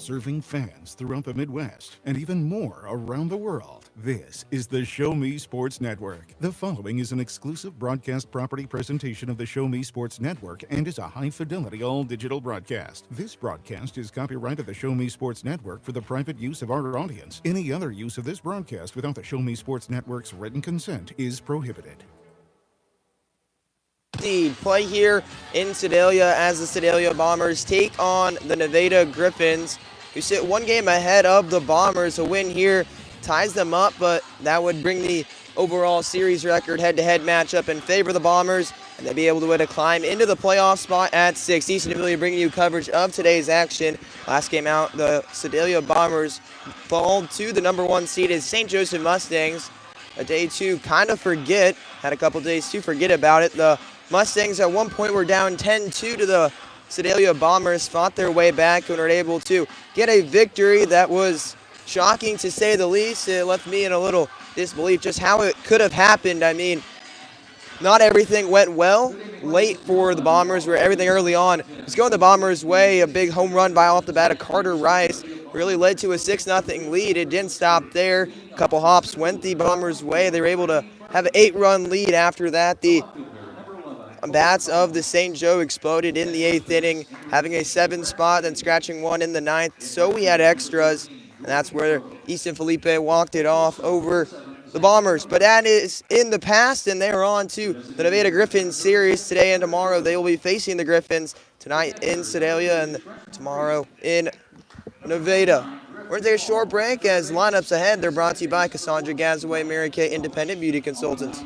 serving fans throughout the Midwest and even more around the world. This is the Show Me Sports Network. The following is an exclusive broadcast property presentation of the Show Me Sports Network and is a high-fidelity all-digital broadcast. This broadcast is copyright of the Show Me Sports Network for the private use of our audience. Any other use of this broadcast without the Show Me Sports Network's written consent is prohibited. Play here in Sedalia as the Sedalia Bombers take on the Nevada Griffons, who sit one game ahead of the Bombers. A win here ties them up, but that would bring the overall series record head-to-head matchup in favor of the Bombers, and they'd be able to climb into the playoff spot at 6. Easton really bringing you coverage of today's action. Last game out, the Sedalia Bombers fall to the number 1 seeded St. Joseph Mustangs. A day to kind of forget, had a couple days to forget about it. The Mustangs at one point were down 10-2 to the Sedalia Bombers, fought their way back and were able to get a victory that was shocking to say the least. It left me in a little disbelief just how it could have happened. I mean, not everything went well late for the Bombers, where everything early on was going the Bombers' way. A big home run by off the bat of Carter Rice really led to a 6-0 lead. It didn't stop there. A couple hops went the Bombers' way. They were able to have an 8-run lead after that. The bats of the St. Joe exploded in the 8th inning, having a 7 spot, then scratching 1 in the 9th. So we had extras, and that's where Easton Felipe walked it off over the Bombers. But that is in the past, and they're on to the Nevada Griffons series today and tomorrow. They will be facing the Griffons tonight in Sedalia and tomorrow in Nevada. We're going to take a short break as lineups ahead. They're brought to you by Cassandra Gazaway, Mary Kay Independent Beauty Consultants.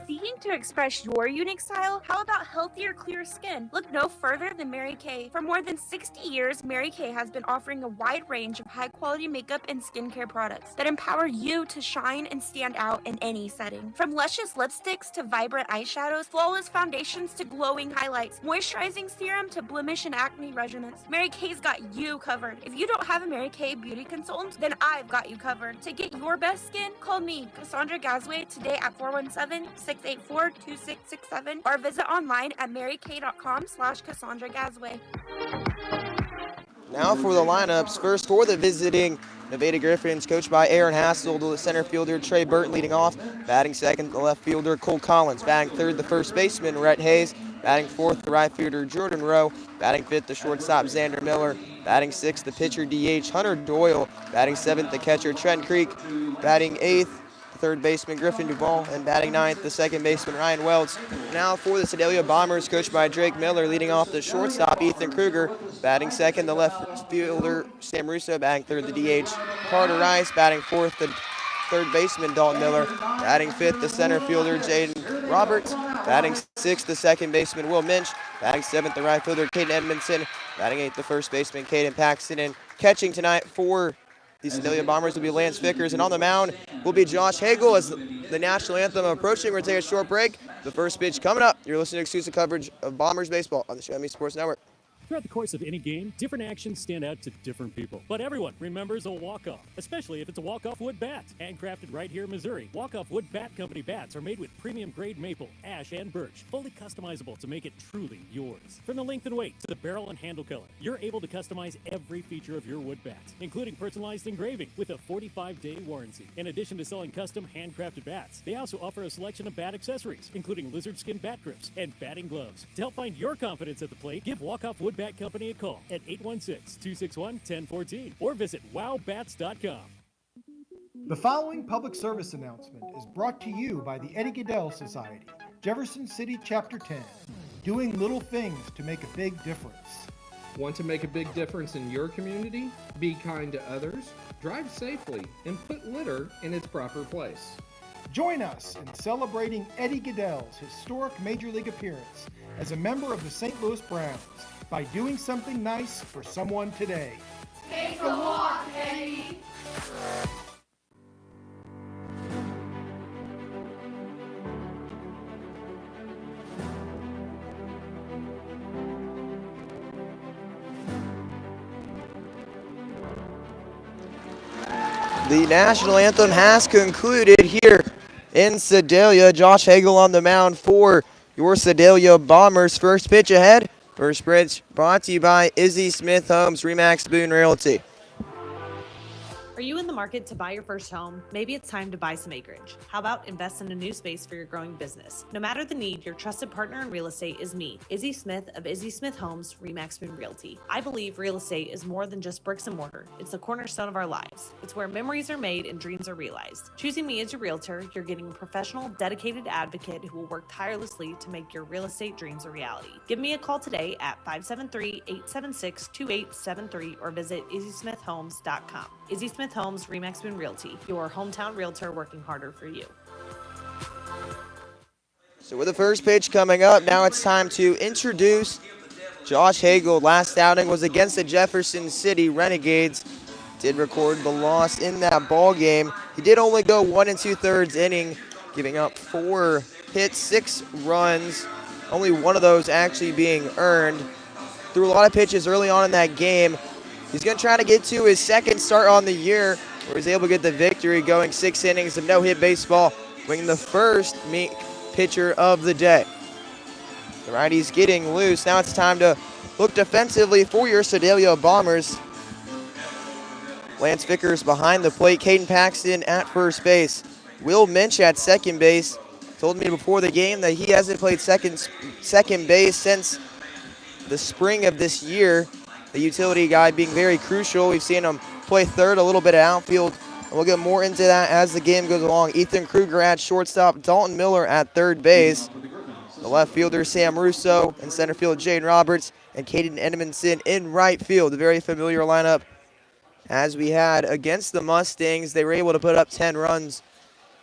Seeking to express your unique style? How about healthier, clear skin? Look no further than Mary Kay. For more than 60 years, Mary Kay has been offering a wide range of high-quality makeup and skincare products that empower you to shine and stand out in any setting. From luscious lipsticks to vibrant eyeshadows, flawless foundations to glowing highlights, moisturizing serum to blemish and acne regimens, Mary Kay's got you covered. If you don't have a Mary Kay beauty consultant, then I've got you covered. To get your best skin, call me, Cassandra Gazaway, today at 417-684-2667 or visit online at marykay.com/Cassandra Gazaway. Now for the lineups. First for the visiting Nevada Griffons, coached by Aaron Hassel, the center fielder Trey Burton leading off. Batting second, the left fielder Cole Collins. Batting third, the first baseman Rhett Hayes. Batting fourth, the right fielder Jordan Rowe. Batting fifth, the shortstop Xander Miller. Batting sixth, the pitcher DH Hunter Doyle. Batting seventh, the catcher Trent Creek. Batting eighth, third baseman Griffin Duvall, and batting ninth, the second baseman Ryan Welts. Now for the Sedalia Bombers, coached by Drake Miller, leading off the shortstop Ethan Kruger. Batting second, the left fielder Sam Russo. Batting third, the DH Carter Rice. Batting fourth, the third baseman Dalton Miller. Batting fifth, the center fielder Jaden Roberts. Batting sixth, the second baseman Will Minch. Batting seventh, the right fielder Caden Edmondson. Batting eighth, the first baseman Caden Paxton. And catching tonight for the Sedalia Bombers will be Lance Vickers, and on the mound will be Josh Hagel as the national anthem approaching. We're going to take a short break. The first pitch coming up. You're listening to exclusive coverage of Bombers baseball on the Show Me Sports Network. Throughout the course of any game, different actions stand out to different people. But everyone remembers a walk-off, especially if it's a walk-off wood bat. Handcrafted right here in Missouri, Walk-Off Wood Bat Company bats are made with premium-grade maple, ash, and birch, fully customizable to make it truly yours. From the length and weight to the barrel and handle color, you're able to customize every feature of your wood bat, including personalized engraving with a 45-day warranty. In addition to selling custom handcrafted bats, they also offer a selection of bat accessories, including lizard skin bat grips and batting gloves. To help find your confidence at the plate, give Walk-Off Wood Bat Company a call at 816-261-1014 or visit wowbats.com. The following public service announcement is brought to you by the Eddie Goodell Society, Jefferson City Chapter 10, doing little things to make a big difference. Want to make a big difference in your community? Be kind to others, drive safely, and put litter in its proper place. Join us in celebrating Eddie Goodell's historic Major League appearance as a member of the St. Louis Browns by doing something nice for someone today. Take a walk, Eddie. The national anthem has concluded here in Sedalia. Josh Hagel on the mound for your Sedalia Bombers. First pitch ahead First pitch brought to you by Izzy Smith Homes, Remax Boone Realty. Are you in the market to buy your first home? Maybe it's time to buy some acreage. How about invest in a new space for your growing business? No matter the need, your trusted partner in real estate is me, Izzy Smith of Izzy Smith Homes, Remax Boone Realty. I believe real estate is more than just bricks and mortar. It's the cornerstone of our lives. It's where memories are made and dreams are realized. Choosing me as your realtor, you're getting a professional, dedicated advocate who will work tirelessly to make your real estate dreams a reality. Give me a call today at 573-876-2873 or visit izzysmithhomes.com. Izzy Smith Homes, Remax Boone Realty, your hometown realtor working harder for you. So with the first pitch coming up, now it's time to introduce Josh Hagel. Last outing was against the Jefferson City Renegades. Did record the loss in that ball game. He did only go 1 2/3 inning, giving up 4 hits, 6 runs, only one of those actually being earned. Threw a lot of pitches early on in that game. He's going to try to get to his second start on the year, where he's able to get the victory, going 6 innings of no-hit baseball, winning the first pitcher of the day. The righty's getting loose. Now it's time to look defensively for your Sedalia Bombers. Lance Vickers behind the plate, Caden Paxton at first base. Will Minch at second base. Told me before the game that he hasn't played second base since the spring of this year. The utility guy being very crucial. We've seen him play third, a little bit of outfield. And we'll get more into that as the game goes along. Ethan Kruger at shortstop, Dalton Miller at third base. The left fielder, Sam Russo, and center field, Jane Roberts, and Caden Edmondson in right field. A very familiar lineup as we had against the Mustangs. They were able to put up 10 runs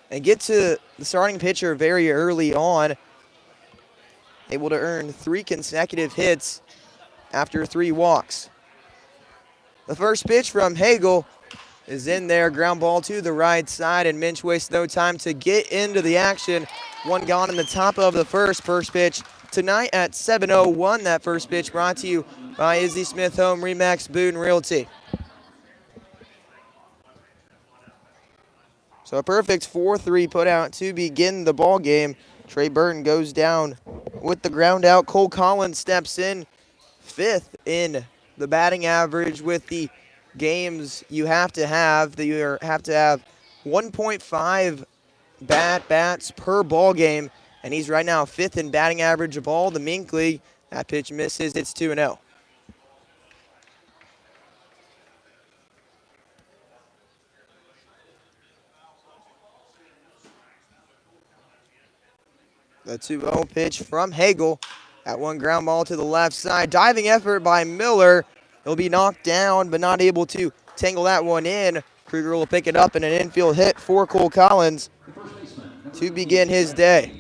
and get to the starting pitcher very early on. Able to earn 3 consecutive hits after 3 walks. The first pitch from Hagel is in there. Ground ball to the right side, and Minch wastes no time to get into the action. 1 gone in the top of the first. First pitch tonight at 7:01. That first pitch brought to you by Izzy Smith Home, Remax Boone Realty. So a perfect 4-3 put out to begin the ball game. Trey Burton goes down with the ground out. Cole Collins steps in, 5th in the batting average with the games you have to have. You have to have 1.5 bats per ball game, and he's right now 5th in batting average of all the Mink League. That pitch misses. It's 2-0. The 2-0 pitch from Hagel. That one ground ball to the left side. Diving effort by Miller. He'll be knocked down, but not able to tangle that one in. Kruger will pick it up in an infield hit for Cole Collins to begin his day.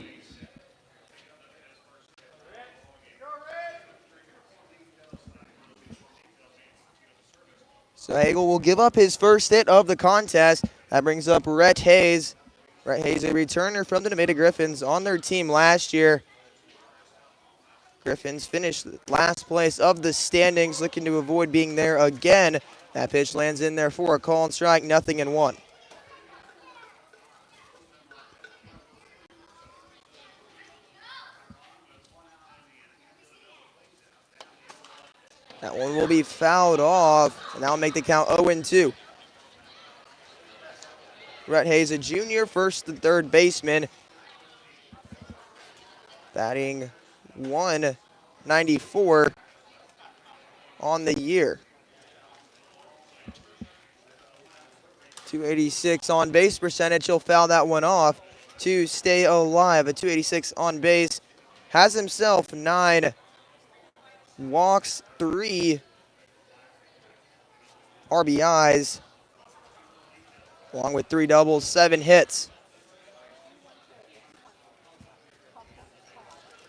So Hagel will give up his first hit of the contest. That brings up Rhett Hayes. Rhett Hayes, a returner from the Nevada Griffons on their team last year. Griffons finished last place of the standings, looking to avoid being there again. That pitch lands in there for a call and strike, 0-1. That one will be fouled off, and that'll make the count 0-2. Rhett Hayes, a junior, first and third baseman, batting .194 on the year. 286 on base percentage. He'll foul that one off to stay alive. A 286 on base. Has himself 9 walks, 3 RBIs, along with 3 doubles, 7 hits.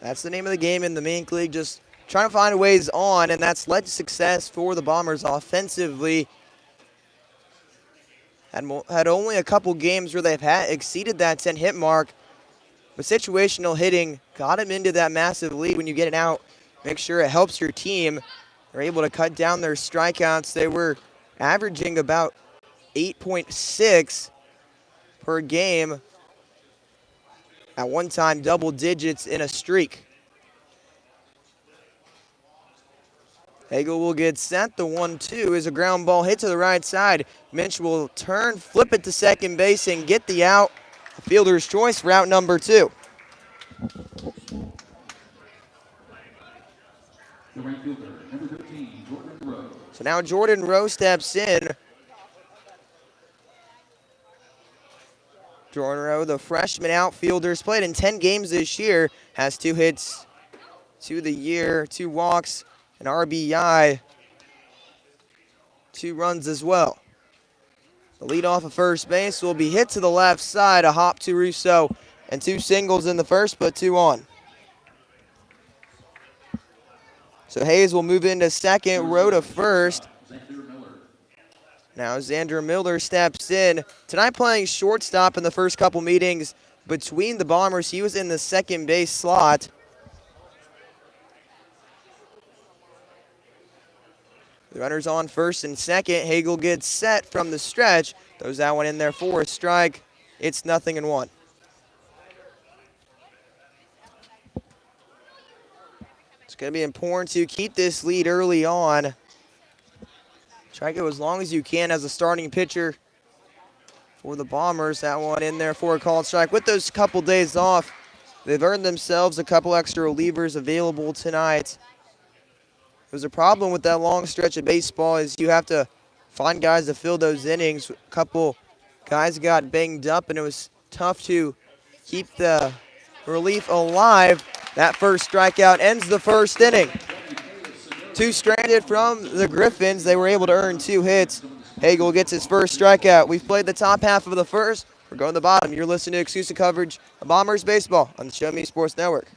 That's the name of the game in the Mink League, just trying to find ways on, and that's led to success for the Bombers offensively. Had only a couple games where they've exceeded that 10-hit mark, but situational hitting got them into that massive lead. When you get it out, make sure it helps your team. They're able to cut down their strikeouts. They were averaging about 8.6 per game. At one time, double digits in a streak. Hagel will get set. The 1-2 is a ground ball hit to the right side. Minch will turn, flip it to second base, and get the out. Fielder's choice, route number 2. So now Jordan Rowe steps in. Jordan Rowe, the freshman outfielder, has played in 10 games this year, has 2 hits to the year, 2 walks, an RBI, 2 runs as well. The leadoff of first base will be hit to the left side, a hop to Russo, and 2 singles in the first, but 2 on. So Hayes will move into second, Rowe to first. Now Xander Miller steps in. Tonight playing shortstop in the first couple meetings between the Bombers. He was in the second base slot. The runners on first and second. Hagel gets set from the stretch. Throws that one in there for a strike. It's 0-1. It's going to be important to keep this lead early on. Try to go as long as you can as a starting pitcher for the Bombers. That one in there for a called strike. With those couple days off, they've earned themselves a couple extra relievers available tonight. There's a problem with that long stretch of baseball is you have to find guys to fill those innings. A couple guys got banged up, and it was tough to keep the relief alive. That first strikeout ends the first inning. 2 stranded from the Griffons. They were able to earn 2 hits. Hagel gets his first strikeout. We've played the top half of the first. We're going to the bottom. You're listening to exclusive coverage of Bombers baseball on the Show Me Sports Network.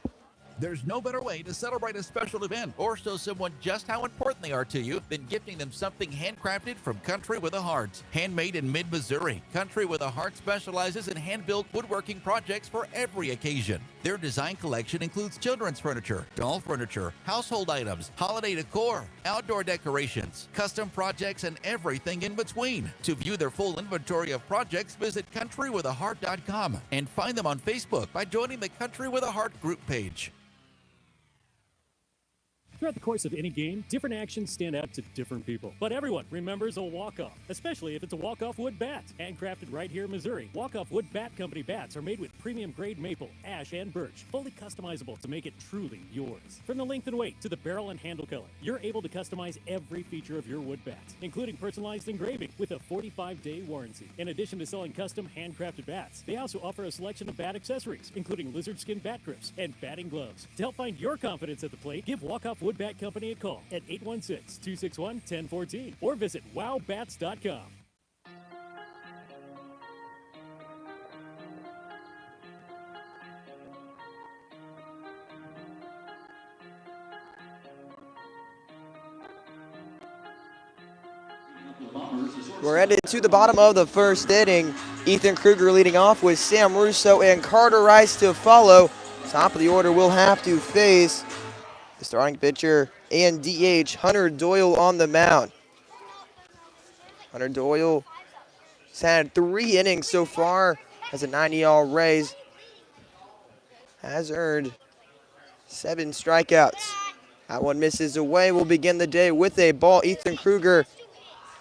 There's no better way to celebrate a special event or show someone just how important they are to you than gifting them something handcrafted from Country with a Heart. Handmade in mid-Missouri, Country with a Heart specializes in hand-built woodworking projects for every occasion. Their design collection includes children's furniture, doll furniture, household items, holiday decor, outdoor decorations, custom projects, and everything in between. To view their full inventory of projects, visit countrywithaheart.com and find them on Facebook by joining the Country with a Heart group page. Throughout the course of any game, different actions stand out to different people. But everyone remembers a walk-off, especially if it's a walk-off wood bat. Handcrafted right here in Missouri, Walk-Off Wood Bat Company bats are made with premium-grade maple, ash, and birch, fully customizable to make it truly yours. From the length and weight to the barrel and handle color, you're able to customize every feature of your wood bat, including personalized engraving with a 45-day warranty. In addition to selling custom handcrafted bats, they also offer a selection of bat accessories, including lizard skin bat grips and batting gloves. To help find your confidence at the plate, give Walk-Off Wood Bat Company a call at 816-261-1014 or visit wowbats.com. We're headed to the bottom of the first inning. Ethan Kruger leading off with Sam Russo and Carter Rice to follow. Top of the order will have to face the starting pitcher and DH, Hunter Doyle, on the mound. Hunter Doyle has had 3 innings so far, has a 90 raise, has earned 7 strikeouts. That one misses away. We'll begin the day with a ball. Ethan Kruger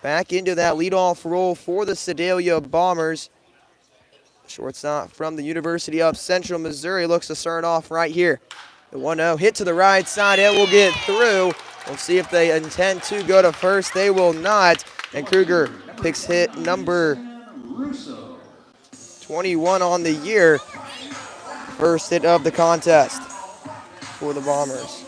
back into that leadoff role for the Sedalia Bombers. Shortstop from the University of Central Missouri looks to start off right here. The 1-0 hit to the right side. It will get through. We'll see if they intend to go to first. They will not. And Kruger picks hit number 21 on the year. First hit of the contest for the Bombers.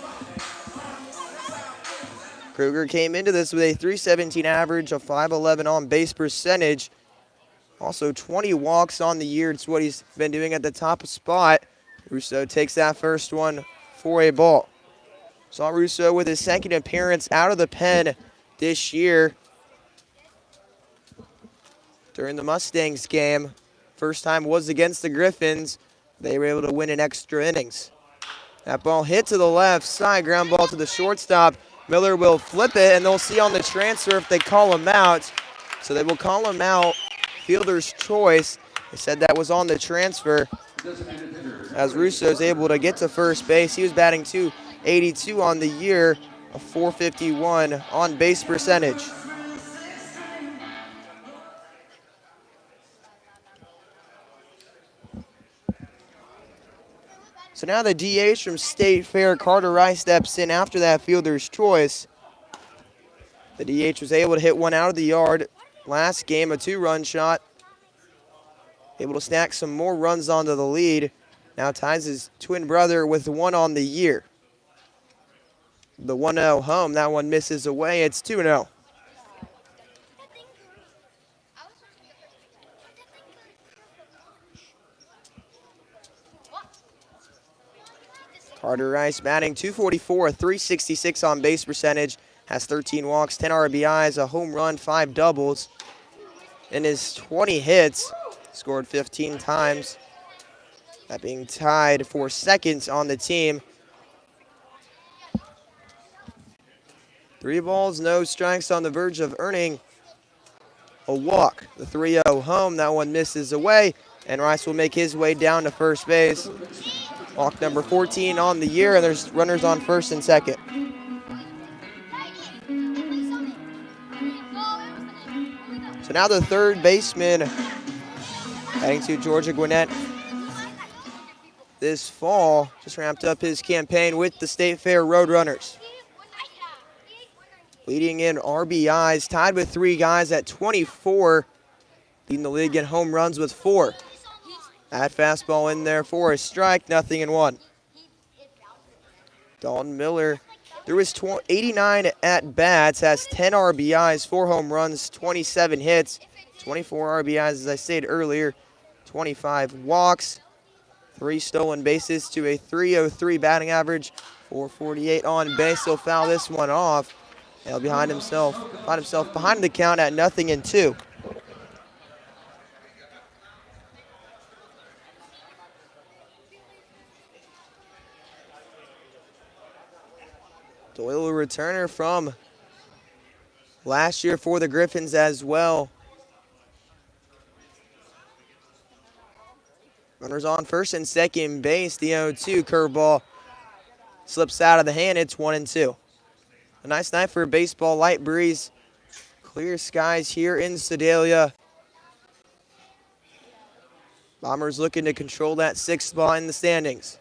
Kruger came into this with a .317 average, a .511 on base percentage. Also 20 walks on the year. It's what he's been doing at the top spot. Russo takes that first one for a ball. Saw Russo with his second appearance out of the pen this year during the Mustangs game. First time was against the Griffons. They were able to win in extra innings. That ball hit to the left side, ground ball to the shortstop. Miller will flip it, and they'll see on the transfer if they call him out. So they will call him out. Fielder's choice. They said that was on the transfer. As Russo is able to get to first base. He was batting .282 on the year. a .451 on base percentage. So now the DH from State Fair, Carter Rice, steps in after that fielder's choice. The DH was able to hit one out of the yard last game, a 2-run shot. Able to stack some more runs onto the lead. Now ties his twin brother with one on the year. The 1-0 home, that one misses away. It's 2-0. Carter Rice batting .244, a .366 on base percentage, has 13 walks, 10 RBIs, a home run, 5 doubles. In his 20 hits, scored 15 times. That being tied for second on the team. 3 balls, no strikes, on the verge of earning a walk. The 3-0 home, that one misses away, and Rice will make his way down to first base. Walk number 14 on the year, and there's runners on first and second. So now the third baseman heading to Georgia Gwinnett this fall. Just ramped up his campaign with the State Fair Roadrunners. Leading in RBIs, tied with 3 guys at 24. Leading the league in home runs with 4. That fastball in there for a strike, 0-1. Dalton Miller, through his 89 at-bats, has 10 RBIs, 4 home runs, 27 hits, 24 RBIs, as I said earlier, 25 walks, 3 stolen bases to a .303 batting average, .448 on base. He'll foul this one off. He'll find himself behind the count at 0-2. Doyle, a returner from last year for the Griffons as well. Runners on first and second base. The 0-2 curveball slips out of the hand. It's 1-2. A nice night for baseball. Light breeze. Clear skies here in Sedalia. Bombers looking to control that 6th spot in the standings.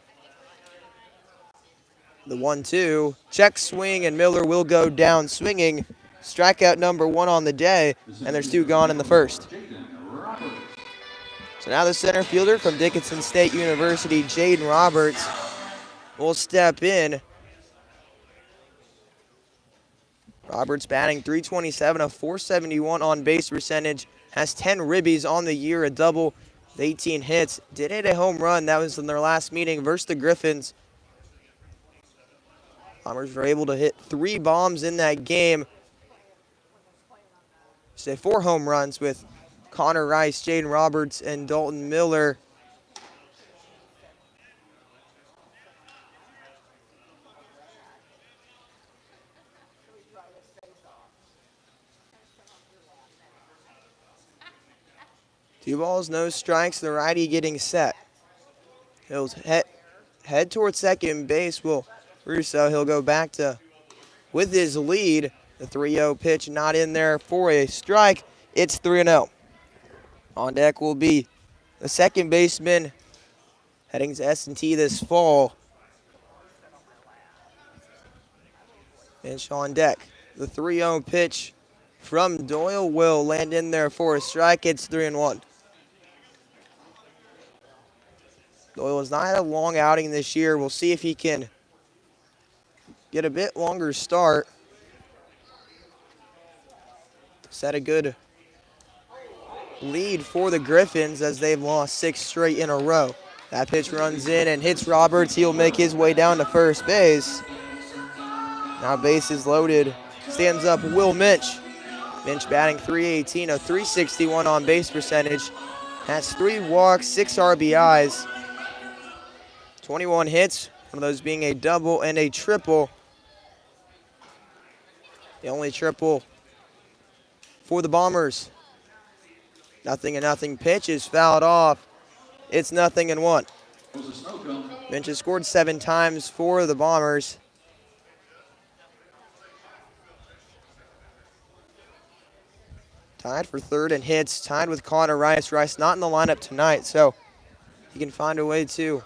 The 1-2, check swing, and Miller will go down swinging. Strikeout number 1 on the day, and there's 2 gone in the first. So now the center fielder from Dickinson State University, Jaden Roberts, will step in. Roberts batting .327, a .471 on base percentage, has 10 ribbies on the year, a double, 18 hits. Did hit a home run. That was in their last meeting versus the Griffons. Bombers were able to hit 3 bombs in that game. Say 4 home runs with Connor Rice, Jaden Roberts, and Dalton Miller. Two balls, no strikes. The righty getting set. He'll head towards second base. Russo, he'll go back to with his lead. The 3-0 pitch not in there for a strike. It's 3-0. On deck will be the second baseman heading to S&T this fall. Bench on deck. The 3-0 pitch from Doyle will land in there for a strike. It's 3-1. Doyle has not had a long outing this year. We'll see if he can get a bit longer start. Set a good lead for the Griffons as they've lost 6 straight in a row. That pitch runs in and hits Roberts. He'll make his way down to first base. Now bases loaded. Stands up Will Minch. Minch batting .318, a .361 on base percentage. Has 3 walks, 6 RBIs, 21 hits, one of those being a double and a triple. The only triple for the Bombers. 0-0 pitch is fouled off. It's 0-1. Minch has scored 7 times for the Bombers. tied for third in hits, tied with Connor Rice. Rice not in the lineup tonight, so he can find a way to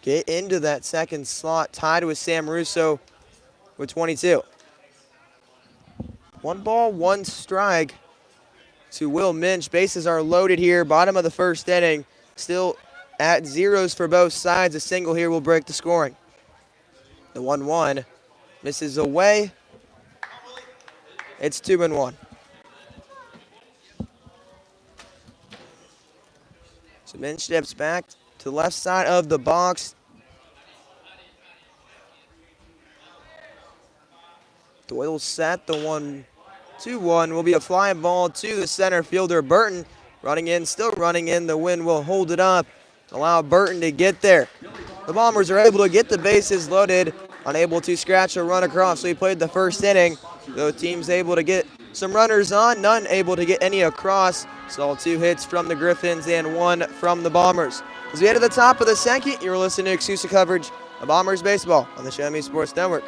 get into that second slot, tied with Sam Russo with 22. 1 ball, 1 strike to Will Minch. Bases are loaded here, bottom of the first inning. Still at zeros for both sides. A single here will break the scoring. The 1-1 misses away. It's 2-1. So Minch steps back to the left side of the box. Doyle set. The 1-2-1 will be a fly ball to the center fielder, Burton. Running in, still running in. The wind will hold it up, allow Burton to get there. The Bombers are able to get the bases loaded, unable to scratch a run across. So he played the first inning. Both teams able to get some runners on, none able to get any across. Saw 2 hits from the Griffins and 1 from the Bombers. As we head to the top of the second, you're listening to exclusive coverage of Bombers baseball on the Show Me Sports Network.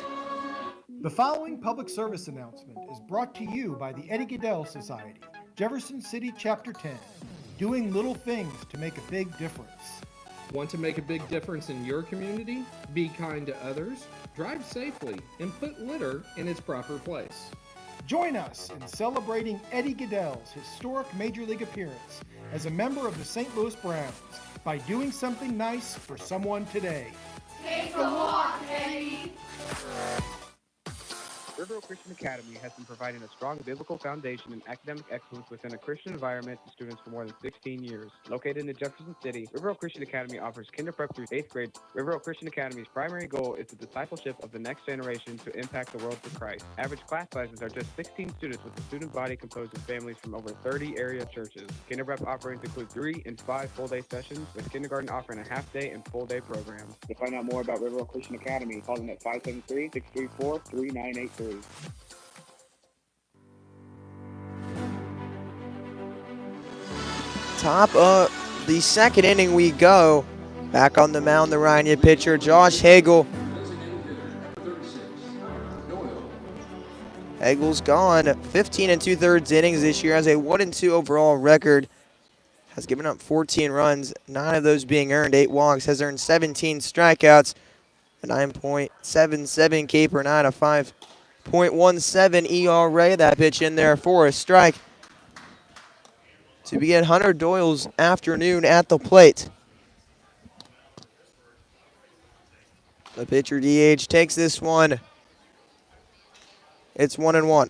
The following public service announcement is brought to you by the Eddie Gaedel Society, Jefferson City Chapter 10, doing little things to make a big difference. Want to make a big difference in your community? Be kind to others, drive safely, and put litter in its proper place. Join us in celebrating Eddie Gaedel's historic Major League appearance as a member of the St. Louis Browns by doing something nice for someone today. Take a walk, Eddie. Riverville Christian Academy has been providing a strong biblical foundation and academic excellence within a Christian environment to students for more than 16 years. Located in Jefferson City, Riverville Christian Academy offers kinder prep through 8th grade. Riverville Christian Academy's primary goal is the discipleship of the next generation to impact the world for Christ. Average class sizes are just 16 students with a student body composed of families from over 30 area churches. Kinder prep offerings include 3 and 5 full-day sessions, with kindergarten offering a half-day and full-day program. To find out more about Riverville Christian Academy, call them at 573-634-3983. Top of the second inning we go. Back on the mound, the Ryan pitcher, Josh Hagel. Hagel's gone 15 2/3 innings this year, has a 1-2 overall record. Has given up 14 runs, 9 of those being earned, 8 walks, has earned 17 strikeouts, a 9.77 K per 9, a 5.17 ERA. That pitch in there for a strike. To begin Hunter Doyle's afternoon at the plate. The pitcher DH takes this one. It's 1-1.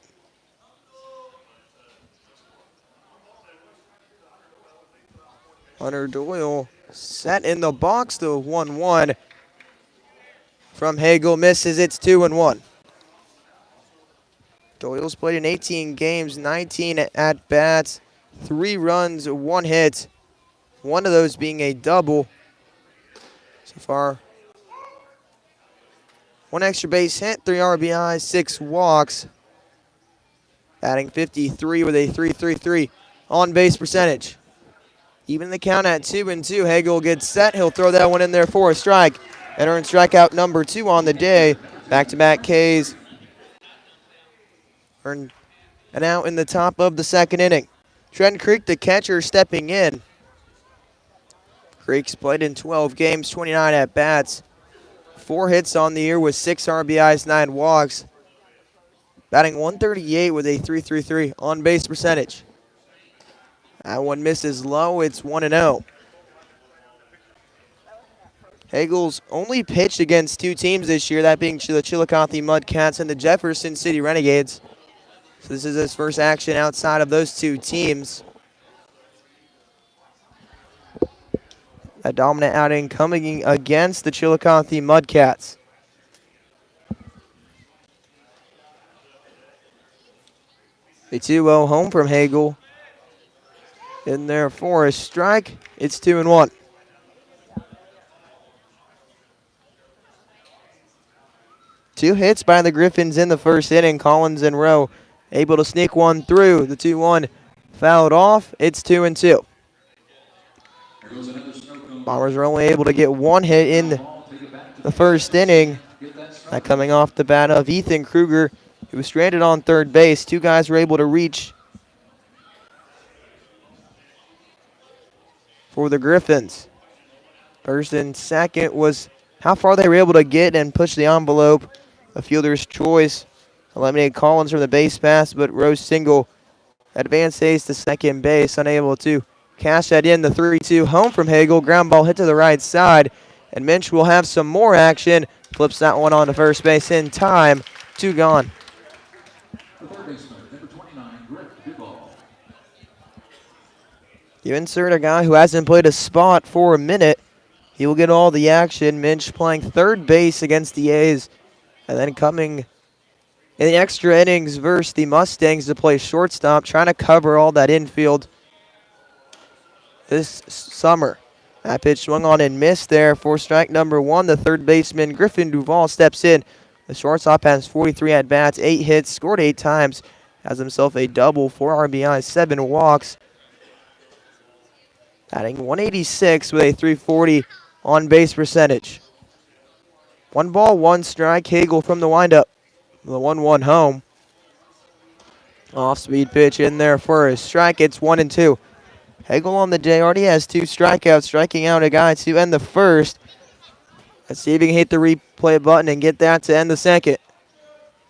Hunter Doyle set in the box, the 1-1 from Hagel, misses. It's 2-1. Doyle's played in 18 games, 19 at bats, 3 runs, 1 hit, 1 of those being a double. So far, 1 extra base hit, 3 RBIs, 6 walks. Batting 53 with a 3.33 on base percentage. Even the count at 2-2. Hagel gets set. He'll throw that one in there for a strike and earn strikeout number 2 on the day. Back-to-back Ks. Earned an out in the top of the second inning. Trent Creek, the catcher, stepping in. Creek's played in 12 games, 29 at-bats. 4 hits on the year with 6 RBIs, 9 walks. Batting 138 with a 3.33 on base percentage. That one misses low. It's 1-0. Hagel's only pitched against 2 teams this year, that being the Chillicothe Mudcats and the Jefferson City Renegades. So this is his first action outside of those 2 teams. A dominant outing coming against the Chillicothe Mudcats. The 2-0 home from Hagel. In there for a strike. It's 2-1. Two hits by the Griffins in the first inning. Collins and Rowe able to sneak one through. The 2-1 fouled off. It's 2-2. Bombers were only able to get 1 hit in the first inning. That coming off the bat of Ethan Kruger, who was stranded on third base. 2 guys were able to reach for the Griffons. First and second was how far they were able to get and push the envelope. A fielder's choice eliminated Collins from the base pass, but Rose Single advances to second base, unable to cash that in. The 3-2 home from Hagel. Ground ball hit to the right side, and Minch will have some more action. Flips that one on to first base in time. 2 gone. You insert a guy who hasn't played a spot for a minute, he will get all the action. Minch playing third base against the A's, and then coming in the extra innings versus the Mustangs to play shortstop, trying to cover all that infield this summer. That pitch swung on and missed there for strike number 1. The third baseman, Griffin Duval, steps in. The shortstop has 43 at-bats, 8 hits, scored 8 times, has himself a double, 4 RBIs, 7 walks. Batting 186 with a 340 on-base percentage. 1 ball, 1 strike. Hagel from the windup. The 1-1 home. Off-speed pitch in there for a strike. It's 1-2. Hagel on the day already has 2 strikeouts, striking out a guy to end the first. Let's see if he can hit the replay button and get that to end the second.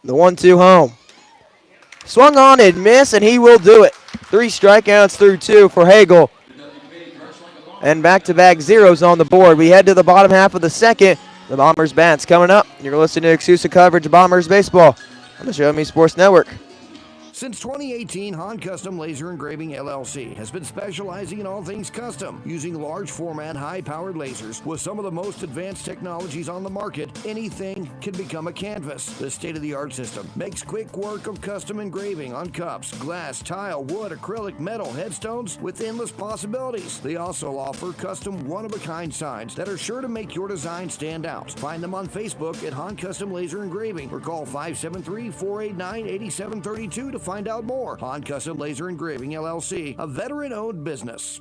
The 1-2 home. Swung on and missed, and he will do it. 3 strikeouts through 2 for Hagel. And back-to-back zeros on the board. We head to the bottom half of the second. The Bombers bats coming up. You're listening to exclusive coverage of Bombers baseball on the Show Me Sports Network. Since 2018, Han Custom Laser Engraving LLC has been specializing in all things custom, using large format, high-powered lasers with some of the most advanced technologies on the market. Anything can become a canvas. This state-of-the-art system makes quick work of custom engraving on cups, glass, tile, wood, acrylic, metal, headstones with endless possibilities. They also offer custom one-of-a-kind signs that are sure to make your design stand out. Find them on Facebook at Han Custom Laser Engraving or call 573-489-8732 to find out more. Han Custom Laser Engraving LLC, a veteran-owned business.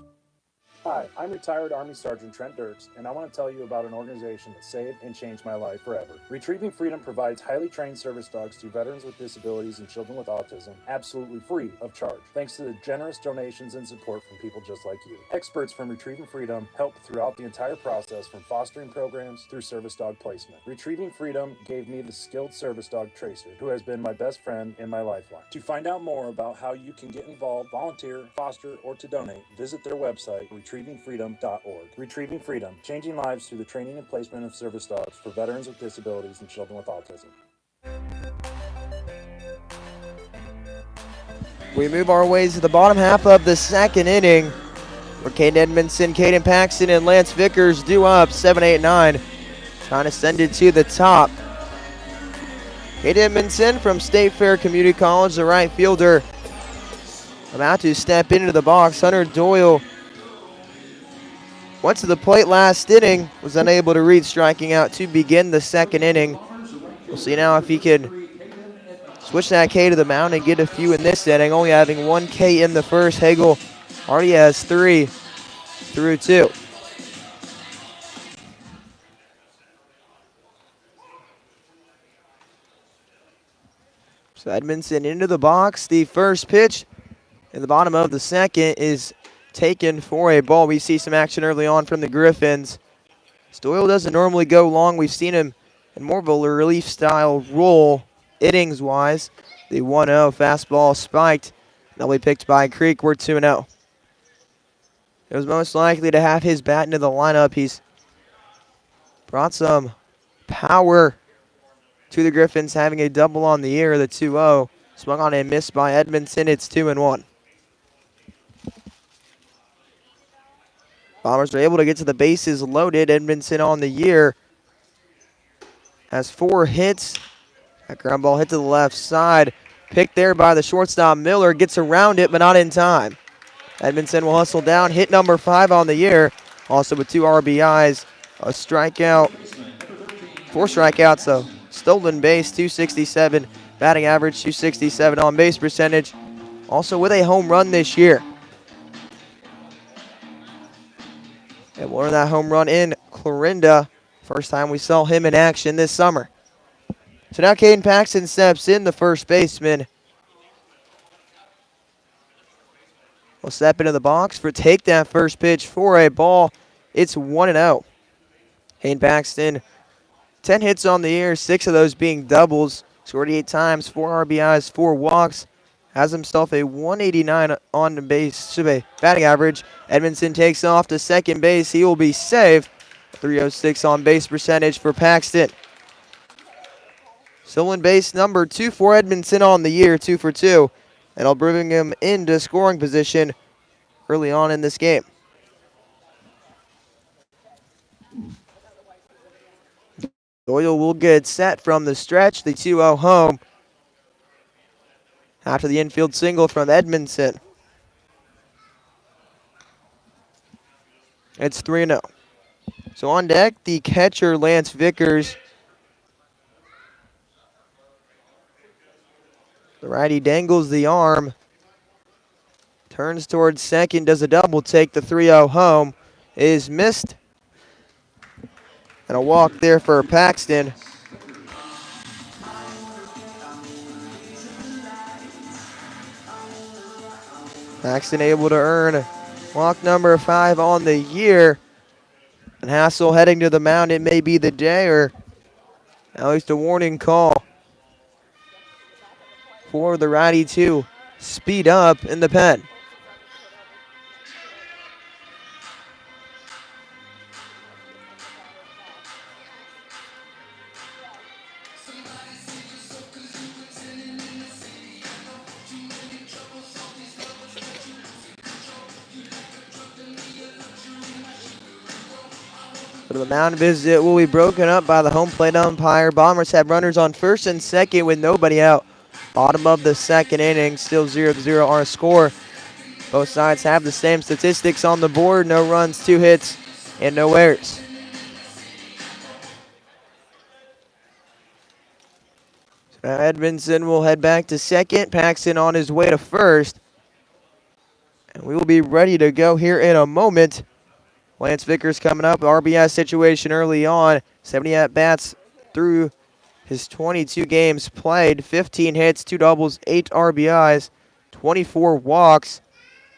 Hi, I'm retired Army Sergeant Trent Dirks, and I want to tell you about an organization that saved and changed my life forever. Retrieving Freedom provides highly trained service dogs to veterans with disabilities and children with autism, absolutely free of charge, thanks to the generous donations and support from people just like you. Experts from Retrieving Freedom help throughout the entire process, from fostering programs through service dog placement. Retrieving Freedom gave me the skilled service dog Tracer, who has been my best friend and my lifeline. To find out more about how you can get involved, volunteer, foster, or to donate, visit their website, retrievingfreedom.org. Retrieving Freedom, changing lives through the training and placement of service dogs for veterans with disabilities and children with autism. We move our ways to the bottom half of the second inning, where Caden Edmondson, Caden Paxton, and Lance Vickers do up 7-8-9, trying to send it to the top. Caden Edmondson from State Fair Community College, the right fielder, about to step into the box. Hunter Doyle went to the plate last inning, was unable to reach, striking out to begin the second inning. We'll see now if he can switch that K to the mound and get a few in this inning, only having 1 K in the first. Hagel already has 3 through 2. So Edmondson into the box. The first pitch in the bottom of the second is taken for a ball. We see some action early on from the Griffons. Doyle doesn't normally go long. We've seen him in more of a relief style role innings-wise. The 1-0 fastball spiked. That'll be picked by Creek. We're 2-0. It was most likely to have his bat into the lineup. He's brought some power to the Griffons, having a double on the year. The 2-0 swung on and missed by Edmondson. It's 2-1. Bombers are able to get to the bases loaded. Edmondson on the year has 4 hits. That ground ball hit to the left side. Picked there by the shortstop Miller. Gets around it, but not in time. Edmondson will hustle down. Hit number 5 on the year. Also with 2 RBIs. A strikeout. 4 strikeouts, though. Stolen base, 267. Batting average, 267 on base percentage. Also with a home run this year. And we'll learn that home run in Clarinda. First time we saw him in action this summer. So now Caden Paxton steps in, the first baseman. will step into the box for take that first pitch for a ball. It's 1-0. Hayden Paxton, 10 hits on the year, 6 of those being doubles. Scored 8 times, 4 RBIs, 4 walks. Has himself a 189 on the base batting average. Edmondson takes off to second base. He will be safe. 306 on base percentage for Paxton. Stolen base number 2 for Edmondson on the year, 2 for 2. And I'll bring him into scoring position early on in this game. Doyle will get set from the stretch, the 2-0 home. After the infield single from Edmondson. It's 3-0. So on deck, the catcher, Lance Vickers. The righty dangles the arm. Turns towards second, does a double take. The 3-0 home is missed. And a walk there for Paxton. Paxton able to earn walk number 5 on the year. And Hassel heading to the mound. It may be the day, or at least a warning call for the righty to speed up in the pen. So the mound visit will be broken up by the home plate umpire. Bombers have runners on first and second with nobody out. Bottom of the second inning, still 0-0 our score. Both sides have the same statistics on the board. No runs, 2 hits, and no errors. So now Edmondson will head back to second. Paxton on his way to first. And we will be ready to go here in a moment. Lance Vickers coming up. RBI situation early on. 70 at-bats through his 22 games played. 15 hits, 2 doubles, 8 RBIs, 24 walks,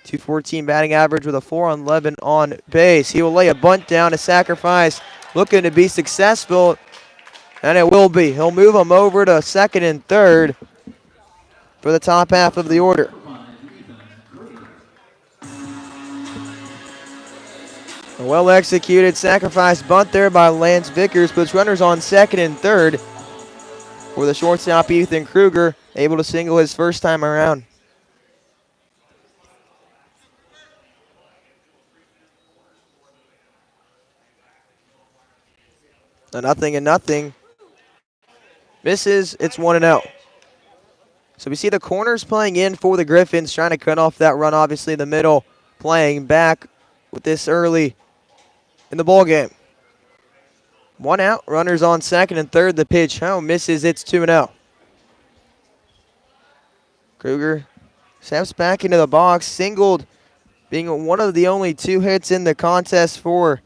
214 batting average with a 4-11 on base. He will lay a bunt down, a sacrifice, looking to be successful, and it will be. He'll move him over to second and third for the top half of the order. A well-executed sacrifice bunt there by Lance Vickers, puts runners on second and third for the shortstop Ethan Kruger, able to single his first time around. A 0-0. Misses, it's 1-0. So we see the corners playing in for the Griffons, trying to cut off that run, obviously the middle playing back with this early in the ball game. 1 out, runners on second and third. The pitch home misses, it's 2-0. Kruger steps back into the box, singled, being one of the only 2 hits in the contest for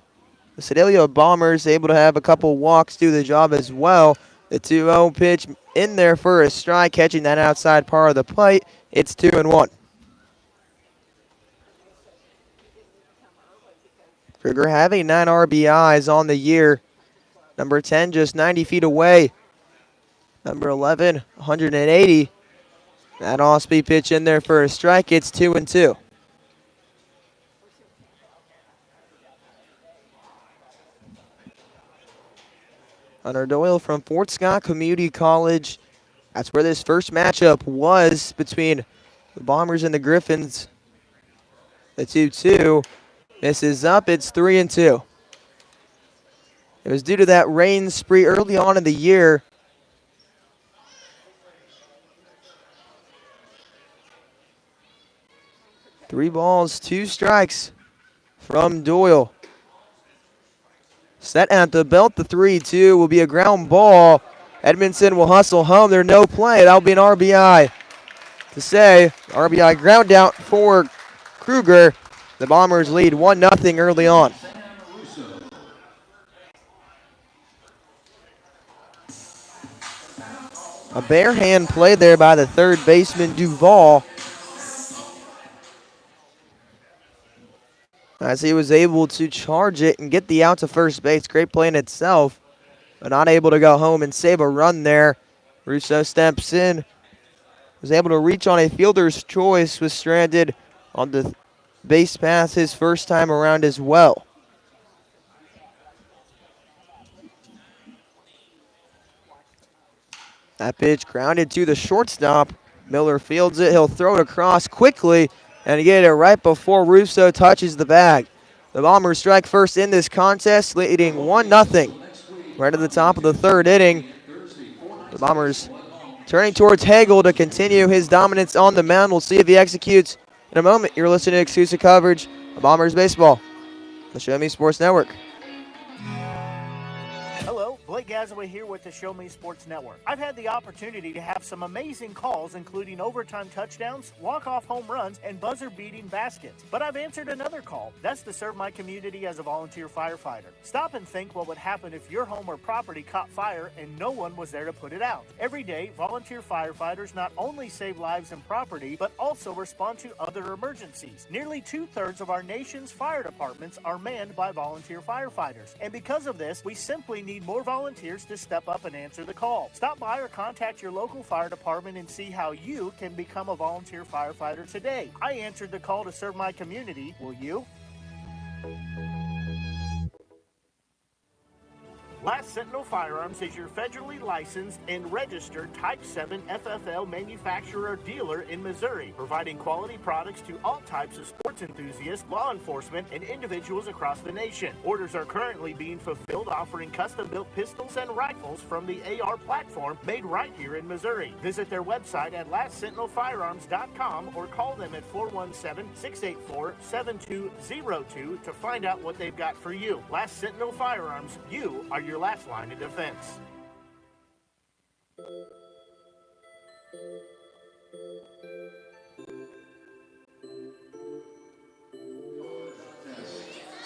the Sedalia Bombers, able to have a couple walks do the job as well. The 2-0 pitch in there for a strike, catching that outside part of the plate. It's 2-1. Kruger having 9 RBIs on the year. Number 10 just 90 feet away. Number 11, 180. That off-speed pitch in there for a strike. It's 2-2. Hunter Doyle from Fort Scott Community College. That's where this first matchup was between the Bombers and the Griffons. The 2-2. This is up. It's 3-2. It was due to that rain spree early on in the year. Three balls, 2 strikes from Doyle. Set at the belt, the 3-2 will be a ground ball. Edmondson will hustle home. There's no play. That'll be an RBI to say. RBI ground out for Kruger. The Bombers lead 1-0 early on. A bare hand play there by the third baseman Duvall. as he was able to charge it and get the out to first base. Great play in itself, but not able to go home and save a run there. Russo steps in, was able to reach on a fielder's choice, was stranded on the base path his first time around as well. That pitch grounded to the shortstop. Miller fields it. He'll throw it across quickly and get it right before Russo touches the bag. The Bombers strike first in this contest, leading 1-0. Right at the top of the third inning. The Bombers turning towards Hagel to continue his dominance on the mound. We'll see if he executes in a moment. You're listening to exclusive coverage of Bombers baseball, the Show Me Sports Network. Hello, Blake Gazaway here with the Show Me Sports Network. I've had the opportunity to have some amazing calls, including overtime touchdowns, walk-off home runs, and buzzer-beating baskets. But I've answered another call. That's to serve my community as a volunteer firefighter. Stop and think what would happen if your home or property caught fire and no one was there to put it out. Every day, volunteer firefighters not only save lives and property, but also respond to other emergencies. Nearly 2/3 of our nation's fire departments are manned by volunteer firefighters. And because of this, we simply need more volunteers to step up and answer the call. Stop by or contact your local fire department and see how you can become a volunteer firefighter today. I answered the call to serve my community. Will you? Last Sentinel Firearms is your federally licensed and registered Type 7 FFL manufacturer dealer in Missouri, providing quality products to all types of sports enthusiasts, law enforcement, and individuals across the nation. Orders are currently being fulfilled, offering custom-built pistols and rifles from the AR platform made right here in Missouri. Visit their website at lastsentinelfirearms.com or call them at 417-684-7202 to find out what they've got for you. Last Sentinel Firearms, you are your last line of defense.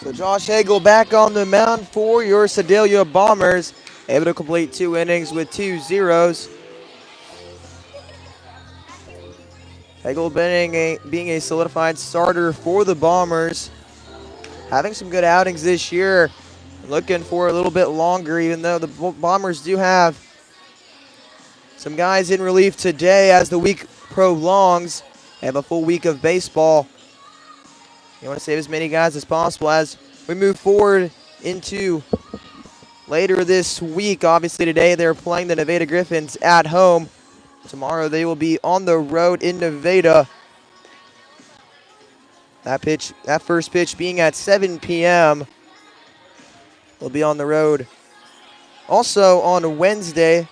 So Josh Hagel back on the mound for your Sedalia Bombers, able to complete 2 innings with 2 zeros. Hagel being a solidified starter for the Bombers, having some good outings this year. Looking for a little bit longer, even though the Bombers do have some guys in relief today as the week prolongs. They have a full week of baseball. You want to save as many guys as possible as we move forward into later this week. Obviously today they're playing the Nevada Griffons at home. Tomorrow they will be on the road in Nevada. That first pitch being at 7 p.m. They'll be on the road. Also on Wednesday,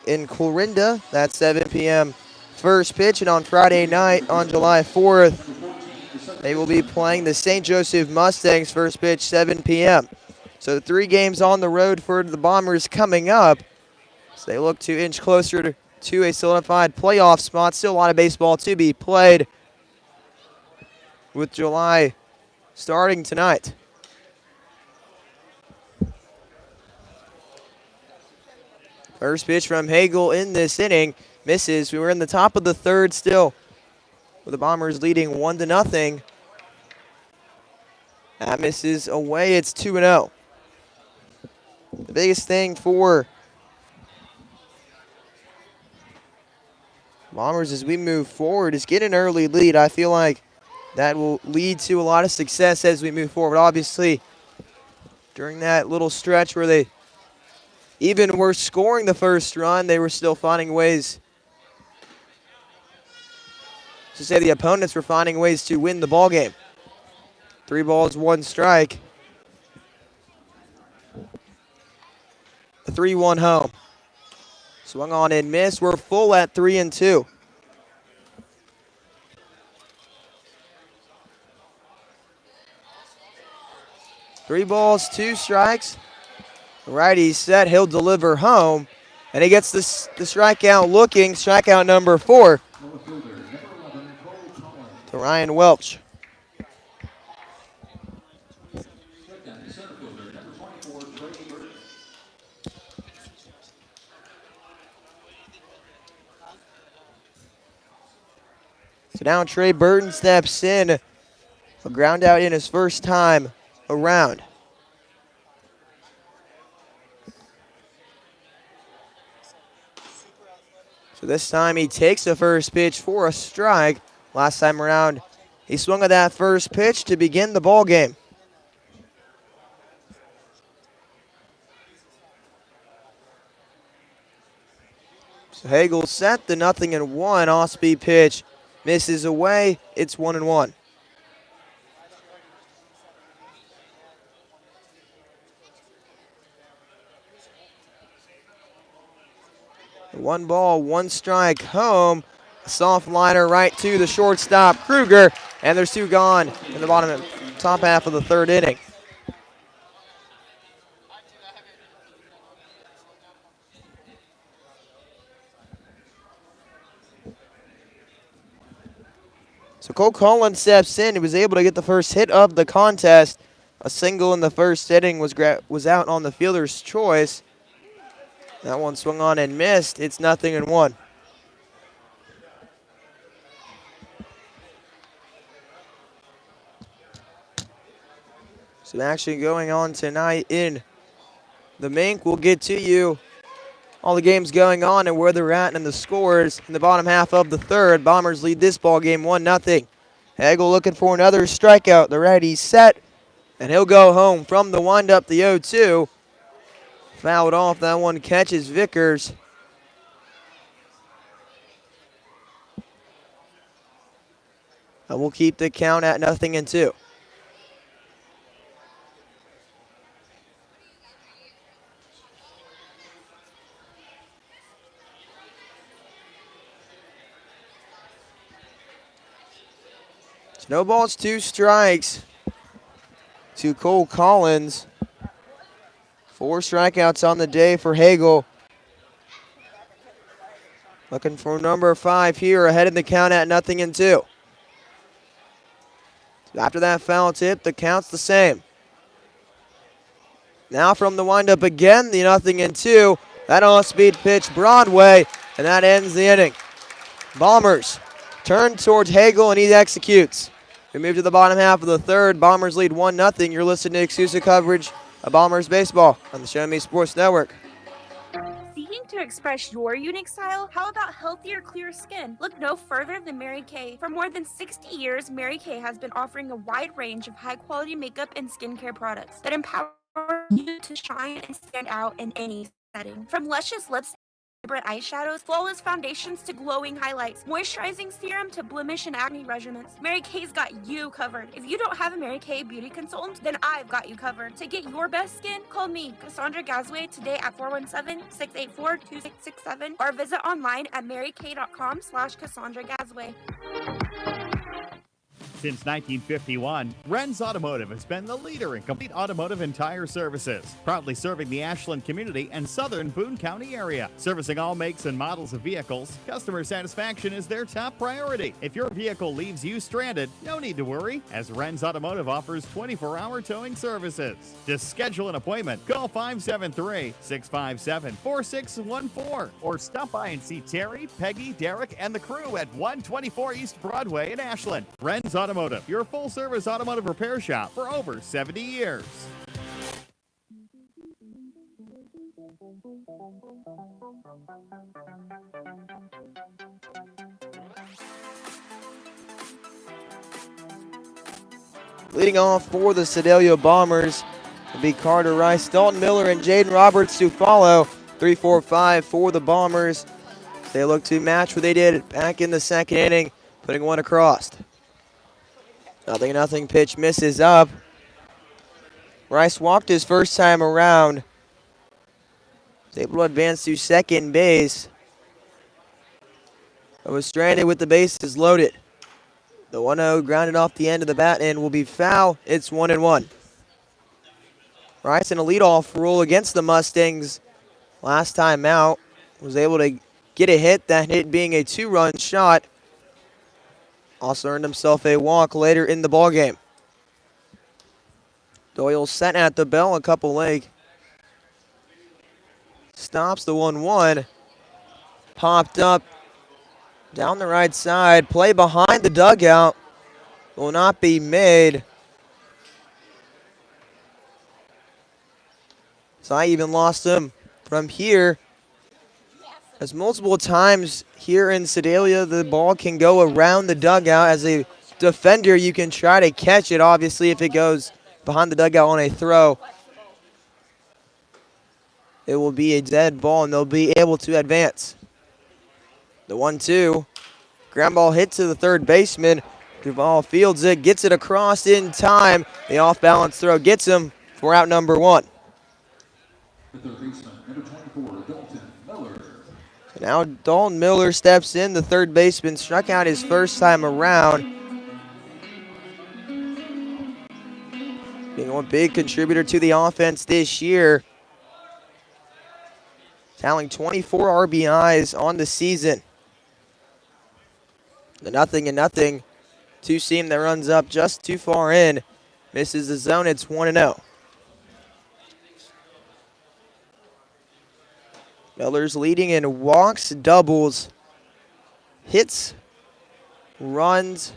in Clarinda, that's 7 p.m. first pitch. And on Friday night, on July 4th, they will be playing the St. Joseph Mustangs, first pitch, 7 p.m. So 3 games on the road for the Bombers coming up. So they look to inch closer to a solidified playoff spot. Still a lot of baseball to be played, with July starting tonight. First pitch from Hagel in this inning misses. We were in the top of the third still, with the Bombers leading 1-0. That misses away. It's 2-0. The biggest thing for Bombers as we move forward is get an early lead. I feel like that will lead to a lot of success as we move forward. Obviously, during that little stretch where they even were scoring the first run, they were still finding ways to say the opponents were finding ways to win the ball game. 3 balls, 1 strike. A 3-1 home. Swung on and missed. We're full at 3-2. Three balls, 2 strikes. Righty set. He'll deliver home. And he gets the strikeout looking. Strikeout number 4 to Ryan Welch. So now Trey Burton steps in. A ground out in his first time around. So this time he takes the first pitch for a strike. Last time around, he swung at that first pitch to begin the ball game. So Hagel set the 0-1 off-speed pitch. Misses away. It's 1-1. One ball, one strike, home. A soft liner right to the shortstop, Kruger, and there's two gone in the top half of the third inning. So Cole Collins steps in. He was able to get the first hit of the contest. A single in the first inning was out on the fielder's choice. That one swung on and missed. It's 0-1. So action going on tonight in the Mink. We'll get to you all the games going on and where they're at and the scores in the bottom half of the third. Bombers lead this ball game 1-0. Hagel looking for another strikeout. The righty's set, and he'll go home from the windup. The 0-2. Fouled off. That one catches Vickers. And we'll keep the count at 0-2. No balls, two strikes to Cole Collins. 4 strikeouts on the day for Hagel. Looking for number 5 here, ahead in the count at 0-2. After that foul tip, the count's the same. Now from the windup again, the 0-2. That off-speed pitch Broadway, and that ends the inning. Bombers turn towards Hagel, and he executes. We move to the bottom half of the third. Bombers lead 1-0. You're listening to exclusive coverage of Bombers baseball on the Show Me Sports Network. Seeking to express your unique style? How about healthier, clear skin? Look no further than Mary Kay. For more than 60 years, Mary Kay has been offering a wide range of high-quality makeup and skincare products that empower you to shine and stand out in any setting. From luscious lips, vibrant eyeshadows, flawless foundations to glowing highlights, moisturizing serum to blemish and acne regimens, Mary Kay's got you covered. If you don't have a Mary Kay beauty consultant, then I've got you covered. To get your best skin, call me, Cassandra Gazway, today at 417-684-2667 or visit online at marykay.com/Cassandra Gazway. Since 1951, Ren's Automotive has been the leader in complete automotive and tire services, proudly serving the Ashland community and southern Boone County area. Servicing all makes and models of vehicles, customer satisfaction is their top priority. If your vehicle leaves you stranded, no need to worry, as Ren's Automotive offers 24-hour towing services. To schedule an appointment, call 573-657-4614 or stop by and see Terry, Peggy, Derek, and the crew at 124 East Broadway in Ashland. Ren's Automotive, your full-service automotive repair shop for over 70 years. Leading off for the Sedalia Bombers will be Carter Rice, Dalton Miller, and Jaden Roberts to follow. 3-4-5 for the Bombers. They look to match what they did back in the second inning, putting one across. 0-0 pitch misses up. Rice walked his first time around. Was able to advance to second base, but was stranded with the bases loaded. The 1-0 grounded off the end of the bat and will be foul. It's 1-1. Rice in a leadoff role against the Mustangs last time out. Was able to get a hit, that hit being a 2-run shot. Also earned himself a walk later in the ballgame. Doyle set at the bell, a couple leg. Stops the 1-1. Popped up Down the right side, play behind the dugout will not be made. So I even lost him from here. As multiple times here in Sedalia, the ball can go around the dugout. As a defender, you can try to catch it, obviously, if it goes behind the dugout on a throw. It will be a dead ball, and they'll be able to advance. The 1-2. Ground ball hit to the third baseman. Duval fields it, gets it across in time. The off-balance throw gets him for out number 1. The third baseman, number 24, Dalton Miller. So now Dalton Miller steps in. The third baseman struck out his first time around. Being a big contributor to the offense this year. Tallying 24 RBIs on the season. The 0-0 two-seam that runs up just too far in. Misses the zone. It's 1-0. Miller's leading in walks, doubles, hits, runs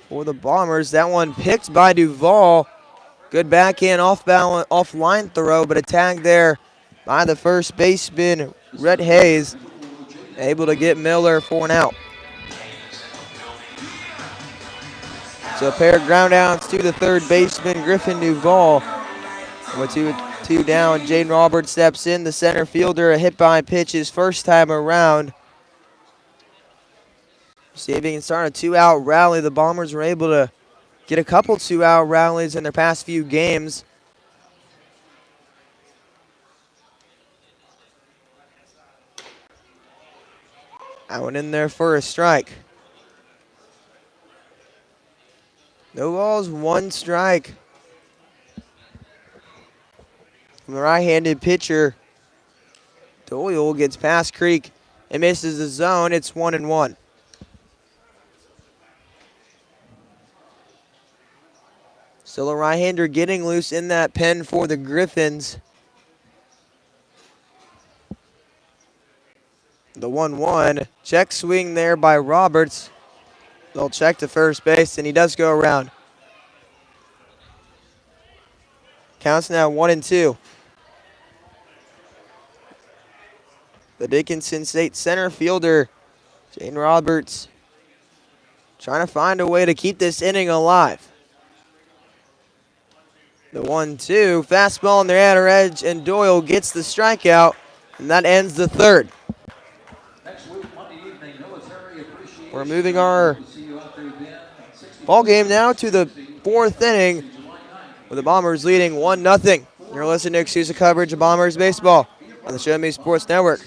for the Bombers. That one picked by Duval. Good backhand off-line throw, but a tag there by the first baseman, Rhett Hayes. Able to get Miller for an out. So a pair of ground outs to the third baseman, Griffin Duval. With two down, Jaden Roberts steps in. The center fielder, a hit by pitch his first time around. See if he can start a two-out rally. The Bombers were able to get a couple two-out rallies in their past few games. That one in there for a strike. No balls, one strike. From the right-handed pitcher, Doyle gets past Creek and misses the zone. It's 1-1. Still a right-hander getting loose in that pen for the Griffons. The 1-1. Check swing there by Roberts. They'll check to first base, and he does go around. Counts now 1-2. The Dickinson State center fielder, Jaden Roberts, trying to find a way to keep this inning alive. The 1-2, fastball on their outer edge, and Doyle gets the strikeout, and that ends the third. We're moving our ball game now to the fourth inning, with the Bombers leading 1-0. You're listening to exclusive coverage of Bombers baseball on the Show Me Sports Network.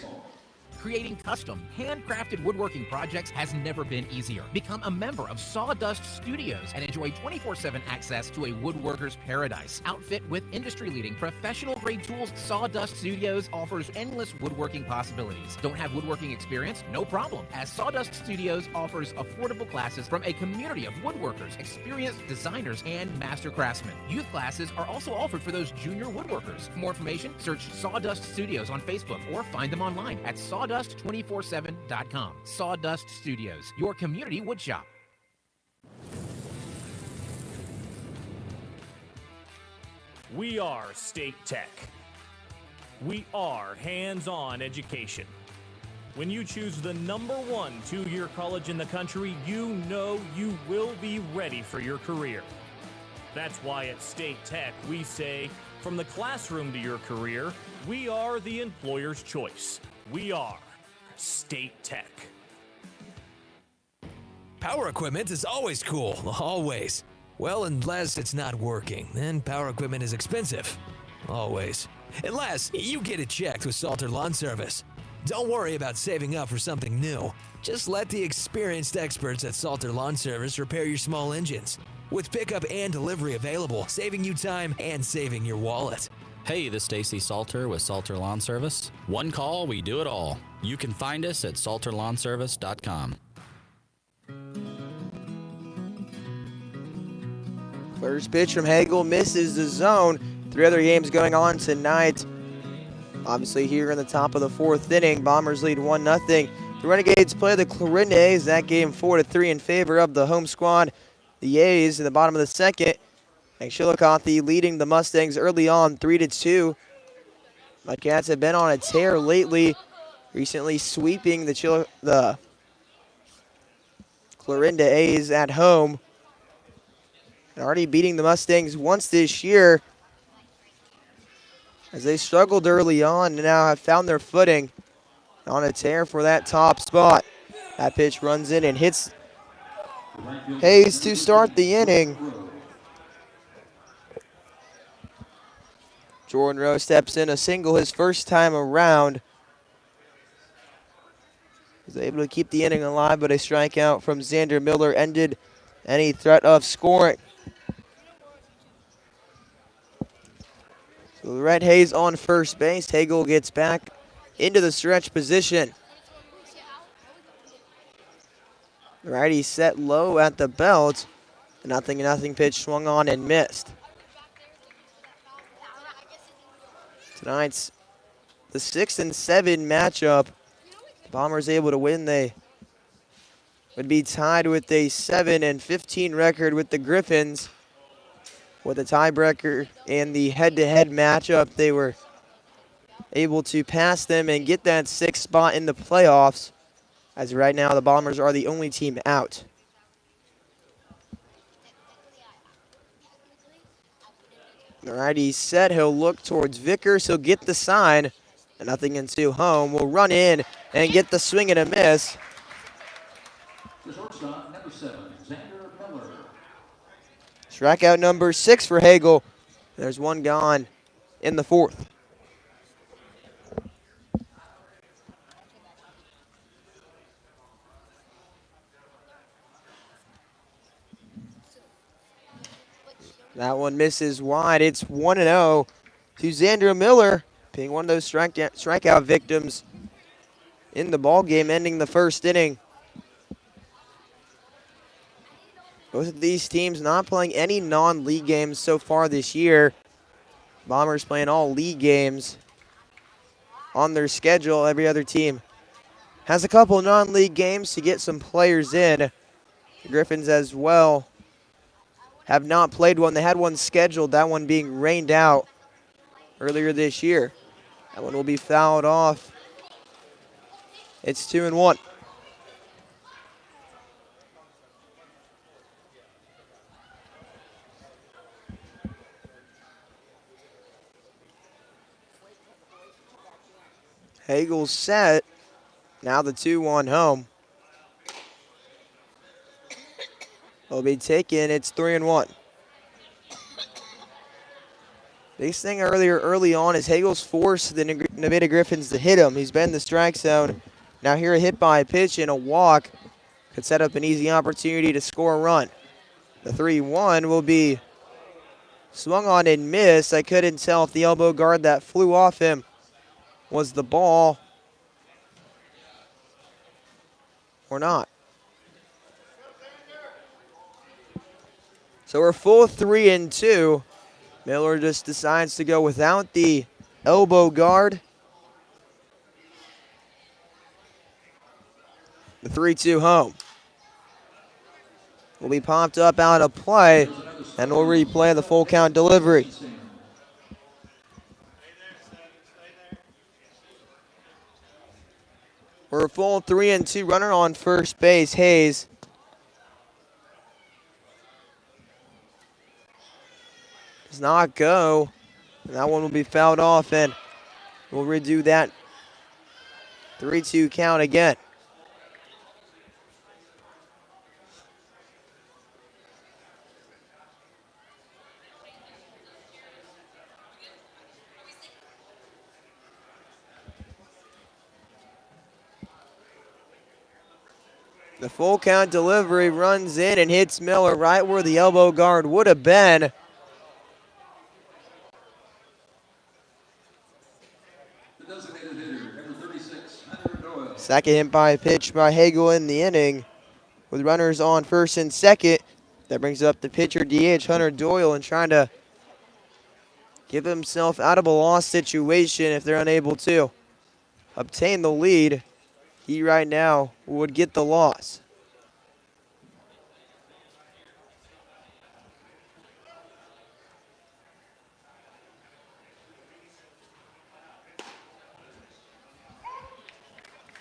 Creating custom, handcrafted woodworking projects has never been easier. Become a member of Sawdust Studios and enjoy 24/7 access to a woodworker's paradise. Outfit with industry-leading professional-grade tools, Sawdust Studios offers endless woodworking possibilities. Don't have woodworking experience? No problem, as Sawdust Studios offers affordable classes from a community of woodworkers, experienced designers, and master craftsmen. Youth classes are also offered for those junior woodworkers. For more information, search Sawdust Studios on Facebook or find them online at sawdust247.com. Sawdust Studios, your community woodshop. We are State Tech. We are hands-on education. When you choose the #1 two-year college in the country, you know you will be ready for your career. That's why at State Tech we say, from the classroom to your career, we are the employer's choice. We are State Tech. Power equipment is always cool, always. Well, unless it's not working, then power equipment is expensive. Always. Unless you get it checked with Salter Lawn Service. Don't worry about saving up for something new. Just let the experienced experts at Salter Lawn Service repair your small engines. With pickup and delivery available, saving you time and saving your wallet. Hey, this is Stacy Salter with Salter Lawn Service. One call, we do it all. You can find us at salterlawnservice.com. First pitch from Hagel misses the zone. 3 other games going on tonight. Obviously here in the top of the 4th inning, Bombers lead 1-0. The Renegades play the Clarinda A's. That game 4-3 in favor of the home squad. The A's in the bottom of the second. And Chillicothe leading the Mustangs early on 3-2. Mudcats have been on a tear lately, recently sweeping the Clarinda A's at home. And already beating the Mustangs once this year, as they struggled early on and now have found their footing on a tear for that top spot. That pitch runs in and hits Hayes to start the inning. Jordan Rowe steps in, a single his first time around. Was able to keep the inning alive, but a strikeout from Xander Miller ended any threat of scoring. So Rhett Hayes on first base. Hagel gets back into the stretch position. Righty set low at the belt. The 0-0 pitch swung on and missed. Tonight's the 6 and 7 matchup. The Bombers able to win. They would be tied with a 7 and 15 record with the Griffons. With a tiebreaker in the head-to-head matchup, they were able to pass them and get that 6th spot in the playoffs. As right now, the Bombers are the only team out. All right, he's set. He'll look towards Vickers. He'll get the sign. And 0-2 home. Will run in and get the swing and a miss. The shortstop, number 7, Xander Miller. Strikeout number 6 for Hagel. There's one gone in the 4th. That one misses wide. It's 1-0 to Xander Miller, being one of those strikeout victims in the ball game, ending the first inning. Both of these teams not playing any non-league games so far this year. Bombers playing all league games on their schedule. Every other team has a couple non-league games to get some players in. The Griffons as well have not played one. They had one scheduled, that one being rained out earlier this year. That one will be fouled off. It's 2-1. Hagel's set. Now the 2-1 home. Will be taken. It's 3-1. Biggest thing early on is Hagel's forced the Nevada Griffons to hit him. He's been in the strike zone. Now here a hit by a pitch and a walk could set up an easy opportunity to score a run. The 3-1 will be swung on and missed. I couldn't tell if the elbow guard that flew off him was the ball or not. So we're full 3-2. Miller just decides to go without the elbow guard. The 3-2 home will be popped up out of play, and we'll replay the full count delivery. We're a full 3-2. Runner on first base, Hayes. Does not go. And that one will be fouled off, and we'll redo that 3-2 count again. The full count delivery runs in and hits Miller right where the elbow guard would have been. Second hit by a pitch by Hagel in the inning. With runners on first and second, that brings up the pitcher DH Hunter Doyle and trying to give himself out of a loss situation if they're unable to obtain the lead. he right now would get the loss.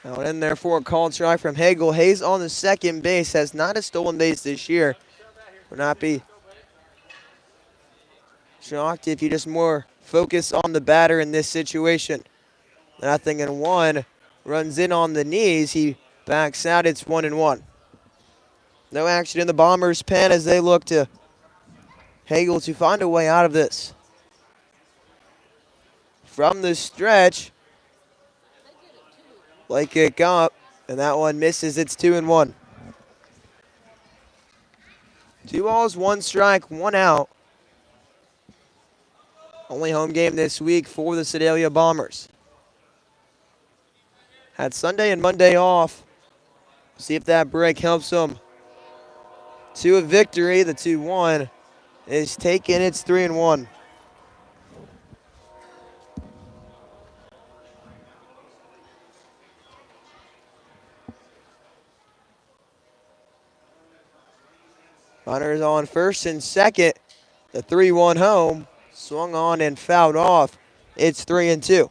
Out in there for a called strike from Hagel. Hayes on the second base, has not a stolen base this year. Would not be shocked if you just more focus on the batter in this situation. 0-1. Runs in on the knees. He backs out. It's 1-1. No action in the Bombers' pen as they look to Hagel to find a way out of this. From the stretch, play kick up, and that one misses. It's 2-1. 2 balls, 1 strike, 1 out. Only home game this week for the Sedalia Bombers. Had Sunday and Monday off. See if that break helps them to a victory. The 2-1 is taken. It's 3-1. Runners on first and second. The 3-1 home. Swung on and fouled off. It's 3-2.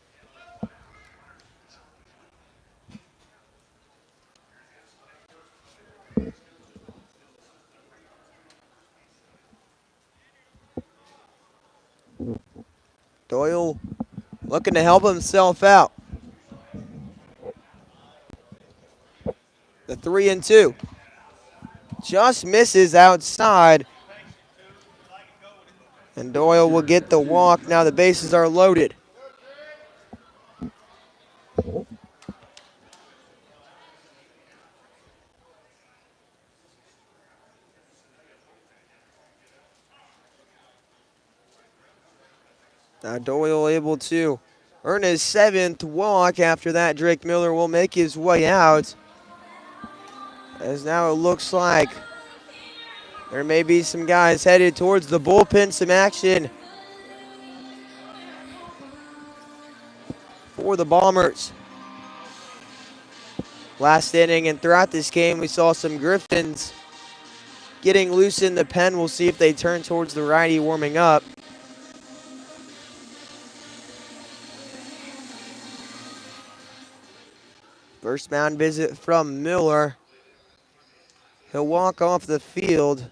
Doyle looking to help himself out. The 3-2. Just misses outside. And Doyle will get the walk. Now the bases are loaded. Now Doyle able to earn his 7th walk. After that, Drake Miller will make his way out. As now it looks like there may be some guys headed towards the bullpen. Some action for the Bombers. Last inning and throughout this game, we saw some Griffons getting loose in the pen. We'll see if they turn towards the righty warming up. First mound visit from Miller. He'll walk off the field.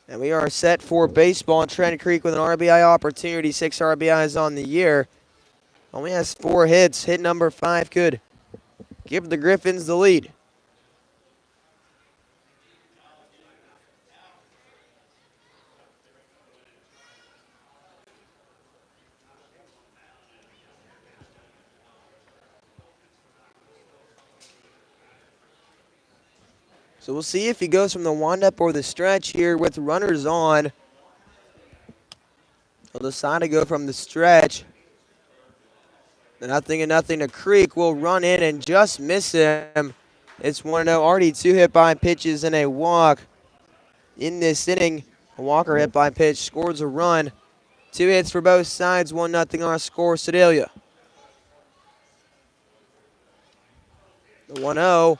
And we are set for baseball. Trent Creek with an RBI opportunity. 6 RBIs on the year. Only has 4 hits. Hit number 5 could give the Griffons the lead. So we'll see if he goes from the windup or the stretch here with runners on. He'll decide to go from the stretch. 0-0 to Creek. Will run in and just miss him. It's 1-0. Already 2 hit by pitches and a walk in this inning. Walker hit by pitch scores a run. 2 hits for both sides. 1-0 our score, Sedalia. The 1-0.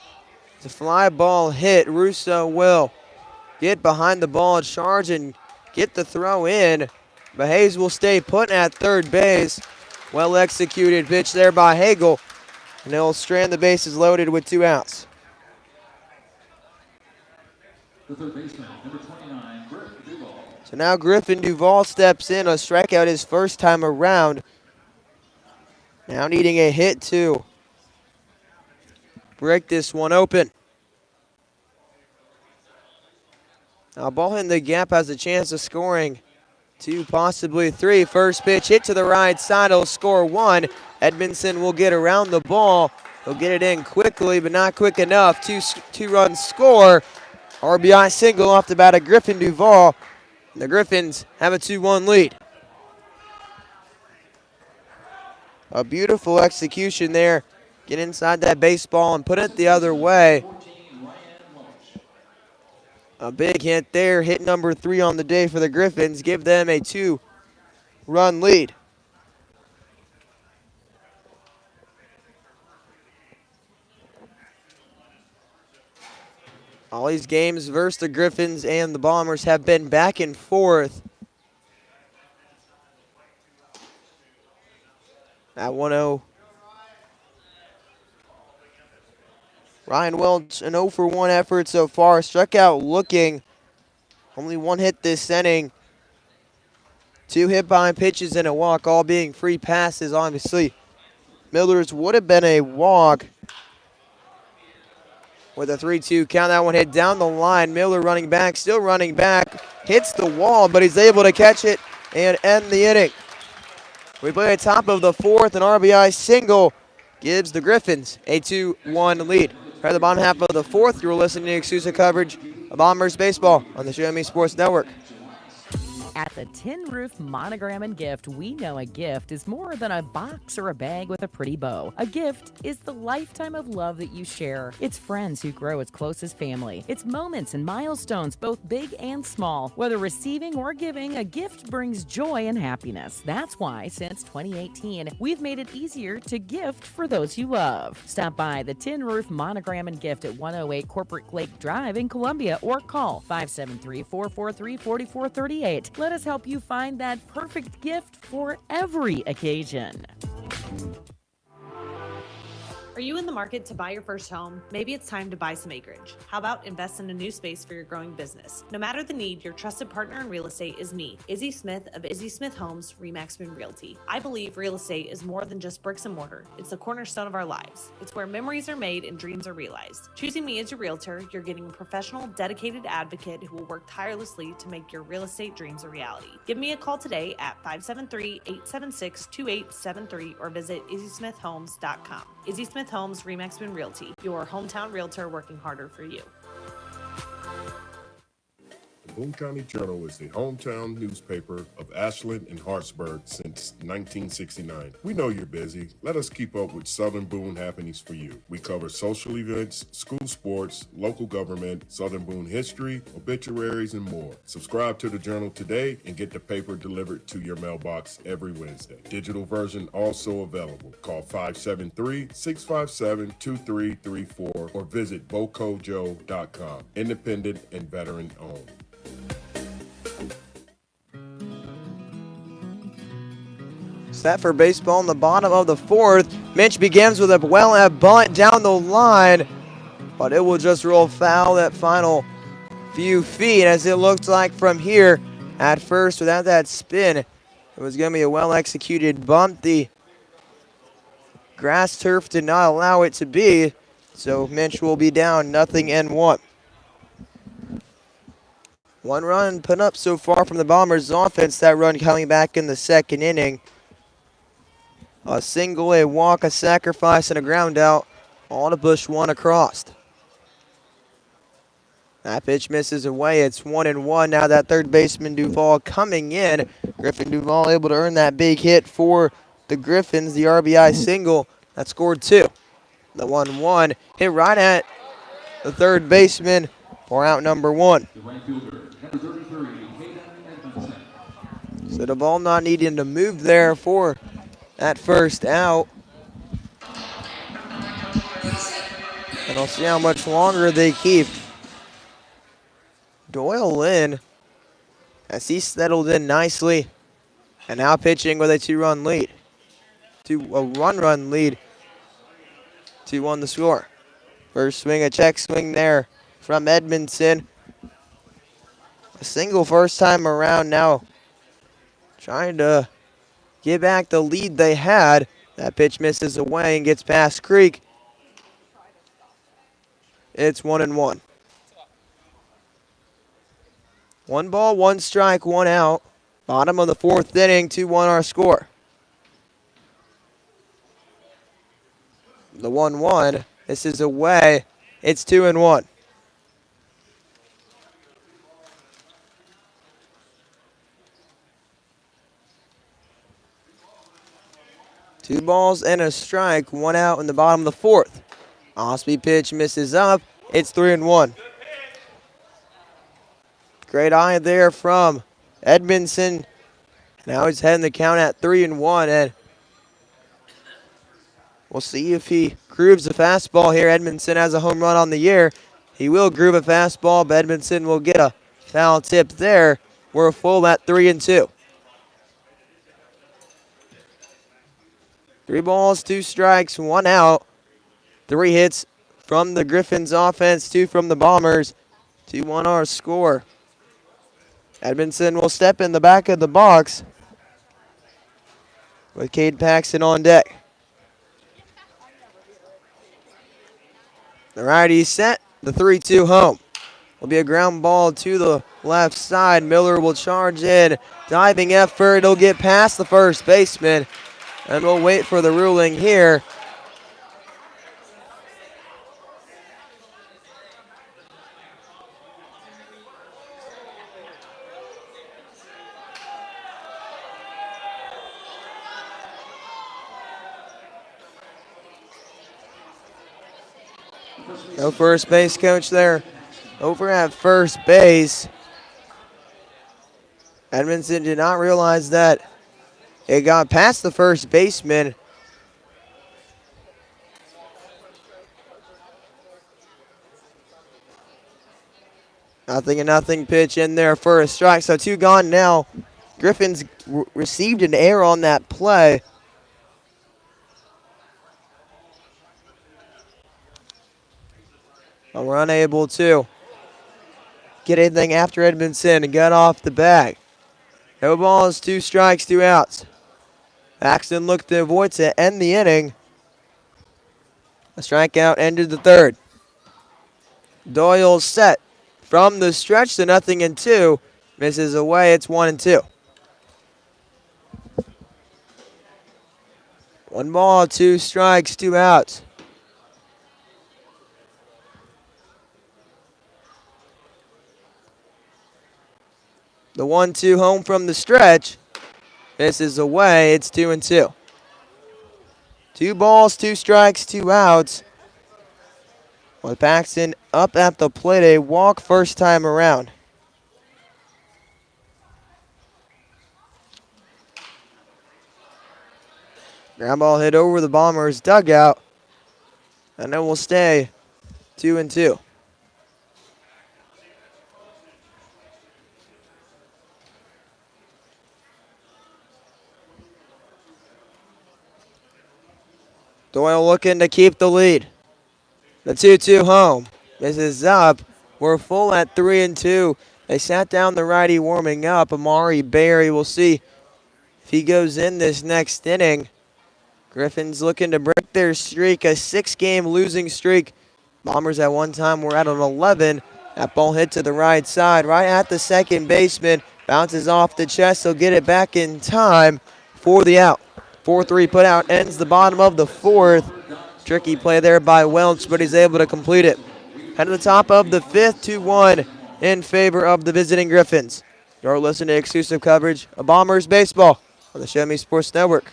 It's a fly ball hit. Russo will get behind the ball, charge, and get the throw in. But Hayes will stay put at third base. Well executed pitch there by Hagel. And they'll strand the bases loaded with 2 outs. The third baseman, number 29, Griffin Duval. So now Griffin Duval steps in. A strikeout his first time around. Now needing a hit to break this one open. Now ball in the gap has a chance of scoring 2, possibly 3. First pitch hit to the right side. He'll score 1. Edmondson will get around the ball. He'll get it in quickly, but not quick enough. Two-run score. RBI single off the bat of Griffin Duval. The Griffins have a 2-1 lead. A beautiful execution there. Get inside that baseball and put it the other way. A big hit there. Hit number 3 on the day for the Griffins. Give them a 2-run lead. these games versus the Griffons and the Bombers have been back and forth. At 1-0. Ryan Welch, an 0 for 1 effort so far. Struck out looking. Only one hit this inning. 2 hit behind pitches and a walk, all being free passes, obviously. Miller's would have been a walk with a 3-2 count. That one hit down the line. Miller running back, still running back. Hits the wall, but he's able to catch it and end the inning. We play at top of the 4th. An RBI single gives the Griffons a 2-1 lead. For the bottom half of the 4th, you're listening to exclusive coverage of Bombers baseball on the Show Me Sports Network. At the Tin Roof Monogram and Gift, we know a gift is more than a box or a bag with a pretty bow. A gift is the lifetime of love that you share. It's friends who grow as close as family. It's moments and milestones, both big and small. Whether receiving or giving, a gift brings joy and happiness. That's why, since 2018, we've made it easier to gift for those you love. Stop by the Tin Roof Monogram and Gift at 108 Corporate Lake Drive in Columbia or call 573-443-4438. Let us help you find that perfect gift for every occasion. Are you in the market to buy your first home? Maybe it's time to buy some acreage. How about invest in a new space for your growing business? No matter the need, your trusted partner in real estate is me, Izzy Smith of Izzy Smith Homes, Remax Moon Realty. I believe real estate is more than just bricks and mortar. It's the cornerstone of our lives. It's where memories are made and dreams are realized. Choosing me as your realtor, you're getting a professional, dedicated advocate who will work tirelessly to make your real estate dreams a reality. Give me a call today at 573-876-2873 or visit izzysmithhomes.com. Izzy Smith Homes, Remax Moon Realty, your hometown realtor working harder for you. The Boone County Journal is the hometown newspaper of Ashland and Hartsburg since 1969. We know you're busy. Let us keep up with Southern Boone happenings for you. We cover social events, school sports, local government, Southern Boone history, obituaries, and more. Subscribe to the Journal today and get the paper delivered to your mailbox every Wednesday. Digital version also available. Call 573-657-2334 or visit bocojo.com. Independent and veteran owned. Set for baseball in the bottom of the 4th. Minch begins with a well-up bunt down the line, but it will just roll foul that final few feet, as it looked like from here at first without that spin. It was going to be a well-executed bunt. The grass turf did not allow it to be, so Minch will be down 0-1. 1 run put up so far from the Bombers offense. That run coming back in the 2nd inning. A single, a walk, a sacrifice, and a ground out. All to push 1 across. That pitch misses away. It's 1-1. Now that third baseman Duvall coming in. Griffin Duvall able to earn that big hit for the Griffons. The RBI single that scored 2. The 1-1 hit right at the third baseman for out number 1. So the ball not needing to move there for that first out. And I'll see how much longer they keep Doyle in as he settled in nicely. And now pitching with a 2-run lead. A one-run lead. 2-1 the score. First swing, a check swing there from Edmondson. A single first time around now. Trying to get back the lead they had. That pitch misses away and gets past Creek. It's 1-1. 1 ball, 1 strike, 1 out. Bottom of the 4th inning, 2-1 our score. The 1-1, this is away. It's 2-1. Two balls and a strike, 1 out in the bottom of the 4th. Off-speed pitch misses up. It's 3-1. Great eye there from Edmondson. Now he's heading the count at 3-1, and we'll see if he grooves the fastball here. Edmondson has a home run on the year. He will groove a fastball, but Edmondson will get a foul tip there. We're full at 3-2. 3 balls, 2 strikes, 1 out. 3 hits from the Griffons offense, 2 from the Bombers. 2-1 our score. Edmondson will step in the back of the box with Cade Paxton on deck. The righty set, the 3-2 home. Will be a ground ball to the left side. Miller will charge in. Diving effort. It'll get past the first baseman. And we'll wait for the ruling here. No first base coach there. Over at first base. Edmondson did not realize that it got past the first baseman. Nothing pitch in there for a strike. So 2 gone now. Griffins received an error on that play. But we're unable to get anything after Edmondson and got off the bag. No balls, 2 strikes, 2 outs. Paxton looked to avoid to end the inning. A strikeout ended the 3rd. Doyle set from the stretch to 0-2. Misses away, it's 1-2. 1 ball, 2 strikes, 2 outs. The 1-2 home from the stretch. Misses away. It's 2-2. 2 balls, 2 strikes, 2 outs. With Paxton up at the plate, a walk first time around. Ground ball hit over the Bombers' dugout. And it will stay 2-2. Doyle looking to keep the lead. The 2-2 home. This is up. We're full at 3-2. They sat down the righty warming up. Amari Berry, we'll see if he goes in this next inning. Griffins looking to break their streak, a 6-game losing streak. Bombers at one time were at an 11. That ball hit to the right side, right at the second baseman. Bounces off the chest. He'll get it back in time for the out. 4-3 put out ends the bottom of the 4th. Tricky play there by Welch, but he's able to complete it. Head to the top of the 5th, 2-1 in favor of the visiting Griffins. You're listening to exclusive coverage of Bombers baseball on the Show Me Sports Network.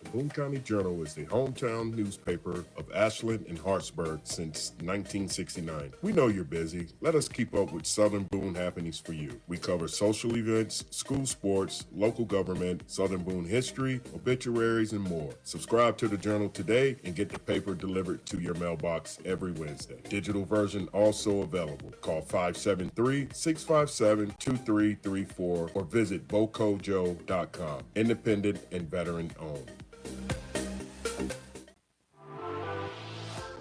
The Boone County Journal is the hometown newspaper of Ashland and Hartsburg since 1969. We know you're busy. Let us keep up with Southern Boone happenings for you. We cover social events, school sports, local government, Southern Boone history, obituaries, and more. Subscribe to the Journal today and get the paper delivered to your mailbox every Wednesday. Digital version also available. Call 573-657-2334 or visit bocojo.com. Independent and veteran owned.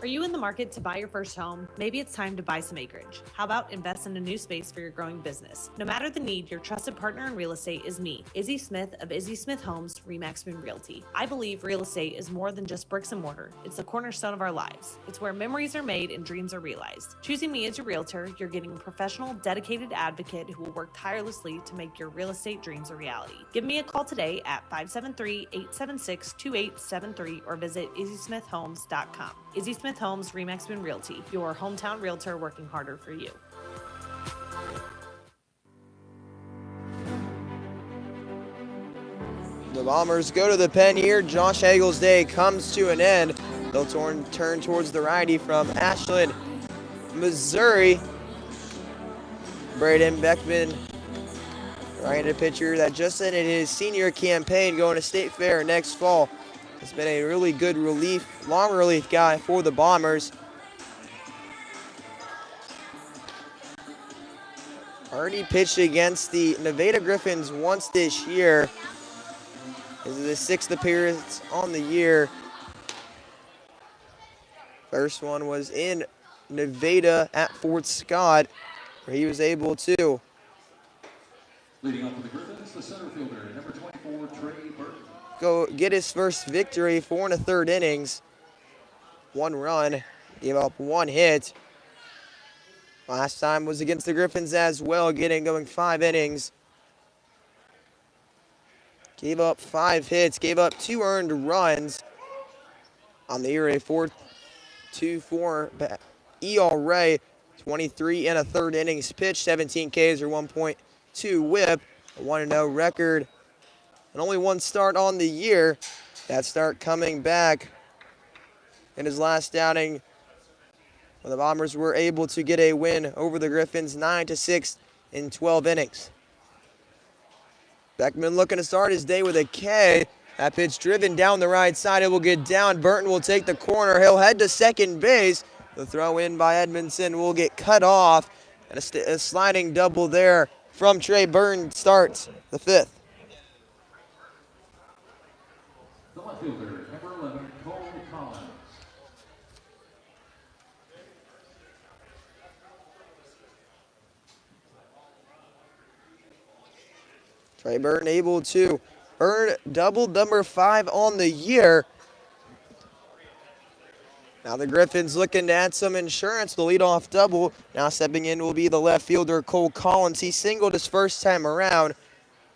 Are you in the market to buy your first home? Maybe it's time to buy some acreage. How about invest in a new space for your growing business? No matter the need, your trusted partner in real estate is me, Izzy Smith of Izzy Smith Homes, Remax Boone Realty. I believe real estate is more than just bricks and mortar. It's the cornerstone of our lives. It's where memories are made and dreams are realized. Choosing me as your realtor, you're getting a professional, dedicated advocate who will work tirelessly to make your real estate dreams a reality. Give me a call today at 573-876-2873 or visit izzysmithhomes.com. Izzy Smith Homes, Remax Boone Realty, your hometown realtor working harder for you. The Bombers go to the pen here. Josh Hagel's day comes to an end. They'll turn towards the righty from Ashland, Missouri. Braden Beckman, right-handed pitcher that just ended his senior campaign going to State Fair next fall. Has been a really good relief, long relief guy for the Bombers. already pitched against the Nevada Griffons once this year. This is his 6th appearance on the year. First one was in Nevada at Fort Scott, where he was able to Leading off for the Griffons, the center fielder, number 24, Trey Burton. go get his first victory, 4 1/3 innings. 1 run, gave up 1 hit. Last time was against the Griffons as well, going 5 innings. Gave up 5 hits, gave up 2 earned runs. On the year, a 4.24 ERA, 23 1/3 innings pitched, 17 Ks or 1.2 whip, a 1-0 record, and only 1 start on the year. That start coming back in his last outing when the Bombers were able to get a win over the Griffons 9-6 in 12 innings. Beckman looking to start his day with a K. That pitch driven down the right side. It will get down. Burton will take the corner. He'll head to second base. The throw in by Edmondson will get cut off. And a sliding double there from Trey Burton starts the 5th. The left fielder, number 11, Cole Collins. Trey Burton able to earn double number 5 on the year. Now the Griffons looking to add some insurance. The leadoff double. Now stepping in will be the left fielder, Cole Collins. He singled his first time around.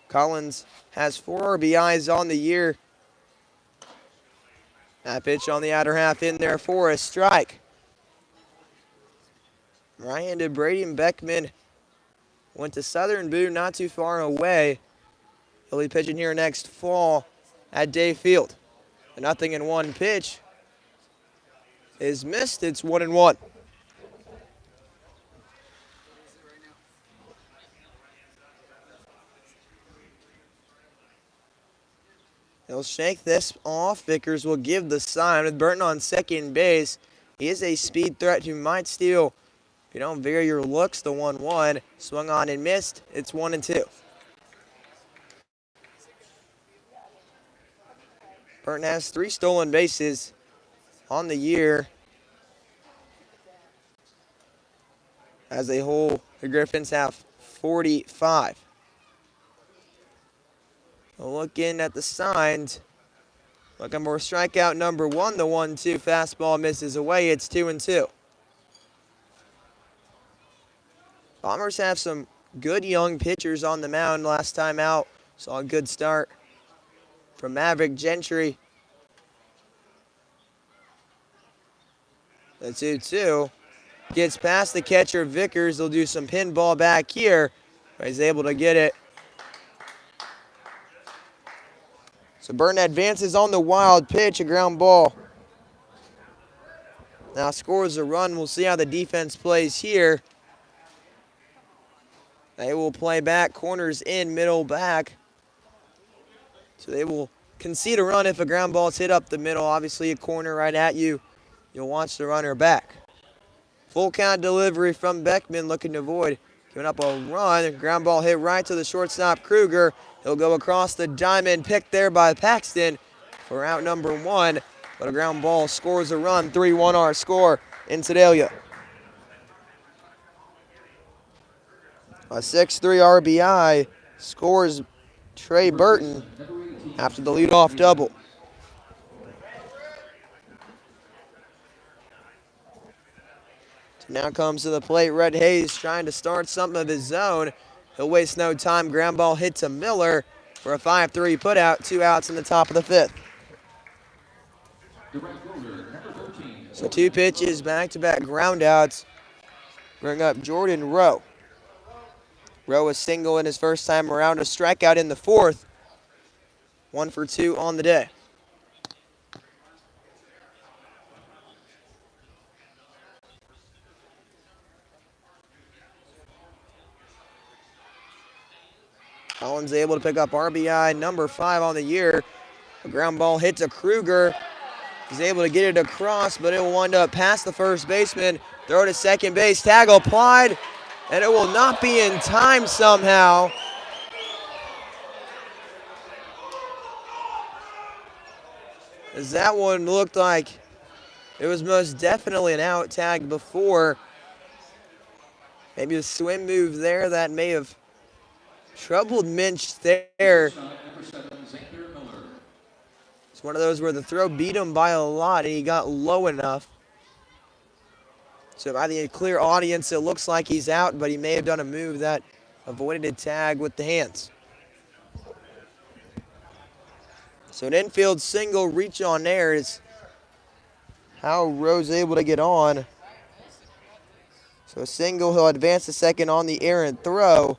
Collins has 4 RBIs on the year. That pitch on the outer half in there for a strike. Right-handed Brady Beckman went to Southern Boone, not too far away. He'll be pitching here next fall at Day Field. A 0-1 pitch is missed. It's 1-1. He'll shake this off. Vickers will give the sign with Burton on second base. He is a speed threat who might steal. If you don't vary your looks, the 1-1. Swung on and missed. It's 1-2. Burton has 3 stolen bases on the year. As a whole, the Griffons have 45. Looking at the signs, looking for strikeout number 1. The 1-2 fastball misses away. It's 2-2. Bombers have some good young pitchers on the mound last time out. Saw a good start from Maverick Gentry. The 2-2 gets past the catcher Vickers. They'll do some pinball back here, but he's able to get it. So Burton advances on the wild pitch, a ground ball. Now scores a run. We'll see how the defense plays here. They will play back, corners in, middle back. So they will concede a run if a ground ball's hit up the middle. Obviously a corner right at you. You'll watch the runner back. Full count delivery from Beckman looking to avoid giving up a run. Ground ball hit right to the shortstop Kruger. He'll go across the diamond, picked there by Paxton for out number 1. But a ground ball scores a run. 3-1 our score in Sedalia. A 6-3 RBI scores Trey Burton after the leadoff double. So now comes to the plate Red Hayes trying to start something of his own. He'll waste no time. Ground ball hit to Miller for a 5-3 putout. 2 outs in the top of the 5th. So 2 pitches, back-to-back ground outs. Bring up Jordan Rowe. Rowe a single in his first time around, a strikeout in the 4th. 1 for 2 on the day. Collins able to pick up RBI number 5 on the year. A ground ball hit to Kruger. He's able to get it across, but it will wind up past the first baseman. Throw to second base. Tag applied. And it will not be in time somehow. As that one looked like it was most definitely an out tag before. Maybe a swim move there that may have troubled Minch there. It's one of those where the throw beat him by a lot and he got low enough. So by the clear audience, it looks like he's out, but he may have done a move that avoided a tag with the hands. So an infield single reach on there is how Rose able to get on. So a single, he'll advance to second on the errant throw.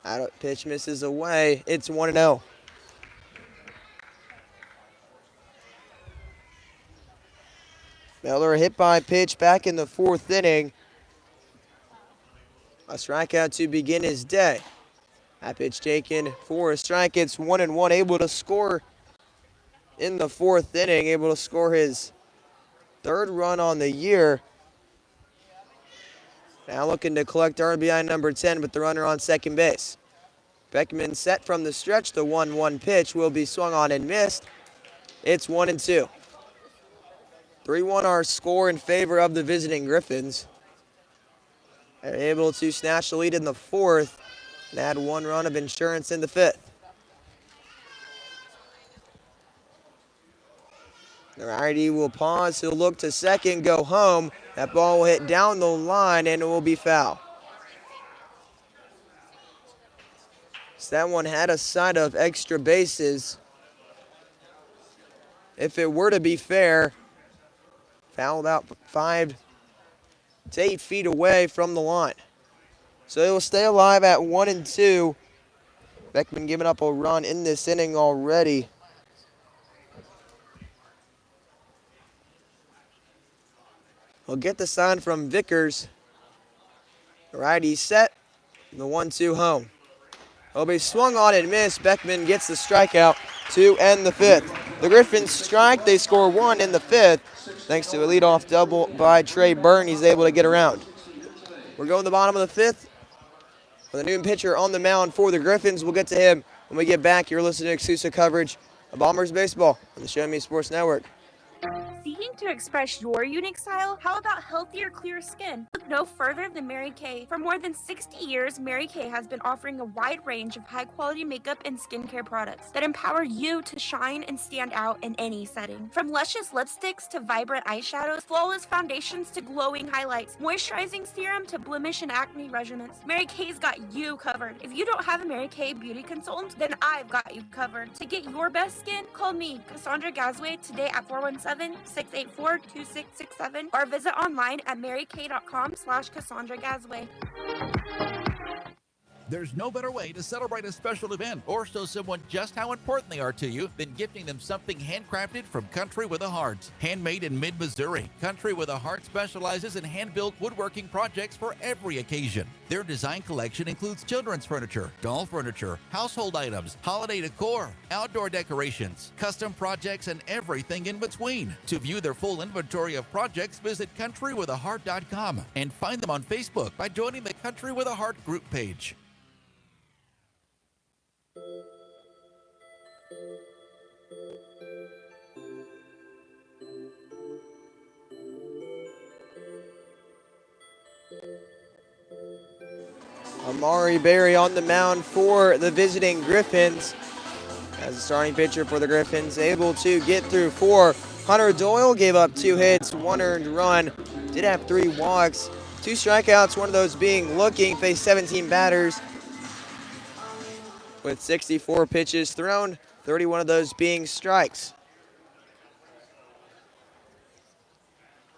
Out pitch misses away. It's 1-0. Miller hit by pitch back in the fourth inning. A strikeout to begin his day. That pitch taken for a strike. It's 1-1, able to score in the fourth inning, able to score his third run on the year. Now looking to collect RBI number 10 with the runner on second base. Beckman set from the stretch. The 1-1 pitch will be swung on and missed. It's 1-2. 3-1 our score in favor of the visiting Griffons. They're able to snatch the lead in the fourth and add one run of insurance in the fifth. The righty will pause. He'll look to second, go home. That ball will hit down the line and it will be foul. So that one had a side of extra bases. If it were to be fair, fouled out 5 to 8 feet away from the line. So it will stay alive at 1-2. Beckman giving up a run in this inning already. We'll get the sign from Vickers. The righty set. The 1-2 home. It'll be swung on and missed. Beckman gets the strikeout to end the fifth. The Griffins strike. They score 1 in the fifth. Thanks to a leadoff double by Trey Byrne, he's able to get around. We're going to the bottom of the fifth with a new pitcher on the mound for the Griffins. We'll get to him when we get back. You're listening to exclusive coverage of Bombers baseball on the Show Me Sports Network. Seeking to express your unique style? How about healthier, clear skin? Look no further than Mary Kay. For more than 60 years, Mary Kay has been offering a wide range of high-quality makeup and skincare products that empower you to shine and stand out in any setting. From luscious lipsticks to vibrant eyeshadows, flawless foundations to glowing highlights, moisturizing serum to blemish and acne regimens, Mary Kay's got you covered. If you don't have a Mary Kay beauty consultant, then I've got you covered. To get your best skin, call me, Cassandra Gasway, today at 417-684-2667 or visit online at marykay.com/Cassandra Gasway. There's no better way to celebrate a special event or show someone just how important they are to you than gifting them something handcrafted from Country with a Heart. Handmade in mid-Missouri, Country with a Heart specializes in hand-built woodworking projects for every occasion. Their design collection includes children's furniture, doll furniture, household items, holiday decor, outdoor decorations, custom projects, and everything in between. To view their full inventory of projects, visit countrywithaheart.com and find them on Facebook by joining the Country with a Heart group page. Amari Berry on the mound for the visiting Griffins. As the starting pitcher for the Griffins, able to get through 4. Hunter Doyle gave up 2 hits, 1 earned run. Did have 3 walks, 2 strikeouts, one of those being looking. Faced 17 batters with 64 pitches thrown, 31 of those being strikes.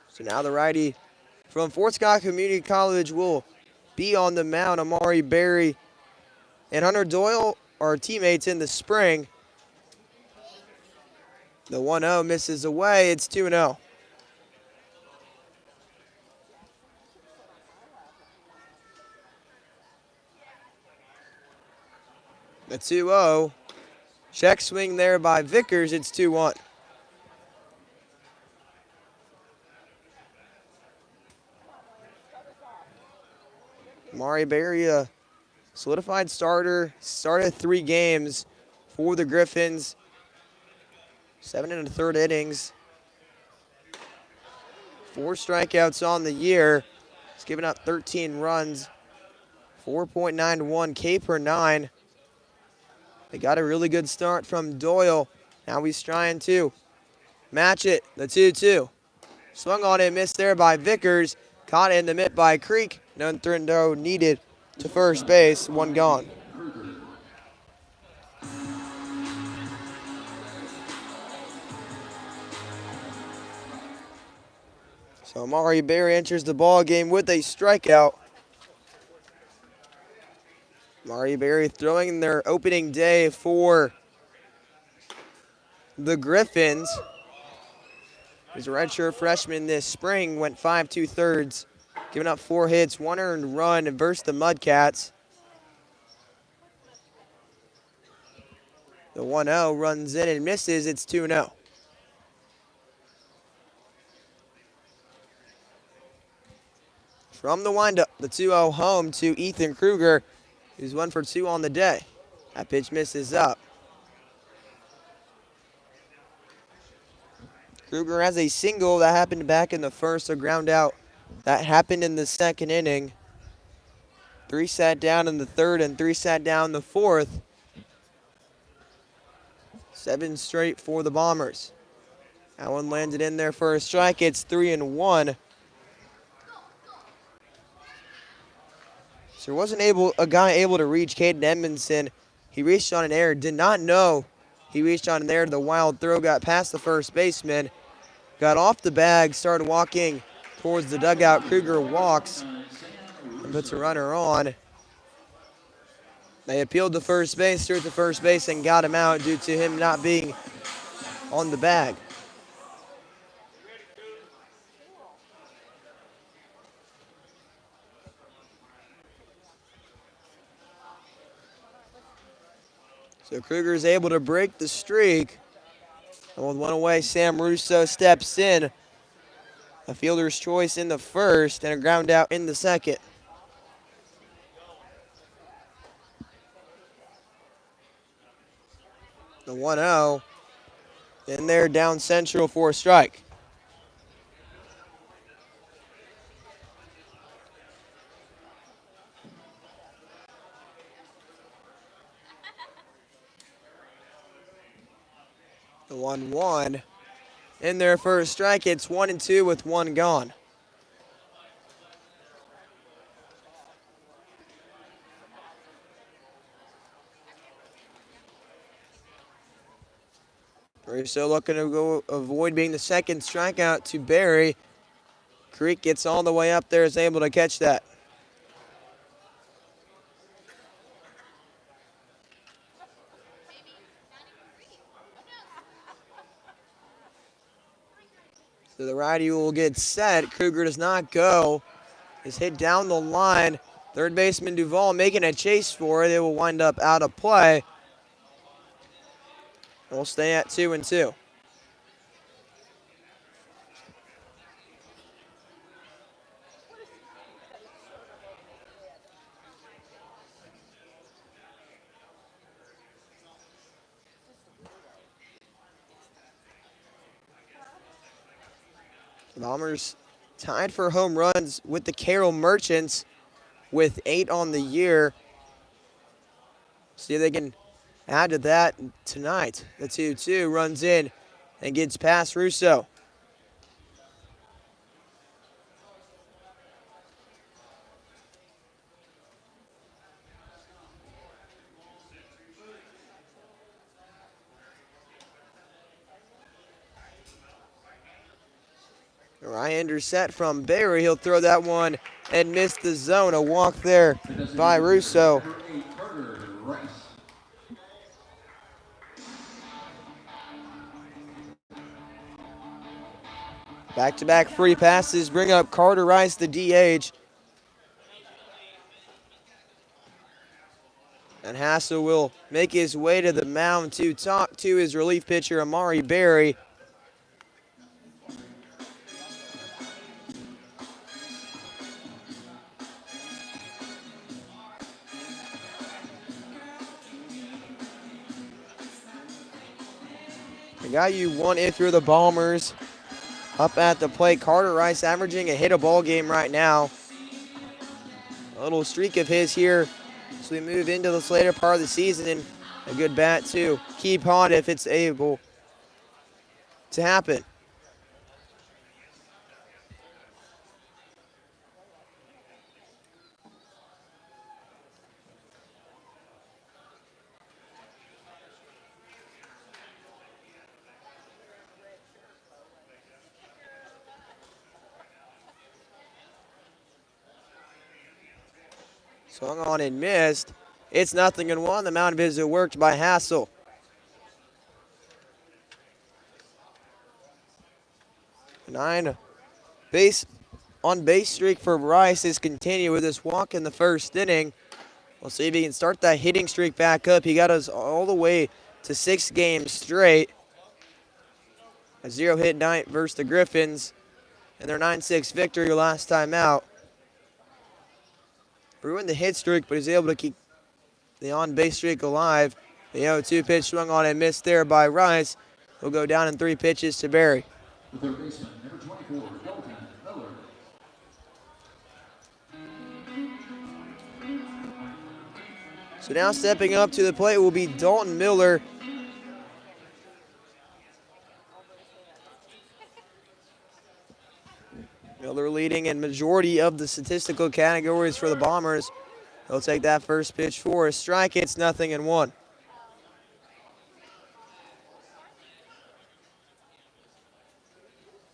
So now the righty from Fort Scott Community College will be on the mound. Amari Berry and Hunter Doyle are teammates in the spring. The 1-0 misses away. It's 2-0. The 2-0. Check swing there by Vickers. It's 2-1. Amari Berry, a solidified starter, started 3 games for the Griffons. 7 1/3 innings. 4 strikeouts on the year. He's given up 13 runs, 4.91 K per 9. They got a really good start from Doyle. Now he's trying to match it, the 2-2. Swung on it, missed there by Vickers. Caught in the mitt by Creek. No throw needed to first base, 1 gone. So Amari Berry enters the ball game with a strikeout. Amari Berry throwing their opening day for the Griffons. He's a redshirt freshman this spring, went 5 2/3, giving up 4 hits, 1 earned run versus the Mudcats. The 1-0 runs in and misses. It's 2-0. From the windup, the 2-0 home to Ethan Kruger, who's 1 for 2 on the day. That pitch misses up. Kruger has a single that happened back in the first, a ground out that happened in the second inning. 3 sat down in the third and 3 sat down in the fourth. 7 straight for the Bombers. That one landed in there for a strike. It's 3-1. So there wasn't a guy able to reach Caden Edmondson. He reached on an error. Did not know he reached on an error. The wild throw got past the first baseman. Got off the bag, started walking towards the dugout. Kruger walks and puts a runner on. They appealed to first base, threw it to first base, and got him out due to him not being on the bag. So Kruger is able to break the streak. And with 1 away, Sam Russo steps in. A fielder's choice in the first and a ground out in the second. The 1-0 in there down central for a strike. The 1-1 in there for a strike. It's 1-2 with 1 gone. Russo looking to go avoid being the second strikeout to Barry. Creek gets all the way up there, is able to catch that. So the righty will get set. Kruger does not go. Is hit down the line. Third baseman Duvall making a chase for it. It will wind up out of play. We'll stay at 2-2. The Bombers tied for home runs with the Carroll Merchants with 8 on the year. See if they can add to that tonight. The 2-2 runs in and gets past Russo. Ryan set from Barry. He'll throw that one and miss the zone. A walk there by Russo. Back-to-back free passes bring up Carter Rice, the DH. And Hassel will make his way to the mound to talk to his relief pitcher, Amari Berry. I got you one if you're the Bombers. Up at the plate, Carter Rice averaging a hit a ball game right now. A little streak of his here as we move into this later part of the season, and a good bat to keep on if it's able to happen. Swung on and missed. It's 0-1. The mound visit worked by Hassel. Nine base on base streak for Rice is continued with this walk in the first inning. We'll see if he can start that hitting streak back up. He got us all the way to 6 games straight. A 0-hit night versus the Griffons and their 9-6 victory last time out. Ruined the hit streak, but he's able to keep the on-base streak alive. The 0-2 pitch swung on and missed there by Rice. Will go down in 3 pitches to Barry. The third baseman, number 24, Dalton Miller. So now stepping up to the plate will be Dalton Miller. Miller leading in majority of the statistical categories for the Bombers. He'll take that first pitch for a strike. It's 0-1.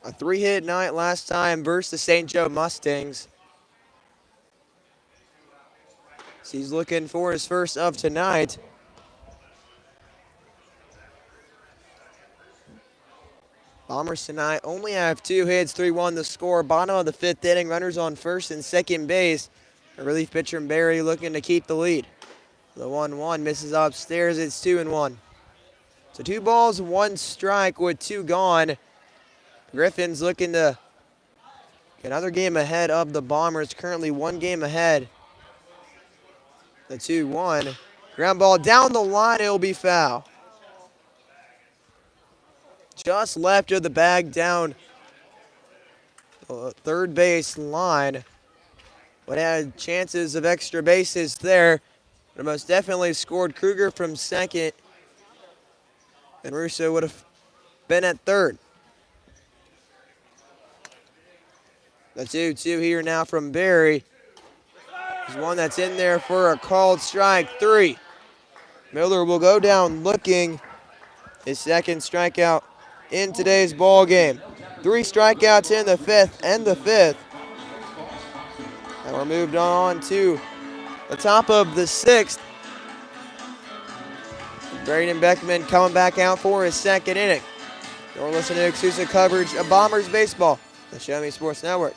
A 3-hit night last time versus the St. Joe Mustangs. So he's looking for his first of tonight. Bombers tonight only have 2 hits, 3-1 the score. Bottom of the 5th inning, runners on first and second base. A relief pitcher in Barry looking to keep the lead. The 1-1 misses upstairs. It's 2-1. So 2 balls, 1 strike with 2 gone. Griffins looking to get another game ahead of the Bombers. Currently 1 game ahead. The 2-1. Ground ball down the line. It'll be foul. Just left of the bag down the third base line. But had chances of extra bases there. But most definitely scored Kruger from second. And Russo would have been at third. The 2-2 here now from Barry. There's one that's in there for a called strike 3. Miller will go down looking. His second strikeout in today's ball game. 3 strikeouts in the 5th and the 5th. And we're moved on to the top of the 6th. Braden Beckman coming back out for his second inning. You're listening to exclusive coverage of Bombers baseball, the Show Me Sports Network.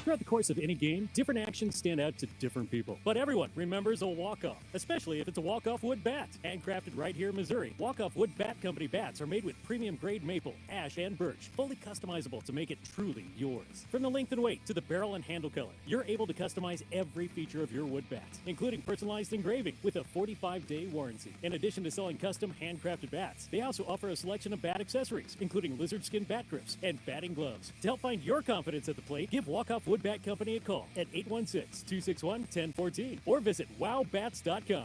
Throughout the course of any game, different actions stand out to different people. But everyone remembers a walk-off, especially if it's a walk-off wood bat. Handcrafted right here in Missouri, walk-off wood bat company bats are made with premium grade maple, ash, and birch, fully customizable to make it truly yours. From the length and weight to the barrel and handle color, you're able to customize every feature of your wood bat, including personalized engraving with a 45-day warranty. In addition to selling custom handcrafted bats, they also offer a selection of bat accessories, including lizard skin bat grips and batting gloves. To help find your confidence at the plate, give Walk-Off Wood Bat Company a call at 816-261-1014 or visit wowbats.com.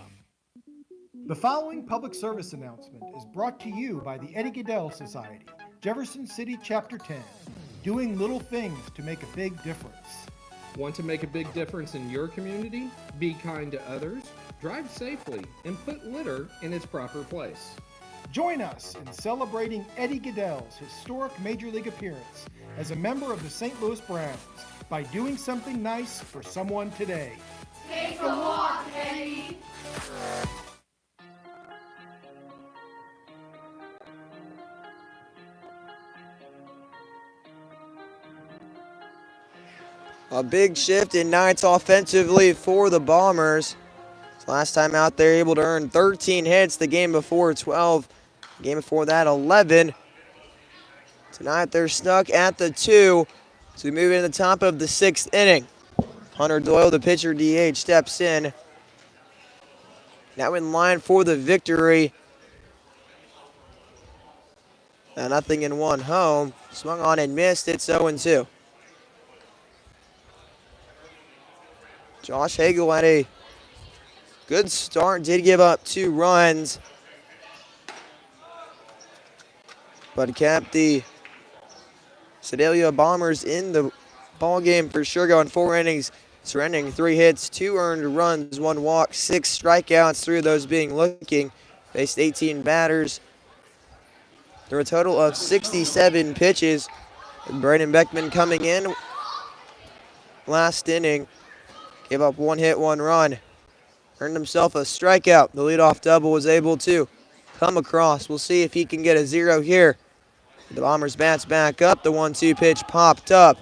The following public service announcement is brought to you by the Eddie Gaedel Society, Jefferson City Chapter 10, doing little things to make a big difference. Want to make a big difference in your community? Be kind to others, drive safely, and put litter in its proper place. Join us in celebrating Eddie Gaedel's historic Major League appearance as a member of the St. Louis Browns by doing something nice for someone today. Take a walk, Eddie. A big shift in nights offensively for the Bombers. Last time out, they're able to earn 13 hits. The game before, 12. The game before that, 11. Tonight, they're stuck at the 2. So we move into the top of the 6th inning. Hunter Doyle, the pitcher DH, steps in. Now in line for the victory Now 0-1 home. Swung on and missed. It's 0-2. Josh Hagel had a good start. Did give up 2 runs, but kept the Sedalia Bombers in the ball game for sure, going 4 innings, surrendering 3 hits, 2 earned runs, 1 walk, 6 strikeouts, 3 of those being looking. Faced 18 batters. There were a total of 67 pitches. Braden Beckman coming in last inning, gave up 1 hit, 1 run, earned himself a strikeout. The leadoff double was able to come across. We'll see if he can get a 0 here. The Bombers bats back up. The 1-2 pitch popped up.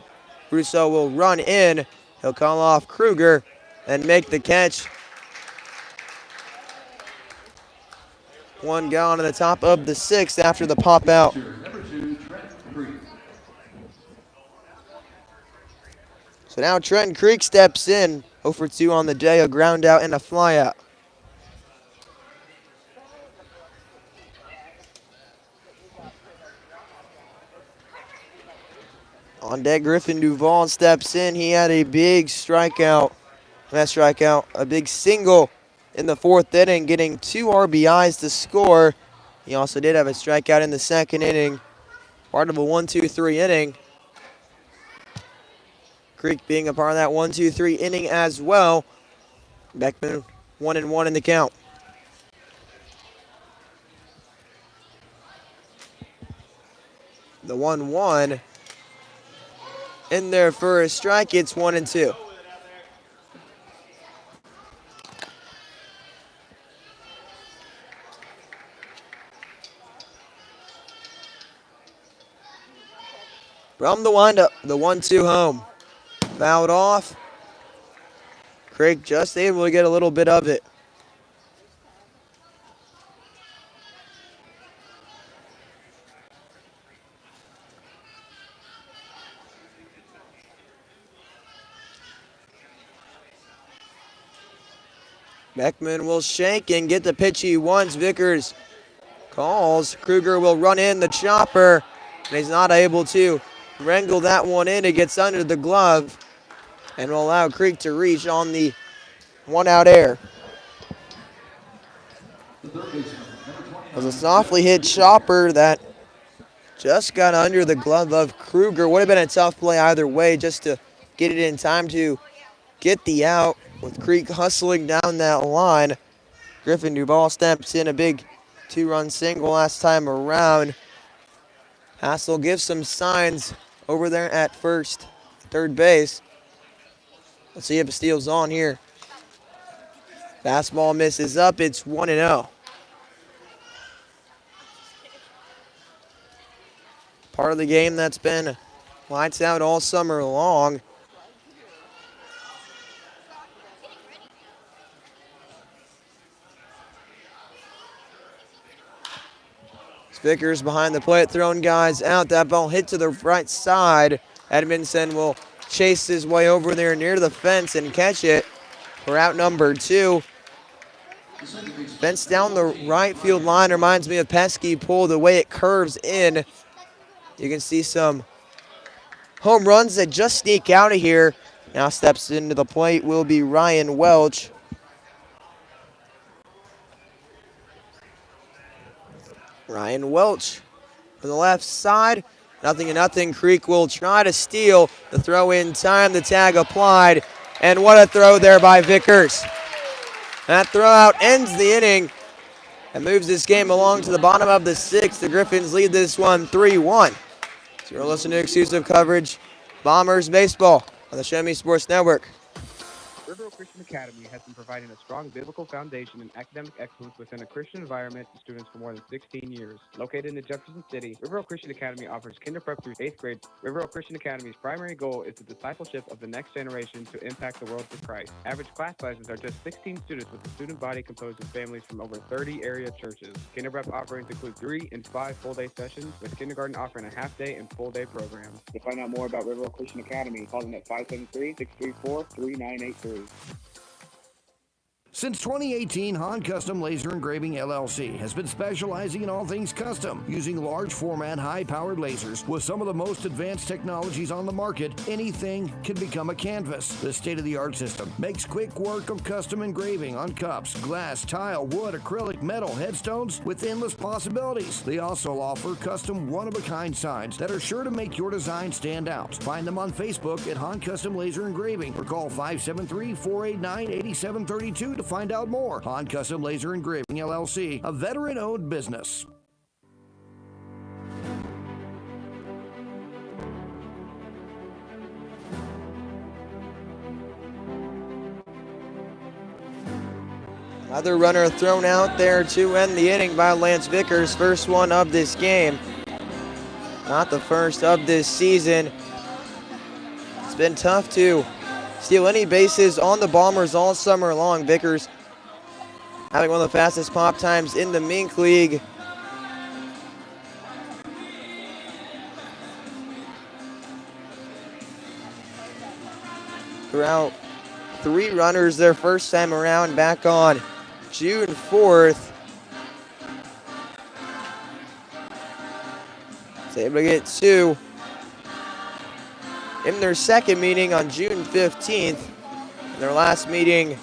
Russo will run in. He'll call off Kruger and make the catch. 1 gone to the top of the 6th after the pop out. So now Trenton Creek steps in. 0 for 2 on the day, a ground out and a fly out. On deck, Griffin Duvall steps in. He had a big strikeout. A big single in the 4th inning, getting 2 RBIs to score. He also did have a strikeout in the 2nd inning, part of a 1-2-3 inning. Creek being a part of that 1-2-3 inning as well. Beckman 1-1 in the count. The 1-1 in there for a strike. It's 1-2. From the windup, the 1-2 home. Fouled off. Craig just able to get a little bit of it. Beckman will shake and get the pitch he wants. Vickers calls. Kruger will run in the chopper, and he's not able to wrangle that one in. It gets under the glove and will allow Creek to reach on the 1-out air. It was a softly hit chopper that just got under the glove of Kruger. Would have been a tough play either way just to get it in time to get the out. With Creek hustling down that line, Griffin Duvall steps in, a big 2-run single last time around. Hassel gives some signs over there at third base. Let's see if it steals on here. Fastball misses up. It's 1-0. Part of the game that's been lights out all summer long. Vickers behind the plate, throwing guys out. That ball hit to the right side. Edmondson will chase his way over there near the fence and catch it for out number 2. Fence down the right field line reminds me of Pesky Pool, the way it curves in. You can see some home runs that just sneak out of here. Now steps into the plate will be Ryan Welch. Ryan Welch from the left side. 0-0. Creek will try to steal. The throw in time, the tag applied. And what a throw there by Vickers. That throw out ends the inning and moves this game along to the bottom of the 6th. The Griffins lead this one 3-1. So you're listening to exclusive coverage, Bombers baseball on the Show Me Sports Network. Riverville Christian Academy has been providing a strong biblical foundation and academic excellence within a Christian environment to students for more than 16 years. Located in Jefferson City, Riverville Christian Academy offers kinder prep through 8th grade. Riverville Christian Academy's primary goal is the discipleship of the next generation to impact the world for Christ. Average class sizes are just 16 students, with a student body composed of families from over 30 area churches. Kinder prep offerings include 3 and 5 full-day sessions, with kindergarten offering a half-day and full-day programs. To find out more about Riverville Christian Academy, call them at 573-634-3983. Since 2018, Han Custom Laser Engraving LLC has been specializing in all things custom, using large format, high-powered lasers with some of the most advanced technologies on the market. Anything can become a canvas. This state-of-the-art system makes quick work of custom engraving on cups, glass, tile, wood, acrylic, metal, headstones with endless possibilities. They also offer custom one-of-a-kind signs that are sure to make your design stand out. Find them on Facebook at Han Custom Laser Engraving or call 573-489-8732 to find out more. Han Custom Laser Engraving LLC, a veteran-owned business. Another runner thrown out there to end the inning by Lance Vickers. First one of this game. Not the first of this season. It's been tough to steal any bases on the Bombers all summer long. Vickers having one of the fastest pop times in the Mink League. Threw out 3 runners their first time around back on June 4th. Was able to get 2 in their second meeting on June 15th. In their last meeting,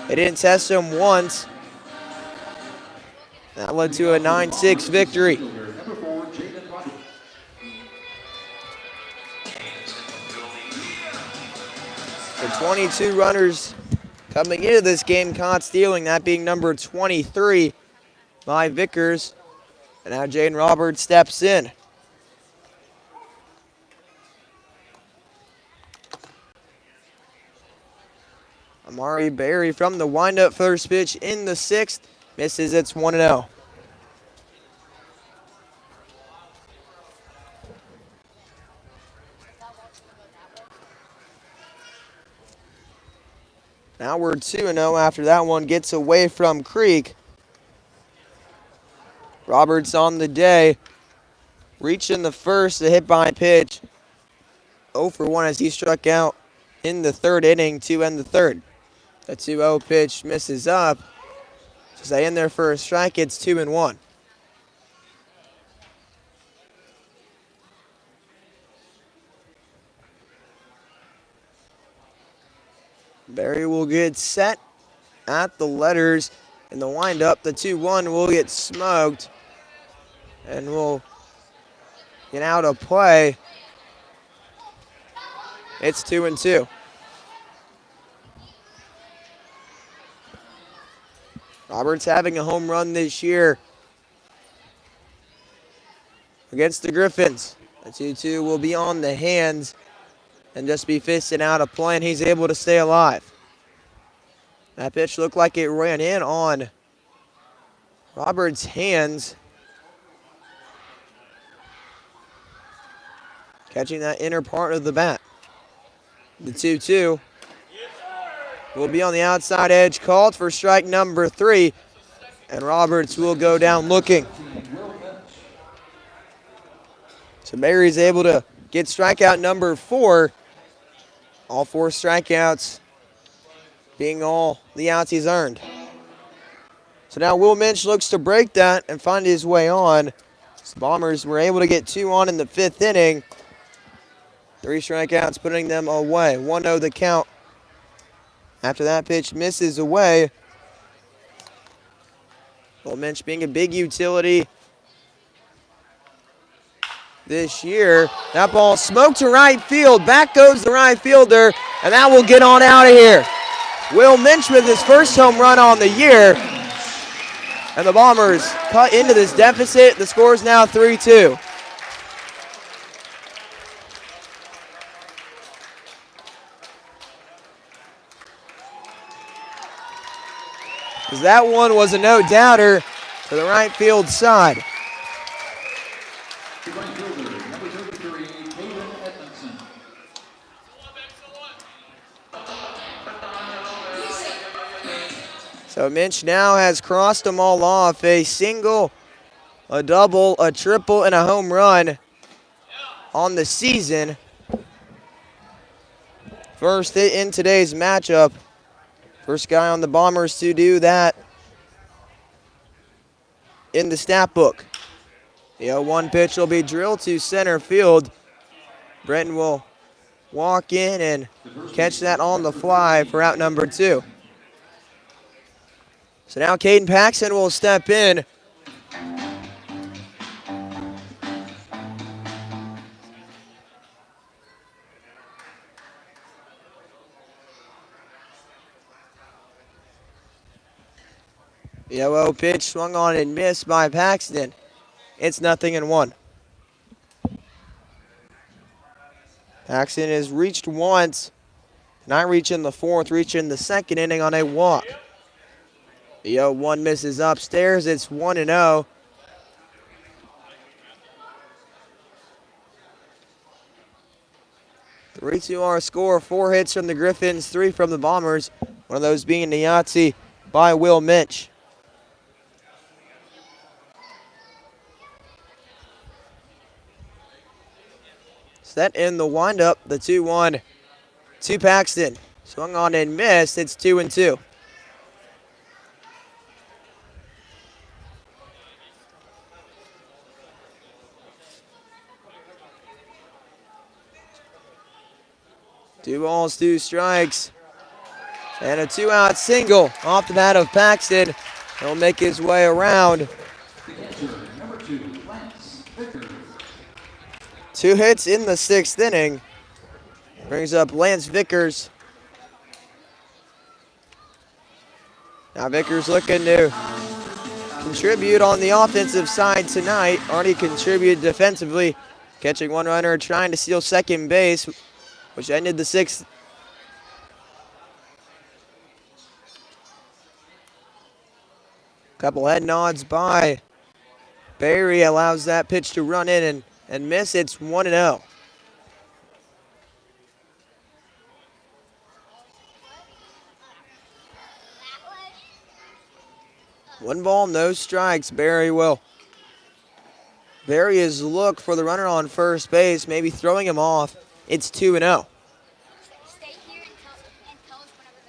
they didn't test them once. That led to a 9-6 victory. The 22 runners coming into this game caught stealing, that being number 23 by Vickers. And now Jaden Roberts steps in. Amari Berry from the windup first pitch in the 6th. Misses, it's 1-0. Now we're 2-0 after that one gets away from Creek. Roberts on the day. Reaching the first, a hit by pitch. 0 for 1 as he struck out in the 3rd inning to end the 3rd. The 2-0 pitch misses up. As they end their first strike, it's 2-1. Barry will get set at the letters in the windup. The 2-1 will get smoked and will get out of play. It's 2-2. Roberts having a home run this year against the Griffons. The 2-2 will be on the hands and just be fisted out of play, and he's able to stay alive. That pitch looked like it ran in on Roberts' hands. Catching that inner part of the bat. The 2-2 will be on the outside edge, called for strike number 3, and Roberts will go down looking. So Barry's able to get strikeout number 4. All 4 strikeouts being all the outs he's earned. So now Will Minch looks to break that and find his way on. The Bombers were able to get 2 on in the 5th inning. 3 strikeouts putting them away. 1-0 the count. After that pitch misses away. Will Minch being a big utility this year. That ball smoked to right field. Back goes the right fielder, and that will get on out of here. Will Minch with his first home run on the year. And the Bombers cut into this deficit. The score is now 3-2. That one was a no-doubter to the right field side. So Minch now has crossed them all off. A single, a double, a triple, and a home run on the season. First hit in today's matchup First guy on the Bombers to do that in the stat book. The 0-1 pitch will be drilled to center field. Brenton will walk in and catch that on the fly for out number 2. So now Caden Paxton will step in. The 0-0 pitch swung on and missed by Paxton. It's 0-1. Paxton has reached once, not reaching the 4th, reaching the 2nd inning on a walk. The 0-1 misses upstairs. It's 1-0. Three-2 our score. 4 hits from the Griffins, 3 from the Bombers. One of those being the Yahtzee by Will Mitch. Set in the windup, the 2-1 to Paxton. Swung on and missed. It's 2-2. Two balls, 2 strikes. And a 2-out single off the bat of Paxton. He'll make his way around. Number 2, Lance Vickers. 2 hits in the 6th inning. Brings up Lance Vickers. Now Vickers looking to contribute on the offensive side tonight. Already contributed defensively, catching 1 runner, trying to steal second base, which ended the 6th. Couple head nods by Barry allows that pitch to run in and miss. It's 1-0. One ball, no strikes. Barry is look for the runner on first base, maybe throwing him off. It's 2-0.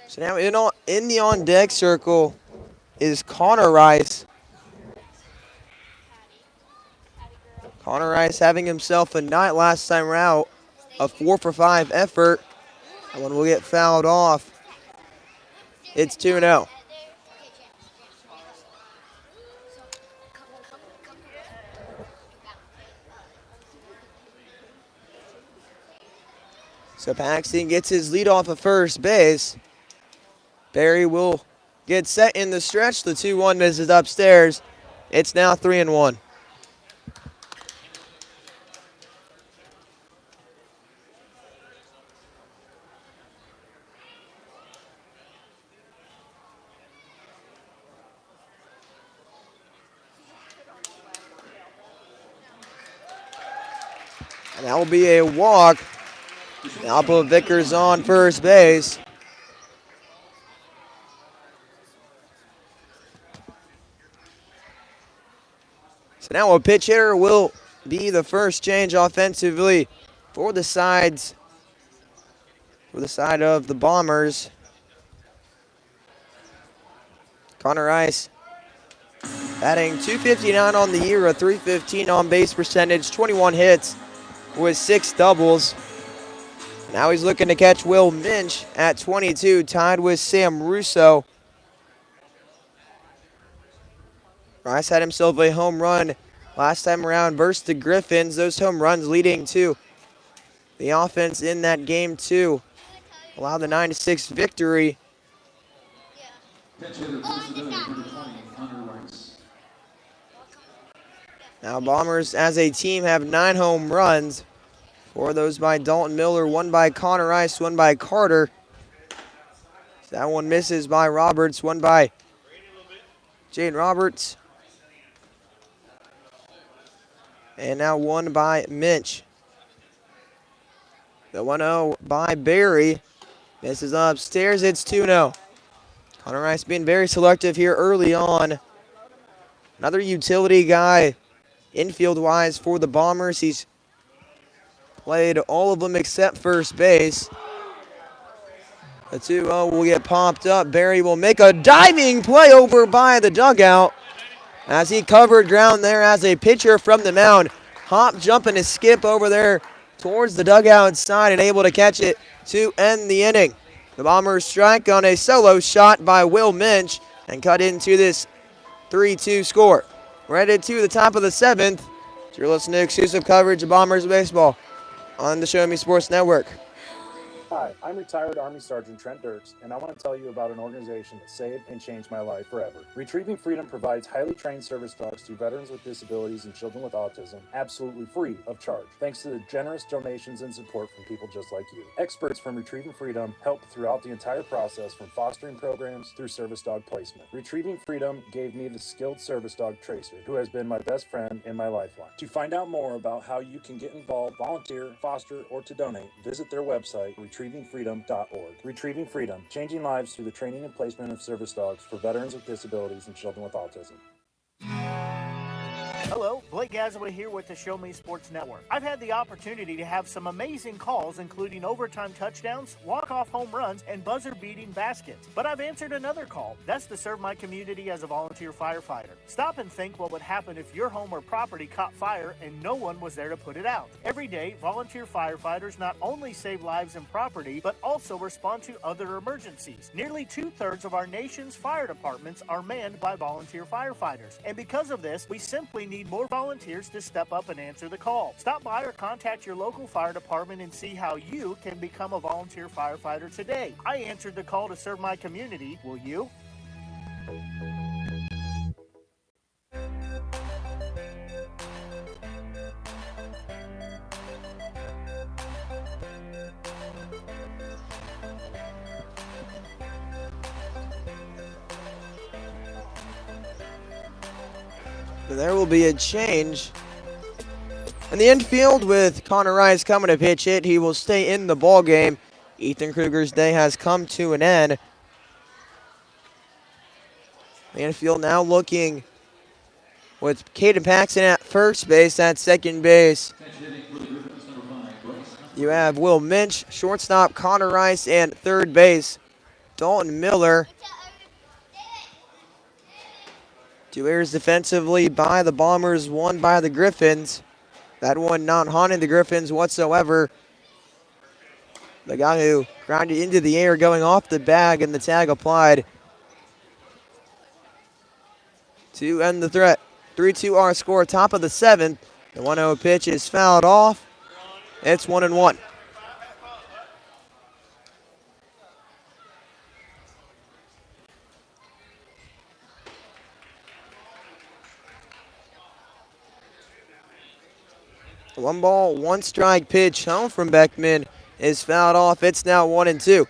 So now in the on-deck circle is Connor Rice. Connor Rice having himself a night last time out, a 4-for-5 effort. That one will get fouled off. It's 2-0. So Paxton gets his lead off of first base. Barry will get set in the stretch. The 2-1 misses upstairs. It's now 3-1. And that will be a walk. Now put Vickers on first base. So now a pitch hitter will be the first change offensively for the sides, for the side of the Bombers. Connor Rice batting .259 on the year, a .315 on base percentage, 21 hits with 6 doubles. Now he's looking to catch Will Minch at 22, tied with Sam Russo. Rice had himself a home run last time around versus the Griffins. Those home runs leading to the offense in that game too. Allow the 9-6 victory. Now Bombers as a team have 9 home runs. 4 of those by Dalton Miller, 1 by Connor Rice, 1 by Carter. That one misses by Roberts, 1 by Jaden Roberts. And now 1 by Minch. The 1-0 by Barry. Misses upstairs, it's 2-0. Connor Rice being very selective here early on. Another utility guy infield-wise for the Bombers. He's played all of them except first base. The 2-0 will get popped up. Barry will make a diving play over by the dugout as he covered ground there as a pitcher from the mound. Hop, jump, and a skip over there towards the dugout side and able to catch it to end the inning. The Bombers strike on a solo shot by Will Minch and cut into this 3-2 score. We're headed to the top of the 7th. You're listening to exclusive coverage of Bombers baseball on the Show Me Sports Network. Hi, I'm retired Army Sergeant Trent Dirks, and I want to tell you about an organization that saved and changed my life forever. Retrieving Freedom provides highly trained service dogs to veterans with disabilities and children with autism, absolutely free of charge, thanks to the generous donations and support from people just like you. Experts from Retrieving Freedom help throughout the entire process, from fostering programs through service dog placement. Retrieving Freedom gave me the skilled service dog Tracer, who has been my best friend and my lifeline. To find out more about how you can get involved, volunteer, foster, or to donate, visit their website, retrievingfreedom.org. Retrieving Freedom, changing lives through the training and placement of service dogs for veterans with disabilities and children with autism. Hello, Blake Gazaway here with the Show Me Sports Network. I've had the opportunity to have some amazing calls, including overtime touchdowns, walk-off home runs, and buzzer-beating baskets. But I've answered another call. That's to serve my community as a volunteer firefighter. Stop and think what would happen if your home or property caught fire and no one was there to put it out. Every day, volunteer firefighters not only save lives and property, but also respond to other emergencies. Nearly 2/3 of our nation's fire departments are manned by volunteer firefighters. And because of this, we simply need more volunteers to step up and answer the call. Stop by or contact your local fire department and see how you can become a volunteer firefighter today. I answered the call to serve my community. Will you? There will be a change in the infield with Connor Rice coming to pitch it. He will stay in the ball game. Ethan Kruger's day has come to an end. The infield now looking with Caden Paxton at first base. At second base, you have Will Minch, shortstop Connor Rice, and third base Dalton Miller. Two errors defensively by the Bombers, one by the Griffons. That one not haunting the Griffons whatsoever. The guy who grounded into the air going off the bag and the tag applied to end the threat. 3-2 our score, top of the 7th. The 1-0 pitch is fouled off. It's 1-1. One ball, one strike pitch home from Beckman is fouled off. It's now 1-2.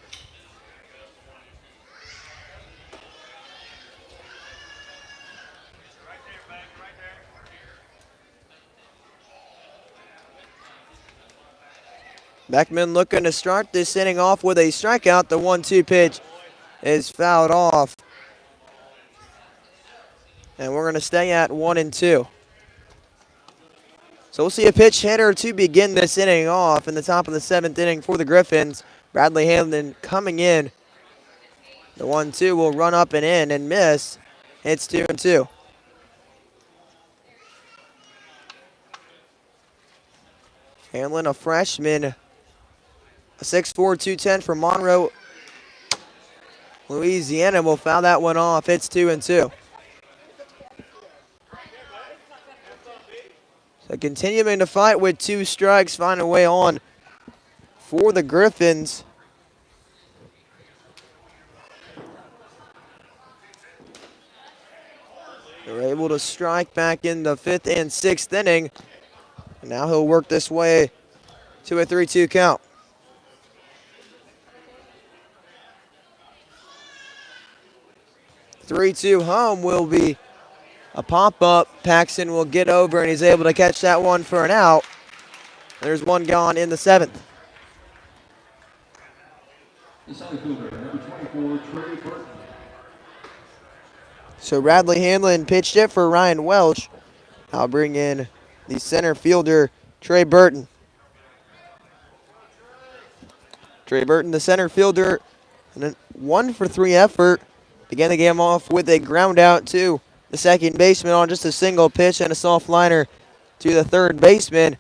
Beckman looking to start this inning off with a strikeout. The 1-2 pitch is fouled off. And we're going to stay at 1-2. So we'll see a pitch hitter to begin this inning off in the top of the 7th inning for the Griffons. Bradley Hamlin coming in. The 1-2 will run up and in and miss. It's 2-2. Hamlin, a freshman, a 6'4", 210 from Monroe, Louisiana, will foul that one off. It's 2-2. So continuing to fight with 2 strikes, find a way on for the Griffons. They're able to strike back in the 5th and 6th inning. And now he'll work this way to a 3-2 count. Three-two home will be a pop-up. Paxton will get over, and he's able to catch that one for an out. There's one gone in the 7th. The center fielder, number 24, Trey Burton. So Bradley Hamlin pitched it for Ryan Welch. I'll bring in the center fielder, Trey Burton. Trey Burton, the center fielder, And a 1-for-3 effort. Began the game off with a ground out to the second baseman on just a single pitch and a soft liner to the third baseman.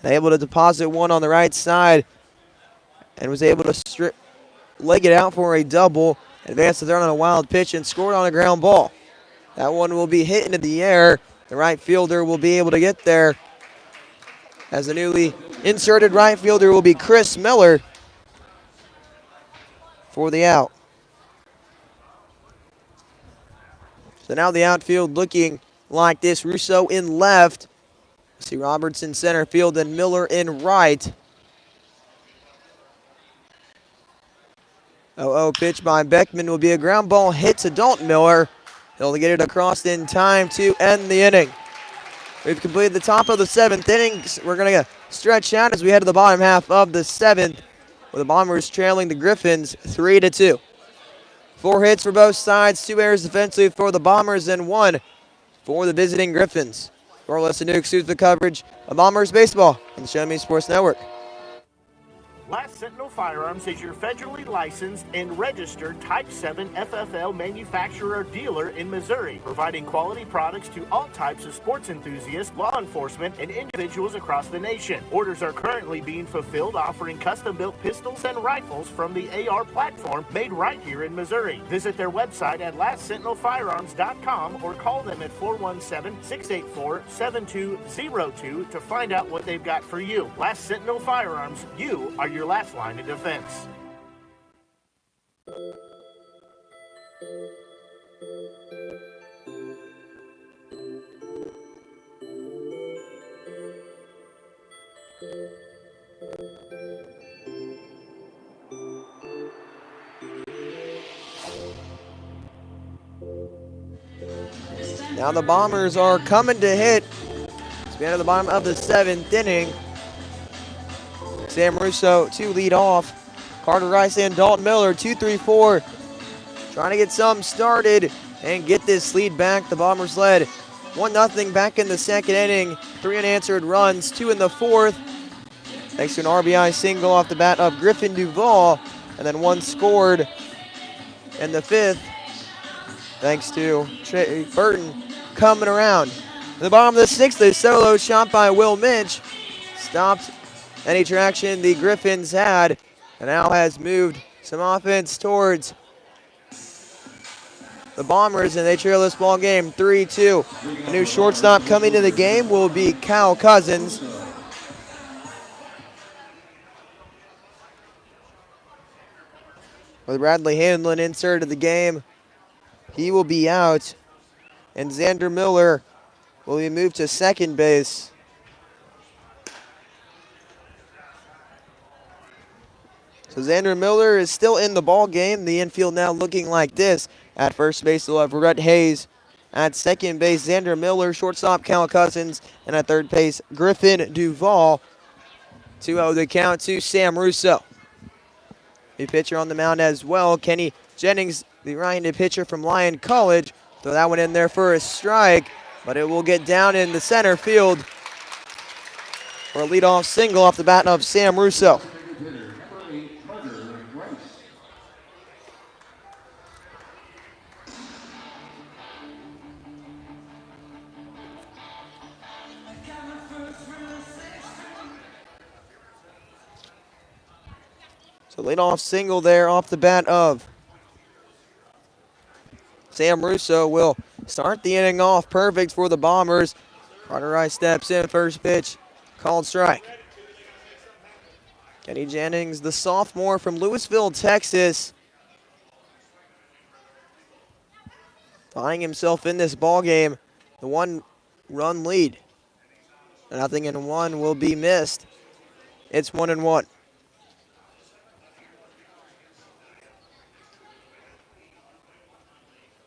And able to deposit one on the right side and was able to leg it out for a double. Advanced the third on a wild pitch and scored on a ground ball. That one will be hit into the air. The right fielder will be able to get there, as the newly inserted right fielder will be Chris Miller for the out. So now the outfield looking like this. Russo in left. See Robertson center field and Miller in right. 0-0 pitch by Beckman will be a ground ball hit to Dalton Miller. He'll get it across in time to end the inning. We've completed the top of the 7th inning. We're going to stretch out as we head to the bottom half of the 7th, with the Bombers trailing the Griffons 3-2. 4 hits for both sides, 2 errors defensively for the Bombers, and 1 for the visiting Griffons. You're listening to exclusive coverage of Bombers baseball on the Show Me Sports Network. Last Sentinel Firearms is your federally licensed and registered Type 7 FFL manufacturer dealer in Missouri, providing quality products to all types of sports enthusiasts, law enforcement, and individuals across the nation. Orders are currently being fulfilled, offering custom-built pistols and rifles from the AR platform made right here in Missouri. Visit their website at lastsentinelfirearms.com or call them at 417-684-7202 to find out what they've got for you. Last Sentinel Firearms, you are your last line of defense. Now the Bombers are coming to hit. It's been at the bottom of the 7th inning. Sam Russo to lead off. Carter Rice and Dalton Miller, 2-3-4. Trying to get some started and get this lead back. The Bombers led 1-0 back in the 2nd inning. 3 unanswered runs, 2 in the 4th. Thanks to an RBI single off the bat of Griffin Duvall. And then 1 scored in the 5th. Thanks to Trey Burton coming around. At the bottom of the 6th, a solo shot by Will Minch stopped any traction the Griffins had, and now has moved some offense towards the Bombers, and they trail this ball game 3-2. A new shortstop coming to the game will be Kyle Cousins. With Bradley Hanlon inserted the game, he will be out, and Xander Miller will be moved to second base. So Xander Miller is still in the ball game. The infield now looking like this. At first base, they'll have Rhett Hayes. At second base, Xander Miller. Shortstop, Kyle Cousins. And at third base, Griffin Duvall. 2-0 the count to Sam Russo. The pitcher on the mound as well, Kenny Jennings, the right-handed pitcher from Lyon College. Throw that one in there for a strike, but it will get down in the center field for a leadoff single off the bat of Sam Russo. So leadoff single there off the bat of Sam Russo will start the inning off perfect for the Bombers. Carter Rice steps in, first pitch, called strike. Kenny Jennings, the sophomore from Louisville, Texas, finding himself in this ball game. The 1-run lead. 0-1 will be missed. It's 1-1.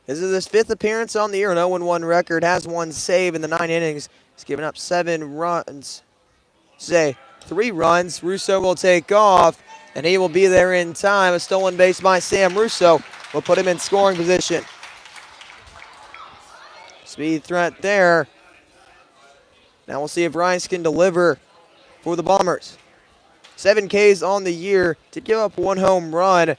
This is his 5th appearance on the year, an 0-1 record, has 1 save in the 9 innings. He's given up 7 runs. 3 runs. Russo will take off, and he will be there in time. A stolen base by Sam Russo will put him in scoring position. Speed threat there. Now we'll see if Rice can deliver for the Bombers. 7 Ks on the year to give up 1 home run.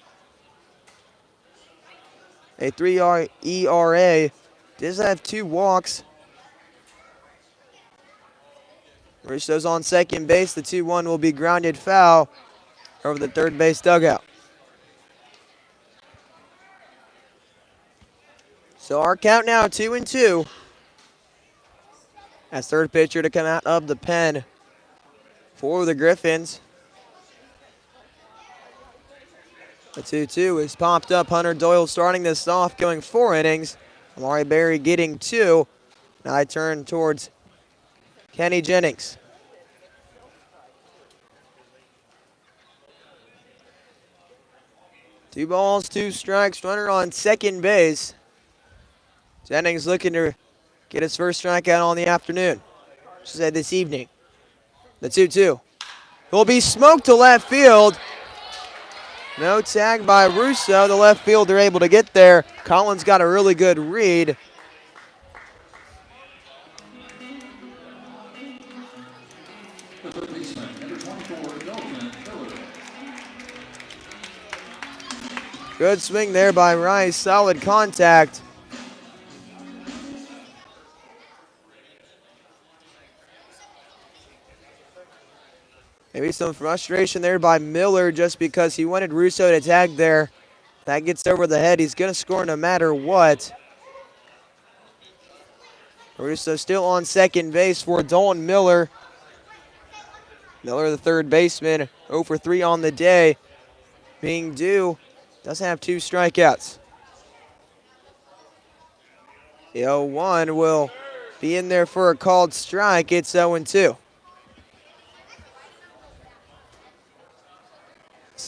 a 3 ERA. Does have 2 walks. Russo's on second base. The 2-1 will be grounded foul over the third base dugout. So our count now 2-2. As third pitcher to come out of the pen for the Griffons. The 2-2 is popped up. Hunter Doyle starting this off, going 4 innings. Amari Berry getting 2. Now I turn towards Kenny Jennings. Two balls, 2 strikes, runner on second base. Jennings looking to get his first strikeout on the afternoon. She said this evening. The 2-2 will be smoked to left field. No tag by Russo. The left fielder able to get there. Collins got a really good read. The third baseman, number 24, Dalton Miller. Good swing there by Rice. Solid contact. Maybe some frustration there by Miller just because he wanted Russo to tag there. That gets over the head. He's going to score no matter what. Russo still on second base for Dalton Miller. Miller, the third baseman, 0 for 3 on the day. Being due, does have 2 strikeouts. The 0-1 will be in there for a called strike. It's 0-2.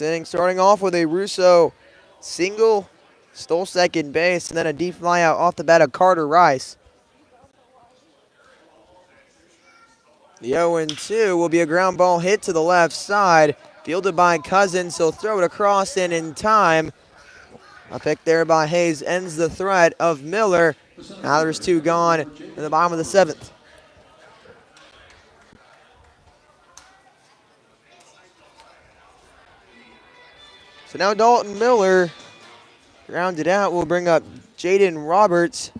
Inning starting off with a Russo single, stole second base, and then a deep fly out off the bat of Carter Rice. The 0-2 will be a ground ball hit to the left side, fielded by Cousins. He'll throw it across and in time. A pick there by Hayes ends the threat of Miller. Now there's 2 gone in the bottom of the 7th. So now Dalton Miller, grounded out, will bring up Jaden Roberts.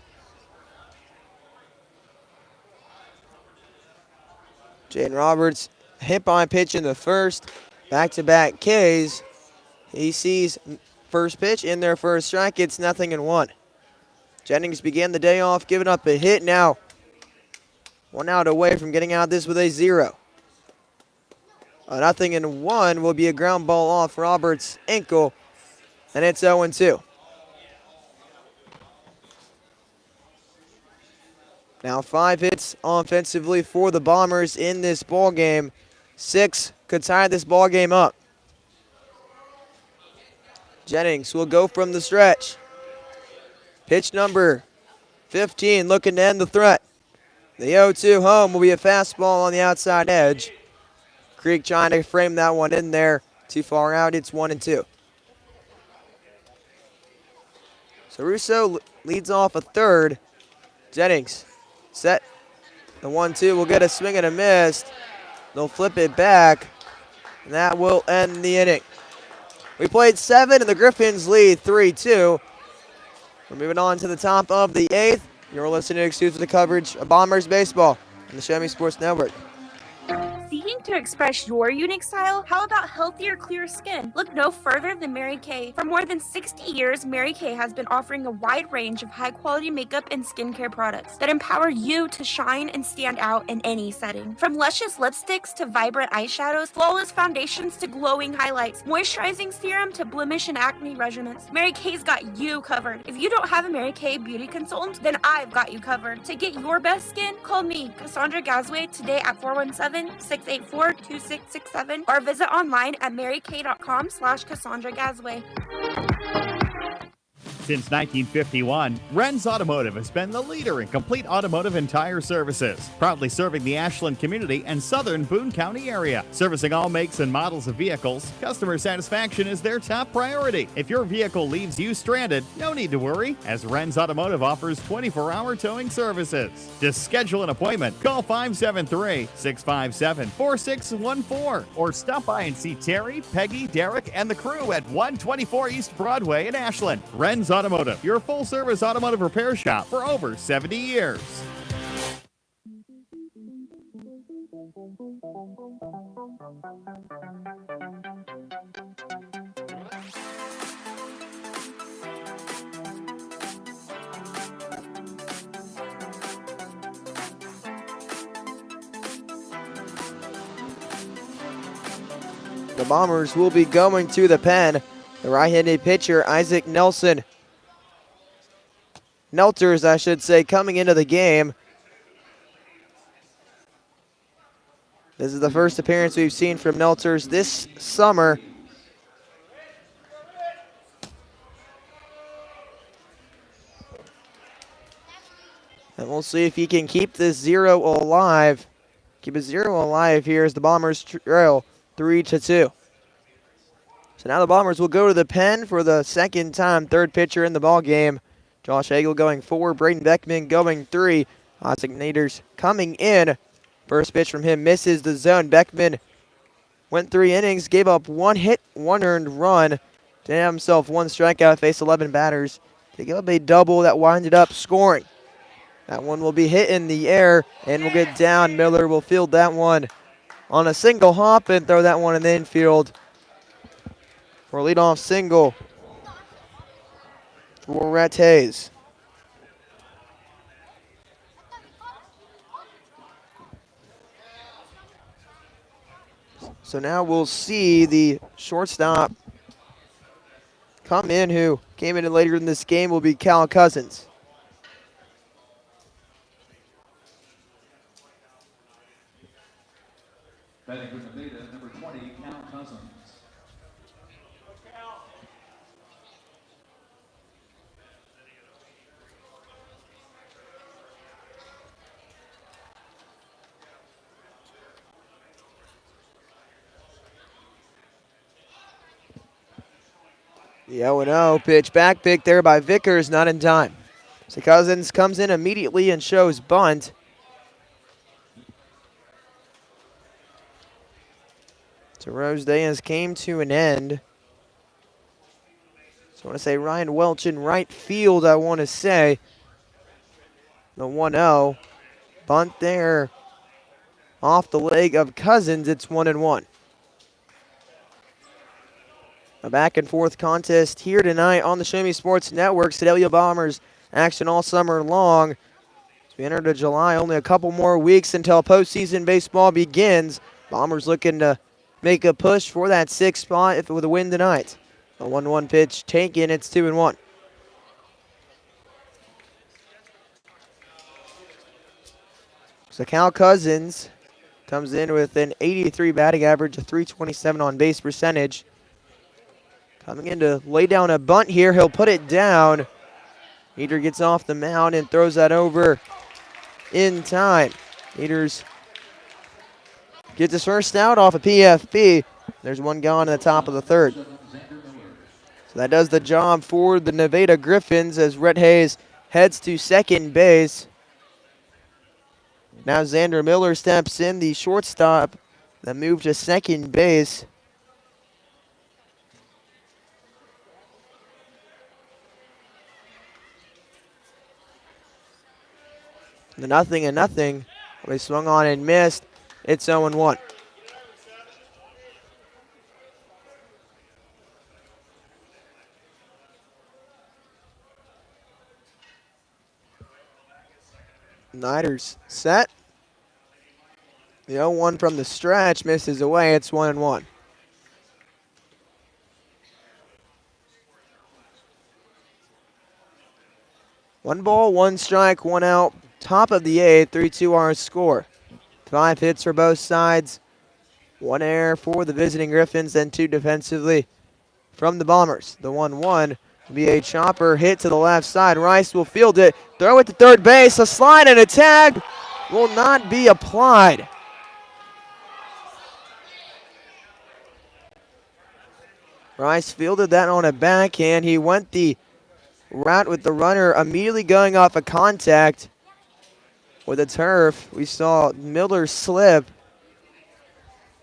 Jaden Roberts, hit by pitch in the first, back-to-back Ks. He sees first pitch in their first strike. It's 0-1. Jennings began the day off giving up a hit. Now 1 out away from getting out of this with a 0. A 0-1 will be a ground ball off Roberts' ankle, and it's 0-2. Now 5 hits offensively for the Bombers in this ball game. 6 could tie this ball game up. Jennings will go from the stretch. Pitch number 15 looking to end the threat. The 0-2 home will be a fastball on the outside edge. Creek trying to frame that one in there. Too far out, it's 1-2. So Russo leads off a third. Jennings set. The 1-2 will get a swing and a miss. They'll flip it back, and that will end the inning. We played 7, and the Griffons lead 3-2. We're moving on to the top of the 8th. You're listening to exclusive coverage of Bombers baseball on the Show Me Sports Network. Seeking to express your unique style? How about healthier, clear skin? Look no further than Mary Kay. For more than 60 years, Mary Kay has been offering a wide range of high-quality makeup and skincare products that empower you to shine and stand out in any setting. From luscious lipsticks to vibrant eyeshadows, flawless foundations to glowing highlights, moisturizing serum to blemish and acne regimens, Mary Kay's got you covered. If you don't have a Mary Kay beauty consultant, then I've got you covered. To get your best skin, call me, Cassandra Gazway, today at 417-684-2667 or visit online at marykay.com/Cassandra Gazway. Since 1951, Ren's Automotive has been the leader in complete automotive and tire services, proudly serving the Ashland community and southern Boone County area. Servicing all makes and models of vehicles, customer satisfaction is their top priority. If your vehicle leaves you stranded, no need to worry, as Ren's Automotive offers 24-hour towing services. To schedule an appointment, call 573-657-4614 or stop by and see Terry, Peggy, Derek, and the crew at 124 East Broadway in Ashland. Ren's Automotive, your full-service automotive repair shop for over 70 years. The Bombers will be going to the pen. The right-handed pitcher, Isaac Nelters, I should say, coming into the game. This is the first appearance we've seen from Nelters this summer. And we'll see if he can keep this 0 alive. Keep a 0 alive here as the Bombers trail 3-2. So now the Bombers will go to the pen for the second time, third pitcher in the ball game. Josh Hagel going 4, Braden Beckman going 3. Isaac Naders coming in. First pitch from him misses the zone. Beckman went 3 innings, gave up 1 hit, 1 earned run. Didn't have himself 1 strikeout, faced 11 batters. They gave up a double that winded up scoring. That one will be hit in the air and will get down. Miller will field that one on a single hop and throw that one in the infield for a leadoff single for Rhett Hayes. So now we'll see the shortstop come in, who came in later in this game, will be Cal Cousins. Batting for Nevada, number 20, Cal Cousins. The 0-0 pitch, back pick there by Vickers, not in time. So Cousins comes in immediately and shows bunt. So Rose Diaz came to an end. So I want to say Ryan Welch in right field, I want to say. The 1-0. Bunt there off the leg of Cousins. It's 1-1. A back and forth contest here tonight on the Show Me Sports Network. Sedalia Bombers action all summer long. As we enter to July, only a couple more weeks until postseason baseball begins. Bombers looking to make a push for that 6th spot with a win tonight. A 1-1 pitch taken. It's 2-1. So Cal Cousins comes in with an 83 batting average, a 327 on base percentage. Coming in to lay down a bunt here. He'll put it down. Eder gets off the mound and throws that over in time. Eder's gets his first out off a PFP. There's one gone in the top of the 3rd. So that does the job for the Nevada Griffons as Rhett Hayes heads to second base. Now Xander Miller steps in, the shortstop that moved to second base. The 0-0. They swung on and missed. It's 0-1. Niners set. The 0-1 from the stretch misses away. It's 1-1. One ball, one strike, one out. Top of the 8th, 3-2 our score. 5 hits for both sides. 1 error for the visiting Griffins, and 2 defensively from the Bombers. The 1-1 will be a chopper hit to the left side. Rice will field it, throw it to third base. A slide and a tag will not be applied. Rice fielded that on a backhand. He went the route with the runner immediately going off a contact with the turf. We saw Miller slip,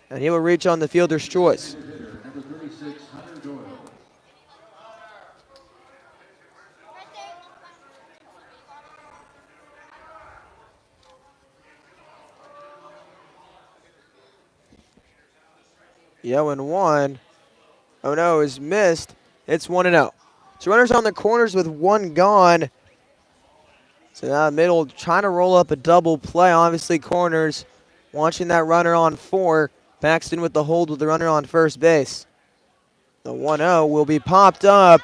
and he will reach on the fielder's choice. 0-1. Oh no, is missed. It's 1-0. So runners on the corners with one gone. So now middle trying to roll up a double play. Obviously corners watching that runner on 4. Paxton with the hold with the runner on first base. The 1-0 will be popped up.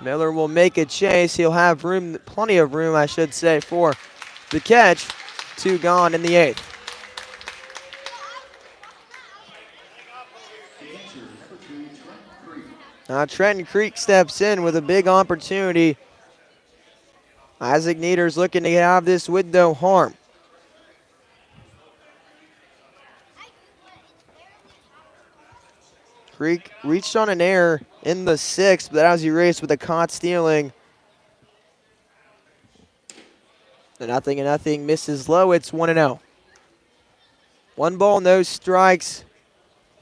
Miller will make a chase. He'll have room, plenty of room, I should say, for the catch. 2 gone in the 8th. Now Trenton Creek steps in with a big opportunity. Isaac Nieder's looking to get out of this with no harm. Creek reached on an error in the 6th, but that was erased with a caught stealing. The 0-0 misses low. It's 1-0. 1 ball, no strikes.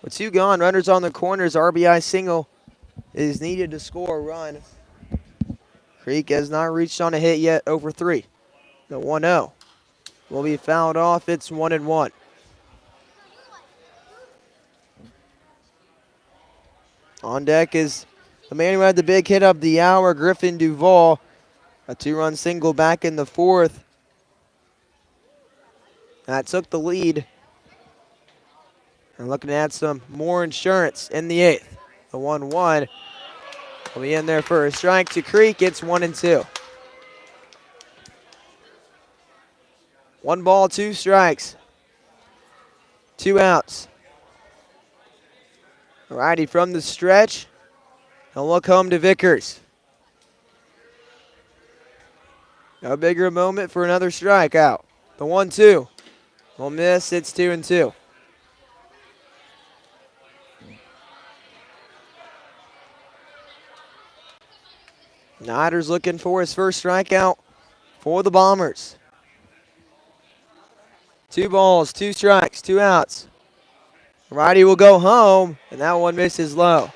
With 2 gone, runners on the corners. RBI single is needed to score a run. Creek has not reached on a hit yet over 3. The 1-0 will be fouled off. It's 1-1. On deck is the man who had the big hit of the hour, Griffin Duvall. A 2-run single back in the 4th. That took the lead. And looking at some more insurance in the 8th. The 1-1 will be in there for a strike to Creek. It's 1-2. 1 ball, 2 strikes. 2 outs. Righty from the stretch. He'll look home to Vickers. No bigger moment for another strikeout. The 1-2 will miss. It's 2-2. Nider's looking for his first strikeout for the Bombers. 2 balls, 2 strikes, 2 outs. Righty will go home, and that one misses low.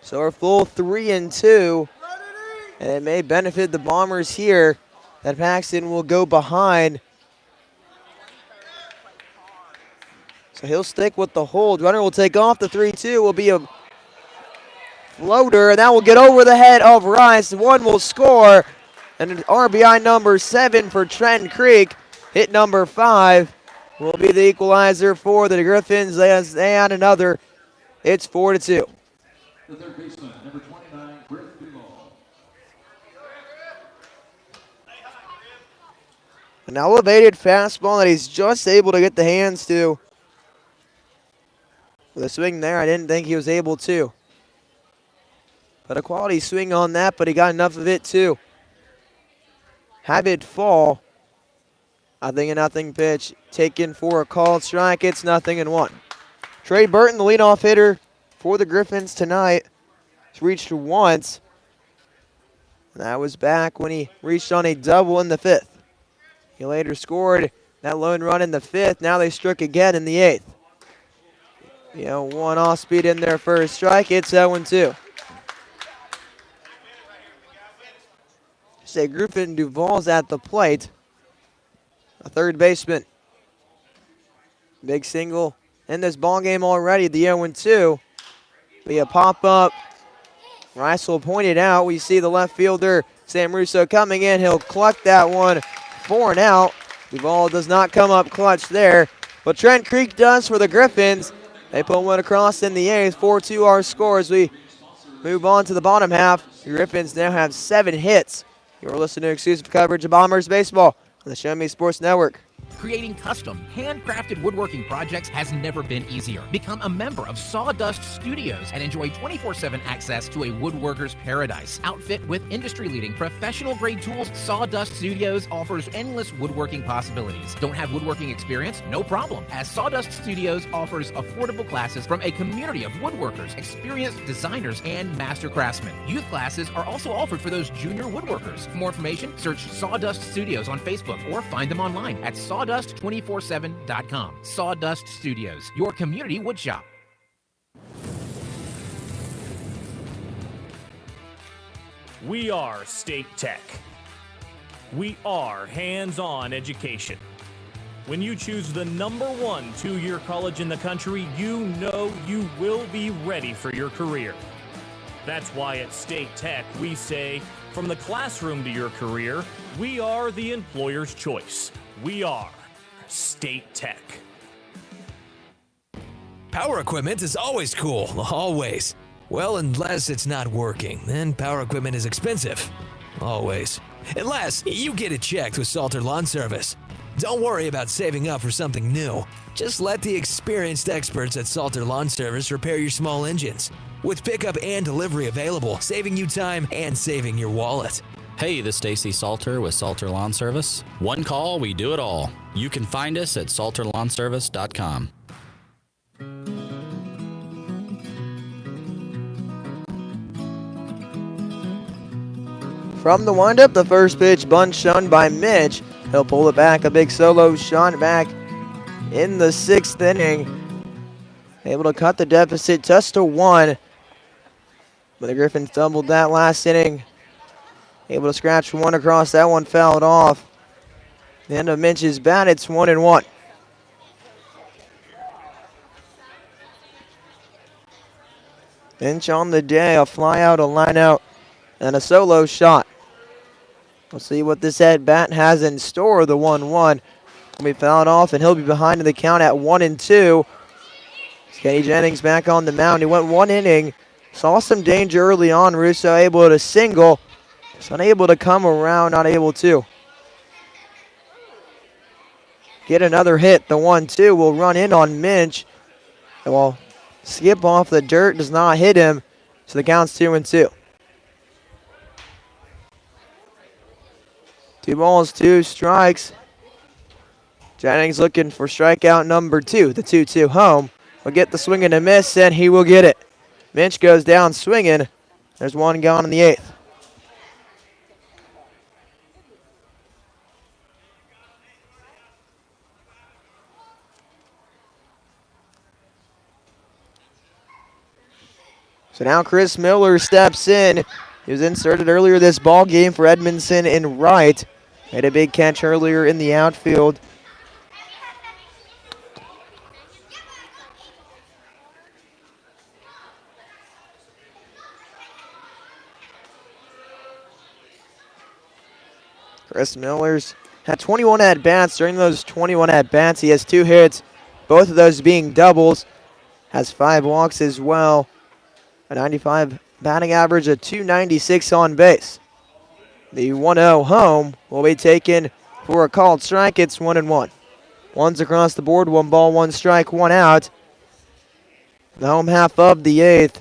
So we're full 3-2, and it may benefit the Bombers here that Paxton will go behind. So he'll stick with the hold. Runner will take off. The 3-2 will be a floater, and that will get over the head of Rice. 1 will score, and an RBI number 7 for Trenton Creek. Hit number 5 will be the equalizer for the Griffins as they add another. It's 4-2. The third baseman, number 29, Griffin Duvall. An elevated fastball that he's just able to get the hands to. With a swing there, I didn't think he was able to. But a quality swing on that, but he got enough of it to have it fall. I think a 0 pitch taken for a called strike. It's 0-1. Trey Burton, the leadoff hitter for the Griffins tonight, has reached once. That was back when he reached on a double in the 5th. He later scored that lone run in the 5th. Now they struck again in the 8th. 1 off speed in there for a strike. It's 0-2. Say Griffin Duvall's at the plate. A third baseman. Big single in this ball game already. The 0-2. Be a pop-up. Rice will point it out. We see the left fielder, Sam Russo, coming in. He'll clutch that one for an out. Duvall does not come up clutch there. But Trent Creek does for the Griffins. They put one across in the 8th. 4-2 our score as we move on to the bottom half. The Griffins now have 7 hits. You're listening to exclusive coverage of Bombers baseball on the Show Me Sports Network. Creating custom, handcrafted woodworking projects has never been easier. Become a member of Sawdust Studios and enjoy 24/7 access to a woodworker's paradise. Outfit with industry-leading professional-grade tools, Sawdust Studios offers endless woodworking possibilities. Don't have woodworking experience? No problem, as Sawdust Studios offers affordable classes from a community of woodworkers, experienced designers, and master craftsmen. Youth classes are also offered for those junior woodworkers. For more information, search Sawdust Studios on Facebook or find them online at sawdust247.com. Sawdust Studios, your community woodshop. We are State Tech. We are hands-on education. When you choose the #1 two-year college in the country, you know you will be ready for your career. That's why at State Tech we say, from the classroom to your career, we are the employer's choice. We are State Tech. Power equipment is always cool, always. Well, unless it's not working, then power equipment is expensive. Always. Unless you get it checked with Salter Lawn Service. Don't worry about saving up for something new. Just let the experienced experts at Salter Lawn Service repair your small engines. With pickup and delivery available, saving you time and saving your wallet. Hey, this is Stacy Salter with Salter Lawn Service. One call, we do it all. You can find us at salterlawnservice.com. From the windup, the first pitch bunt shown by Mitch. He'll pull it back, a big solo shot back in the 6th inning. Able to cut the deficit just to 1. But the Griffons doubled that last inning. Able to scratch 1 across, that one fouled off. The end of Mitch's bat, it's 1-1. Mitch on the day, a fly out, a line out, and a solo shot. We'll see what this at-bat has in store. The 1-1 will be fouled off, and he'll be behind in the count at 1-2. Kenny Jennings back on the mound. He went 1 inning, saw some danger early on. Russo able to single, just unable to come around, not able to get another hit. The 1-2 will run in on Minch. And will skip off the dirt, does not hit him, so the count's 2-2. 2 balls, 2 strikes. Jennings looking for strikeout number 2. The 2-2 home will get the swing and a miss, and he will get it. Minch goes down swinging. There's 1 gone in the 8th. So now Chris Miller steps in. He was inserted earlier this ball game for Edmondson in right. Made a big catch earlier in the outfield. Chris Miller's had 21 at-bats. During those 21 at-bats, he has 2 hits, both of those being doubles. Has 5 walks as well. A 95 batting average, a 296 on base. The 1-0 home will be taken for a called strike. It's 1-1. Ones across the board, 1 ball, 1 strike, 1 out. The home half of the 8th.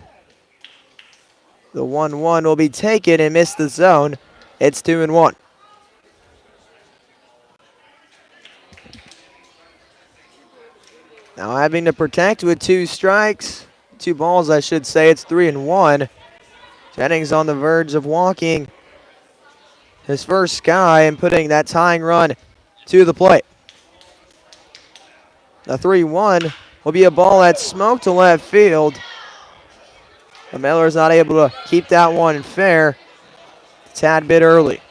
The 1-1 will be taken and miss the zone. It's 2-1. Now having to protect with 2 strikes, 2 balls I should say, it's 3-1. Jennings on the verge of walking his first guy and putting that tying run to the plate. The 3-1 will be a ball that's smoked to left field. But Miller's not able to keep that one fair. A tad bit early.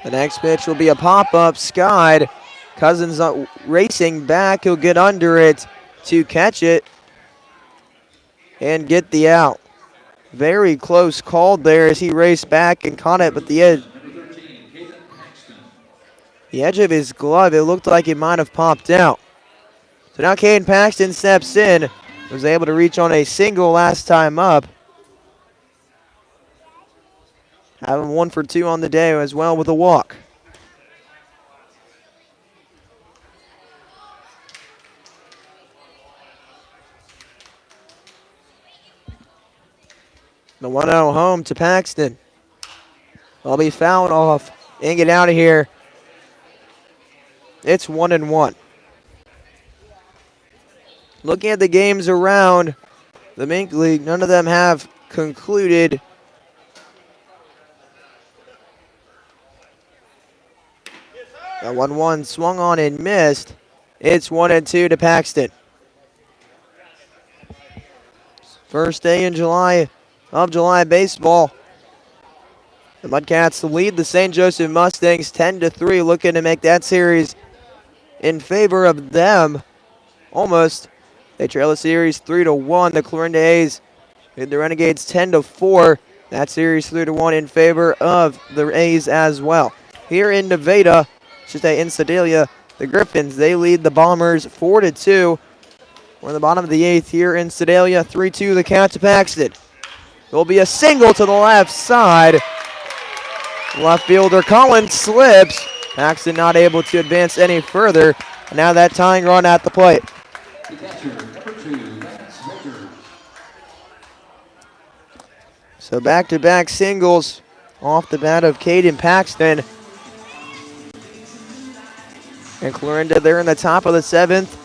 The next pitch will be a pop-up, skied. Cousins racing back. He'll get under it to catch it and get the out. Very close call there as he raced back and caught it, but the edge of his glove, it looked like it might have popped out. So now Caden Paxton steps in. Was able to reach on a single last time up. Having 1 for 2 on the day as well with a walk. The 1-0 home to Paxton. Will be fouled off and get out of here. It's 1-1. Looking at the games around the Mink League, none of them have concluded. That 1-1 swung on and missed. It's 1-2 to Paxton. First day in July baseball. The Mudcats lead the St. Joseph Mustangs 10-3, looking to make that series in favor of them. Almost. They trail the series 3-1. The Clarinda A's lead the Renegades 10-4. That series 3-1 in favor of the A's as well. Here in Nevada, in Sedalia, the Griffons, they lead the Bombers 4-2. We're in the bottom of the 8th here in Sedalia. 3-2 the Cats to Paxton. There'll be a single to the left side. Left fielder Collins slips. Paxton not able to advance any further. And now that tying run at the plate. The catcher, number 2, Lance Vickers. So back-to-back singles off the bat of Caden Paxton. And Clarinda, they're in the top of the 7th.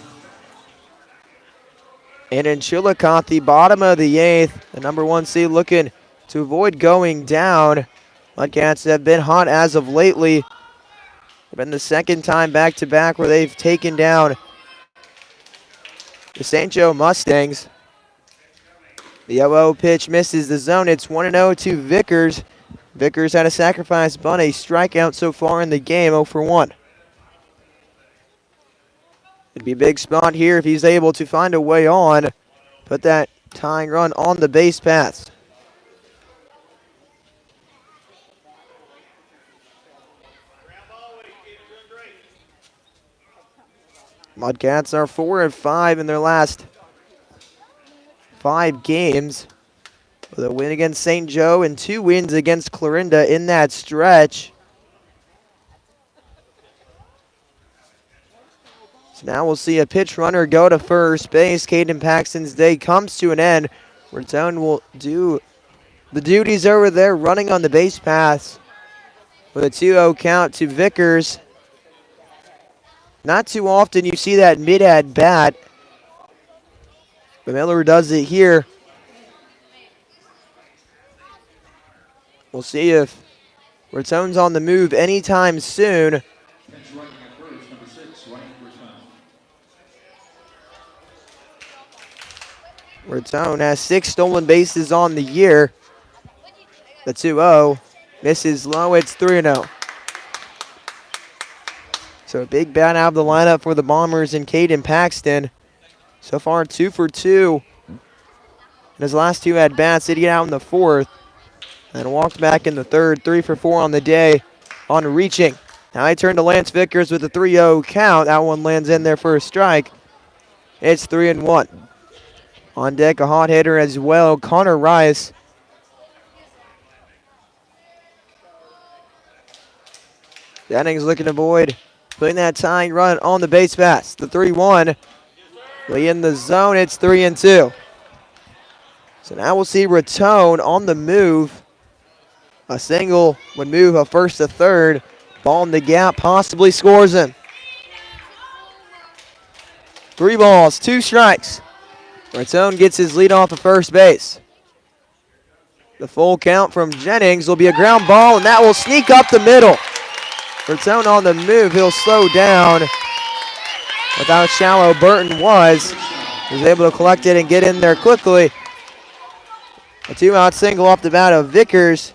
And in Chillicothe, the bottom of the 8th, the number 1 seed looking to avoid going down. Mudcats have been hot as of lately. It's been the second time back-to-back where they've taken down the St. Joe Mustangs. The 0-0 pitch misses the zone. It's 1-0 to Vickers. Vickers had a sacrifice bunt, a strikeout so far in the game, 0 for 1. It'd be a big spot here if he's able to find a way on. Put that tying run on the base paths. Mudcats are 4-5 in their last 5 games. With a win against St. Joe and 2 wins against Clarinda in that stretch. So now we'll see a pitch runner go to first base. Caden Paxton's day comes to an end. Raton will do the duties over there, running on the base paths with a 2-0 count to Vickers. Not too often you see that mid-at bat, but Miller does it here. We'll see if Raton's on the move anytime soon. Raton has 6 stolen bases on the year. The 2-0 misses low. It's 3-0. So a big bat out of the lineup for the Bombers and Caden Paxton. So far 2 for 2. In his last 2 at-bats, did get out in the 4th. And walked back in the 3rd. 3 for 4 on the day on reaching. Now he turned to Lance Vickers with a 3-0 count. That one lands in there for a strike. It's 3-1. On deck, a hot hitter as well, Connor Rice. Jennings looking to avoid putting that tying run on the base pass. The 3-1. Lee in the zone, it's 3-2. So now we'll see Raton on the move. A single would move a first to third. Ball in the gap, possibly scores him. 3 balls, 2 strikes. Raton gets his lead off of first base. The full count from Jennings will be a ground ball, and that will sneak up the middle. Raton on the move. He'll slow down. With how shallow Burton was, he was able to collect it and get in there quickly. A 2-out single off the bat of Vickers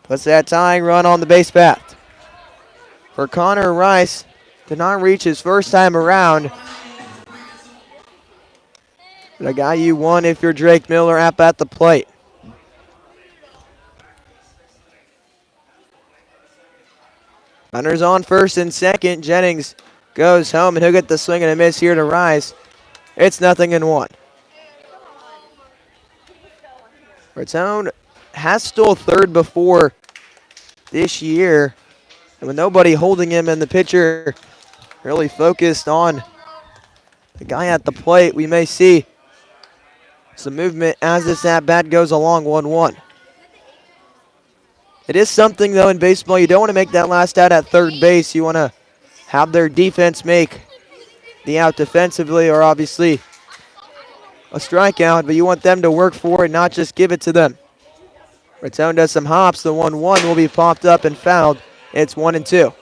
puts that tying run on the base path. For Connor Rice, did not reach his first time around. But I got you one if you're Drake Miller up at the plate. Runners on first and second. Jennings goes home, and he'll get the swing and a miss here to Rice. It's 0-1. Raton has stole third before this year. And with nobody holding him and the pitcher really focused on the guy at the plate, we may see some movement as this at-bat goes along 1-1. It is something, though, in baseball. You don't want to make that last out at third base. You want to have their defense make the out defensively, or obviously a strikeout, but you want them to work for it, not just give it to them. Raton does some hops. The 1-1 will be popped up and fouled. It's 1-2.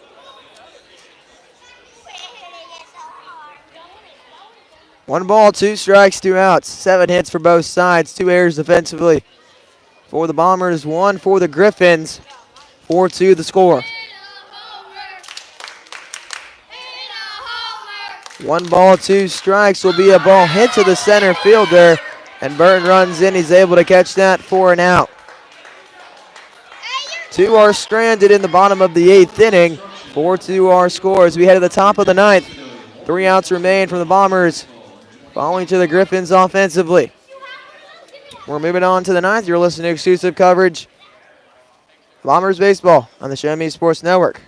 1 ball, 2 strikes, 2 outs. 7 hits for both sides, 2 errors defensively for the Bombers, 1 for the Griffins. 4-2 the score. 1 ball, 2 strikes will be a ball hit to the center fielder, and Burton runs in. He's able to catch that for an out. 2 are stranded in the bottom of the 8th inning. 4-2 our score as we head to the top of the 9th. 3 outs remain from the Bombers, falling to the Griffins offensively. We're moving on to the 9th. You're listening to exclusive coverage Bombers baseball on the Show Me Sports Network.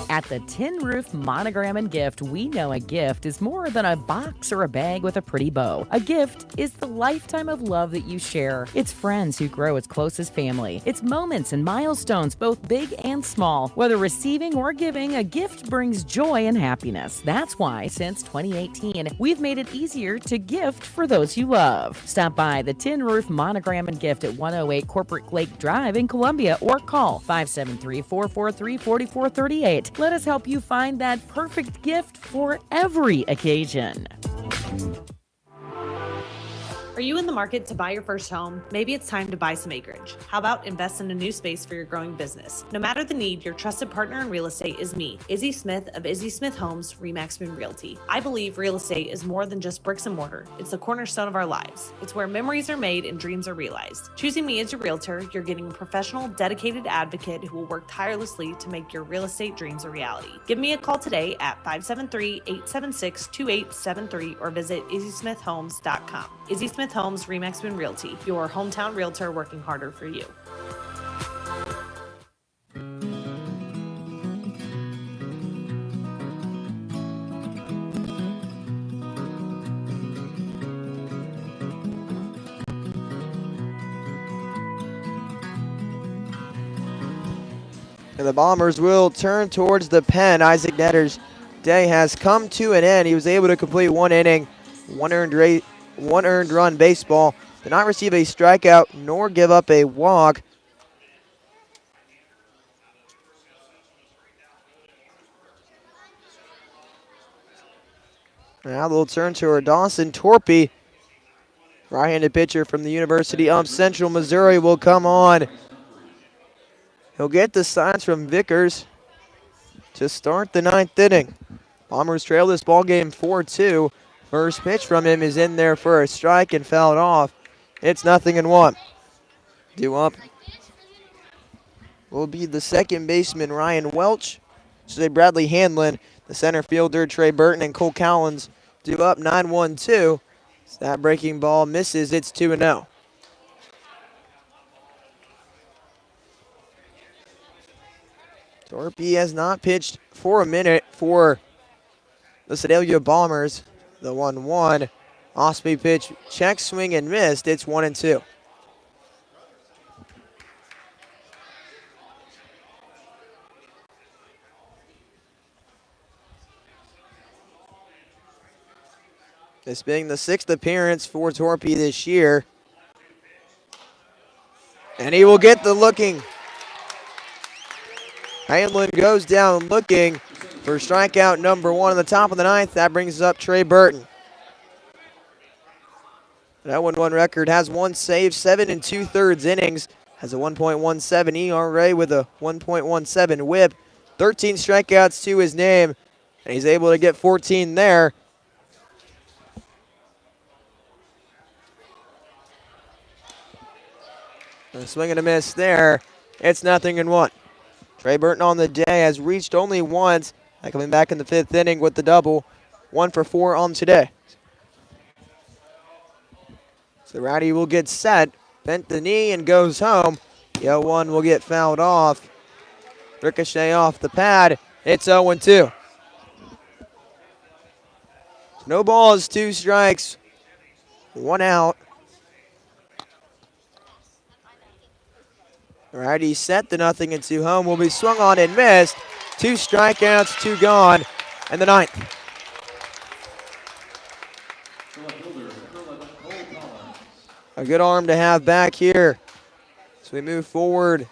At the Tin Roof Monogram and Gift, we know a gift is more than a box or a bag with a pretty bow. A gift is the lifetime of love that you share. It's friends who grow as close as family. It's moments and milestones, both big and small. Whether receiving or giving, a gift brings joy and happiness. That's why, since 2018, we've made it easier to gift for those you love. Stop by the Tin Roof Monogram and Gift at 108 Corporate Lake Drive in Columbia or call 573-443-4438. Let us help you find that perfect gift for every occasion. Are you in the market to buy your first home? Maybe it's time to buy some acreage. How about invest in a new space for your growing business? No matter the need, your trusted partner in real estate is me, Izzy Smith of Izzy Smith Homes, Remax Moon Realty. I believe real estate is more than just bricks and mortar. It's the cornerstone of our lives. It's where memories are made and dreams are realized. Choosing me as your realtor, you're getting a professional, dedicated advocate who will work tirelessly to make your real estate dreams a reality. Give me a call today at 573-876-2873 or visit izzysmithhomes.com. Izzy Smith Homes, Remax Moon Realty, your hometown realtor working harder for you. And the Bombers will turn towards the pen. Isaac Netter's day has come to an end. He was able to complete 1 inning, 1 earned run baseball, did not receive a strikeout nor give up a walk. Now they'll turn to our Dawson Torpy. Right-handed pitcher from the University of Central Missouri will come on. He'll get the signs from Vickers to start the 9th inning. Bombers trail this ball game 4-2. First pitch from him is in there for a strike and fouled off. It's 0-1. Due up will be the second baseman, Ryan Welch. So Bradley Hanlon, the center fielder, Trey Burton, and Cole Collins due up 9-1-2. So that breaking ball misses. It's 2-0. Torpy has not pitched for a minute for the Sedalia Bombers. The 1-1. Off-speed pitch, check, swing, and missed. It's 1-2. This being the 6th appearance for Torpy this year. And he will get the looking. Hanlon goes down looking for strikeout number 1 on the top of the 9th. That brings up Trey Burton. That 1-1 record has 1 save, 7 2/3 innings, has a 1.17 ERA with a 1.17 whip, 13 strikeouts to his name, and he's able to get 14 there. And a swing and a miss there. It's 0-1. Trey Burton on the day has reached only once, coming back in the 5th inning with the double, 1 for 4 on today. So Rowdy will get set, bent the knee and goes home. The 0-1 will get fouled off. Ricochet off the pad. It's 0-2. No balls, 2 strikes, 1 out. Rowdy set the 0-2 home. Will be swung on and missed. 2 strikeouts, 2 gone, and the 9th. A good arm to have back here as we move forward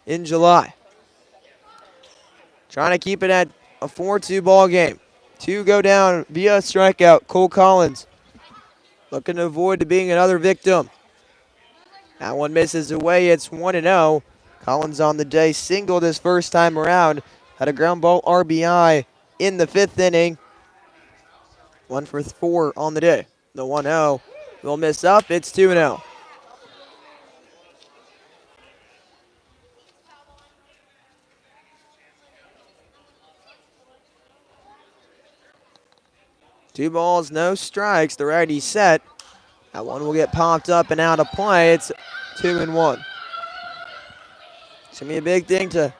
in July. Trying to keep it at a 4-2 ball game. Two go down via strikeout. Cole Collins looking to avoid being another victim. That one misses away. It's 1-0. Collins on the day singled his first time around. Had a ground ball RBI in the 5th inning. 1 for 4 on the day. The 1-0 will miss up. It's 2-0. Two balls, no strikes. The righty set. That one will get popped up and out of play. It's 2-1. It's going to be a big thing to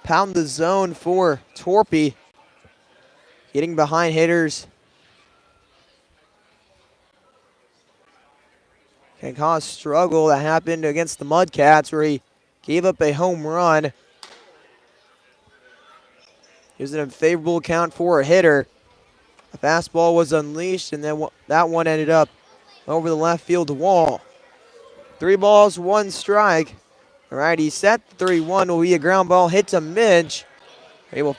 pound the zone for Torpy. Getting behind hitters can cause struggle. That happened against the Mudcats where he gave up a home run. Here's an unfavorable count for a hitter. A fastball was unleashed, and then that one ended up over the left field wall. 3 balls, 1 strike. All right, he's set. 3-1 will be a ground ball hit to Midge. He will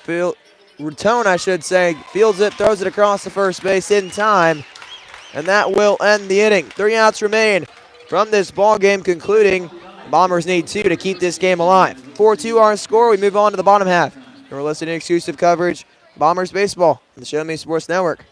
Raton, I should say, fields it, throws it across the first base in time, and that will end the inning. 3 outs remain from this ball game concluding. Bombers need 2 to keep this game alive. 4-2 our score. We move on to the bottom half. We're listening to exclusive coverage, Bombers baseball on the Show Me Sports Network.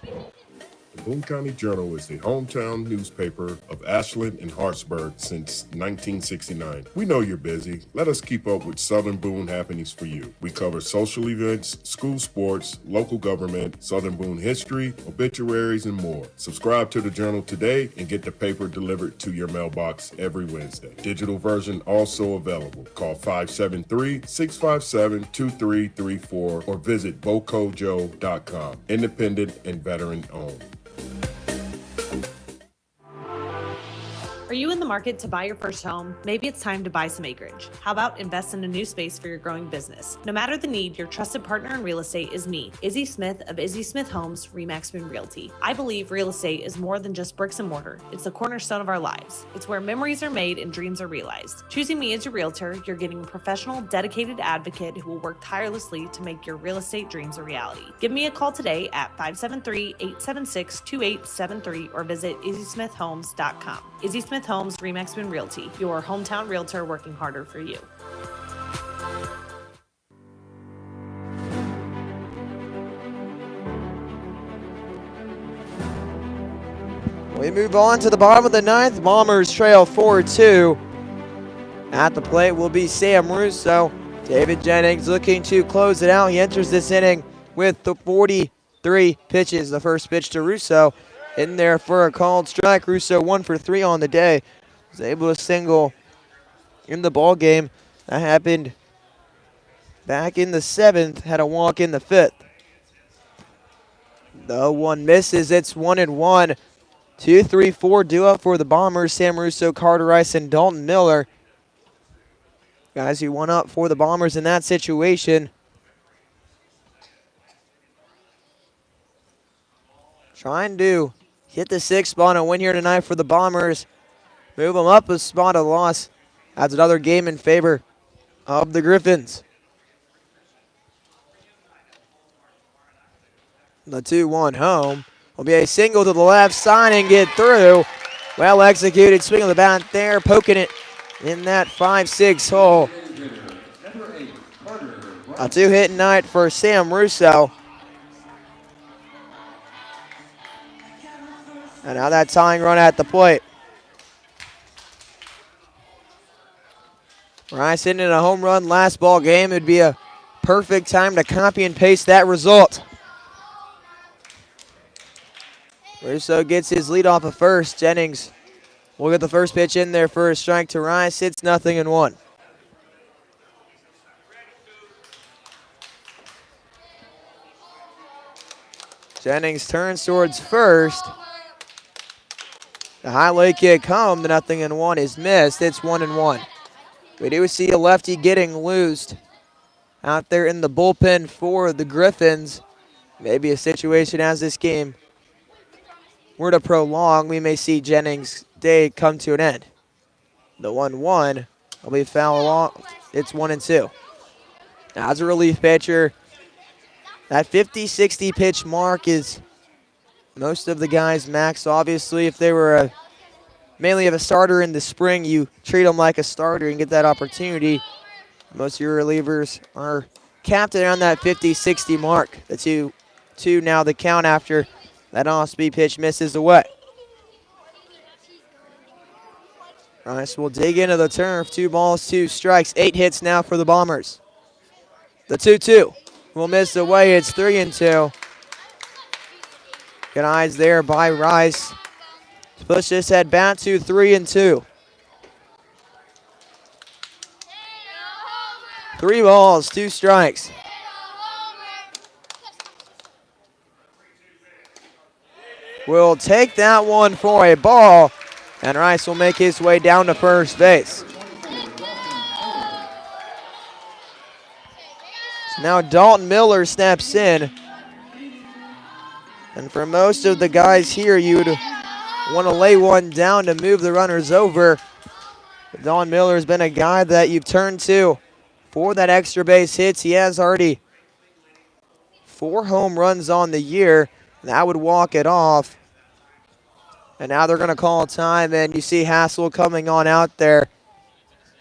The Boone County Journal is the hometown newspaper of Ashland and Hartsburg since 1969. We know you're busy. Let us keep up with Southern Boone happenings for you. We cover social events, school sports, local government, Southern Boone history, obituaries, and more. Subscribe to the Journal today and get the paper delivered to your mailbox every Wednesday. Digital version also available. Call 573-657-2334 or visit bocojo.com. Independent and veteran owned. Are you in the market to buy your first home? Maybe it's time to buy some acreage. How about invest in a new space for your growing business? No matter the need, your trusted partner in real estate is me, Izzy Smith of Izzy Smith Homes, Remax Boone Realty. I believe real estate is more than just bricks and mortar. It's the cornerstone of our lives. It's where memories are made and dreams are realized. Choosing me as your realtor, you're getting a professional, dedicated advocate who will work tirelessly to make your real estate dreams a reality. Give me a call today at 573-876-2873 or visit izzysmithhomes.com. Izzy Smith Homes, Remax Boone Realty, your hometown realtor working harder for you. We move on to the bottom of the 9th. Bombers trail 4-2. At the plate will be Sam Russo. David Jennings looking to close it out. He enters this inning with the 43 pitches. The first pitch to Russo in there for a called strike. Russo 1 for 3 on the day. Was able to single in the ball game. That happened back in the 7th. Had a walk in the 5th. The one misses. It's 1-1. 2-3-4 due up for the Bombers. Sam Russo, Carter Rice, and Dalton Miller. Guys who won up for the Bombers in that situation. Trying to hit the 6th spot and win here tonight for the Bombers. Move them up a spot of loss. Adds another game in favor of the Griffons. The 2-1 home will be a single to the left side and get through. Well executed swing of the bat there, poking it in that 5-6 hole. A 2-hit night for Sam Russo. And now that tying run at the plate. Rice hitting a home run last ball game. It would be a perfect time to copy and paste that result. Russo gets his lead off of first. Jennings will get the first pitch in there for a strike to Rice. It's 0-1. Jennings turns towards first. The highway kick home. The 0-1 is missed. It's 1-1. We do see a lefty getting loosed out there in the bullpen for the Griffons. Maybe a situation as this game were to prolong, we may see Jennings' day come to an end. The 1-1 will be foul along. It's 1-2. Now, as a relief pitcher, That 50-60 pitch mark is most of the guys' max. Obviously, if they were mainly a starter in the spring, you treat them like a starter and get that opportunity. Most of your relievers are capped around that 50-60 mark. The 2-2 now the count after that off-speed pitch misses away. Rice will dig into the turf. 2 balls, 2 strikes. 8 hits now for the Bombers. The 2-2 will miss away. It's 3-2. Good eyes there by Rice to push this at bat to 3-2. 3 balls, 2 strikes. Will take that one for a ball, and Rice will make his way down to first base. So now Dalton Miller steps in. And for most of the guys here, you'd want to lay one down to move the runners over. But Dalton Miller has been a guy that you've turned to for that extra base hits. He has already 4 home runs on the year. That would walk it off. And now they're going to call time, and you see Hassel coming on out there.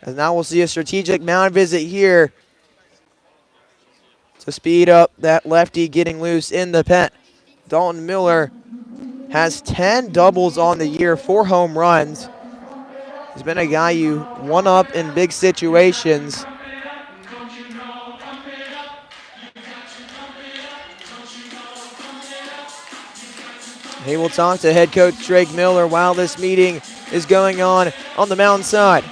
And now we'll see a strategic mound visit here to speed up that lefty getting loose in the pen. Dalton Miller has 10 doubles on the year, 4 home runs. He's been a guy you one up in big situations. He will talk to head coach Drake Miller while this meeting is going on the mound side.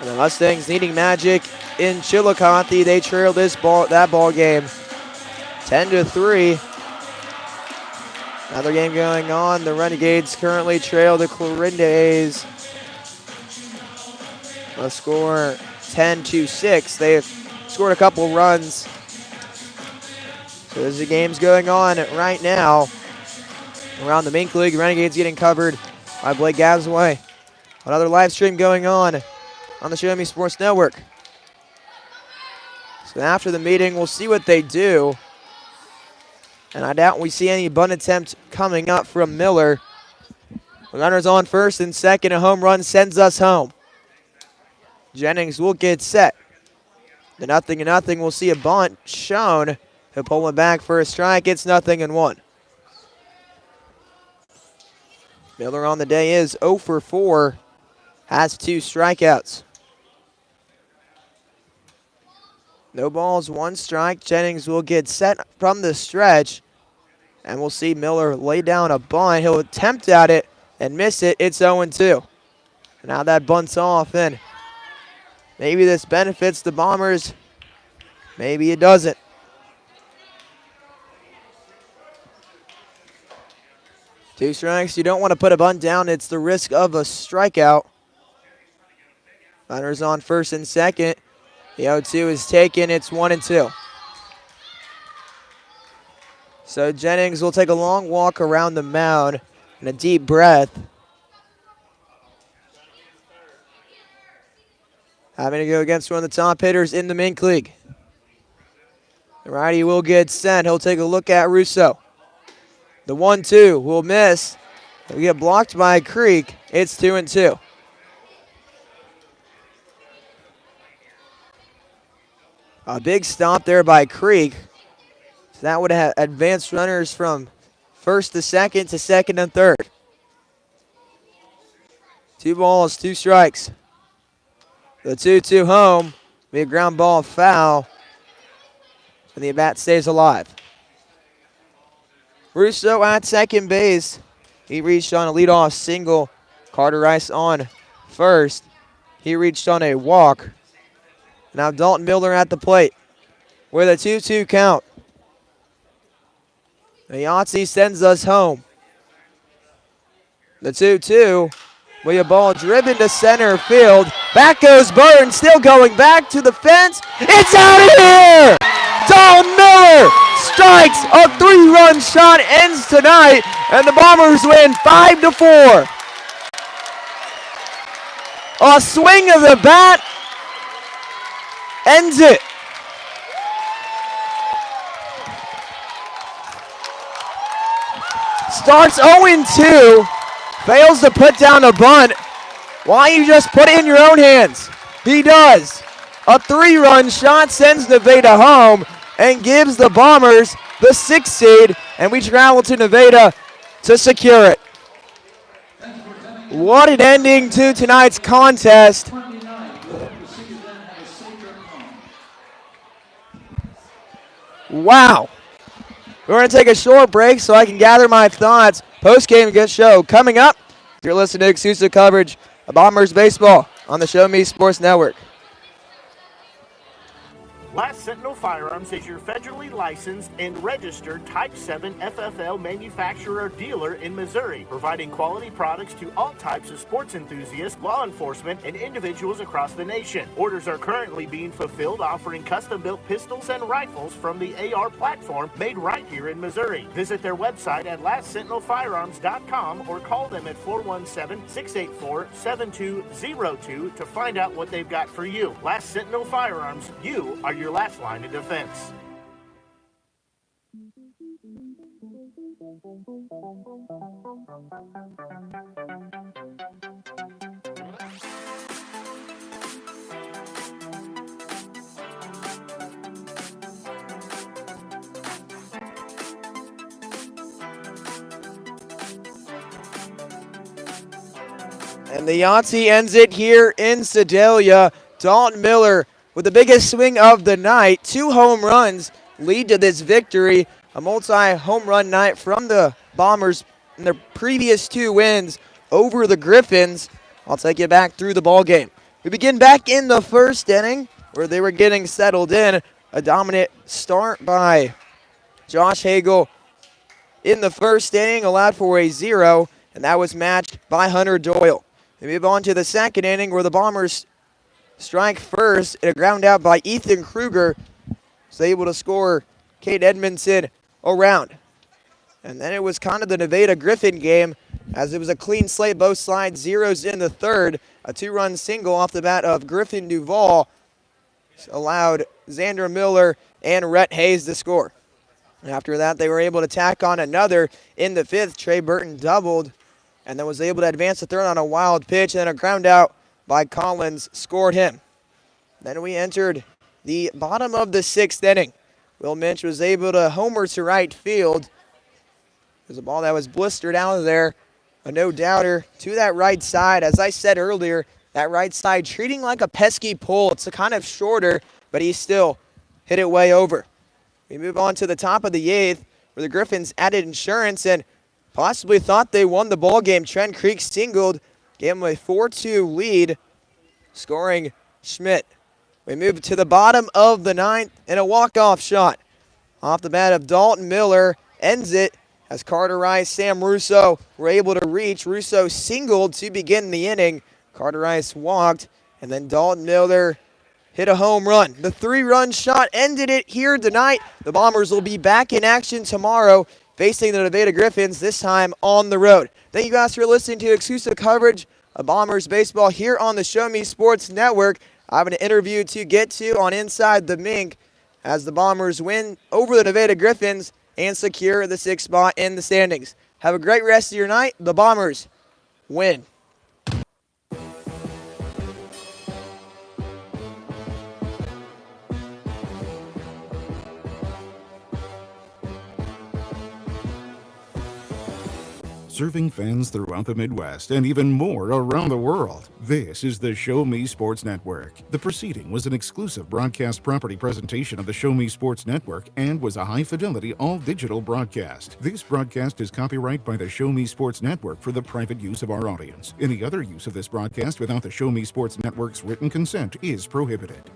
And the Mustangs needing magic in Chillicothe. They trail that ball game 10-3. Another game going on. The Renegades currently trail the Clarindes. The score 10-6. They've scored a couple runs. So there's the games going on right now around the Mink League. Renegades getting covered by Blake Gasaway. Another live stream going on the Show Me Sports Network. So after the meeting, we'll see what they do. And I doubt we see any bunt attempt coming up from Miller. The runner's on first and second. A home run sends us home. Jennings will get set. The 0-0. We'll see a bunt shown. He'll pull it back for a strike. It's 0-1. Miller on the day is 0 for 4. Has 2 strikeouts. No balls, 1 strike. Jennings will get set from the stretch. And we'll see Miller lay down a bunt. He'll attempt at it and miss it. It's 0-2. Now that bunt's off, and maybe this benefits the Bombers. Maybe it doesn't. Two strikes. You don't want to put a bunt down. It's the risk of a strikeout. Runners on first and second. The 0-2 is taken. It's 1-2. So Jennings will take a long walk around the mound and a deep breath. Having to go against one of the top hitters in the Mink League. The righty will get sent. He'll take a look at Russo. The 1-2 will miss. He'll get blocked by Creek. It's 2-2. A big stop there by Creek. So that would have advanced runners from first to second and third. 2 balls, 2 strikes. The 2-2 home. Be a ground ball foul. And the at-bat stays alive. Russo at second base. He reached on a leadoff single. Carter Rice on first. He reached on a walk. Now Dalton Miller at the plate with a 2-2 count. The Yahtzee sends us home. The 2-2 with a ball driven to center field. Back goes Burns, still going back to the fence. It's out of here! Dalton Miller strikes. A 3-run shot ends tonight, and the Bombers win 5-4. A swing of the bat ends it. Starts 0-2, fails to put down a bunt. Why don't you just put it in your own hands? He does. A 3-run shot sends Nevada home and gives the Bombers the 6th seed, and we travel to Nevada to secure it. What an ending to tonight's contest. Wow. We're going to take a short break so I can gather my thoughts. Post-game show coming up. You're listening to exclusive coverage of Bombers baseball on the Show Me Sports Network. Last Sentinel Firearms is your federally licensed and registered Type 7 FFL manufacturer dealer in Missouri, providing quality products to all types of sports enthusiasts, law enforcement, and individuals across the nation. Orders are currently being fulfilled, offering custom-built pistols and rifles from the AR platform made right here in Missouri. Visit their website at lastsentinelfirearms.com or call them at 417-684-7202 to find out what they've got for you. Last Sentinel Firearms, you are your last line of defense. And the Yahtzee ends it here in Sedalia. Dalton Miller with the biggest swing of the night. 2 home runs lead to this victory. A multi-home run night from the Bombers in their previous 2 wins over the Griffons. I'll take you back through the ball game. We begin back in the first inning where they were getting settled in. A dominant start by Josh Hagel in the first inning allowed for a 0, and that was matched by Hunter Doyle. We move on to the second inning where the Bombers strike first, and a ground out by Ethan Kruger was able to score Kate Edmondson around. And then it was kind of the Nevada Griffin game, as it was a clean slate, both sides, zeros in the third. A 2-run single off the bat of Griffin Duvall allowed Xander Miller and Rhett Hayes to score. After that, they were able to tack on another in the 5th. Trey Burton doubled and then was able to advance the third on a wild pitch, and then a ground out by Collins scored him. Then we entered the bottom of the 6th inning. Will Minch was able to homer to right field. It was a ball that was blistered out of there. A no-doubter to that right side. As I said earlier, that right side treating like a pesky pull. It's a kind of shorter, but he still hit it way over. We move on to the top of the 8th, where the Griffins added insurance and possibly thought they won the ball game. Trent Creek singled, gave him a 4-2 lead, scoring Schmidt. We move to the bottom of the 9th, and a walk-off shot off the bat of Dalton Miller ends it as Carter Rice, Sam Russo were able to reach. Russo singled to begin the inning. Carter Rice walked, and then Dalton Miller hit a home run. The 3-run shot ended it here tonight. The Bombers will be back in action tomorrow, facing the Nevada Griffins, this time on the road. Thank you guys for listening to exclusive coverage of Bombers baseball here on the Show Me Sports Network. I have an interview to get to on Inside the Mink as the Bombers win over the Nevada Griffins and secure the 6th spot in the standings. Have a great rest of your night. The Bombers win. Serving fans throughout the Midwest and even more around the world. This is the Show Me Sports Network. The proceeding was an exclusive broadcast property presentation of the Show Me Sports Network and was a high-fidelity, all-digital broadcast. This broadcast is copyright by the Show Me Sports Network for the private use of our audience. Any other use of this broadcast without the Show Me Sports Network's written consent is prohibited.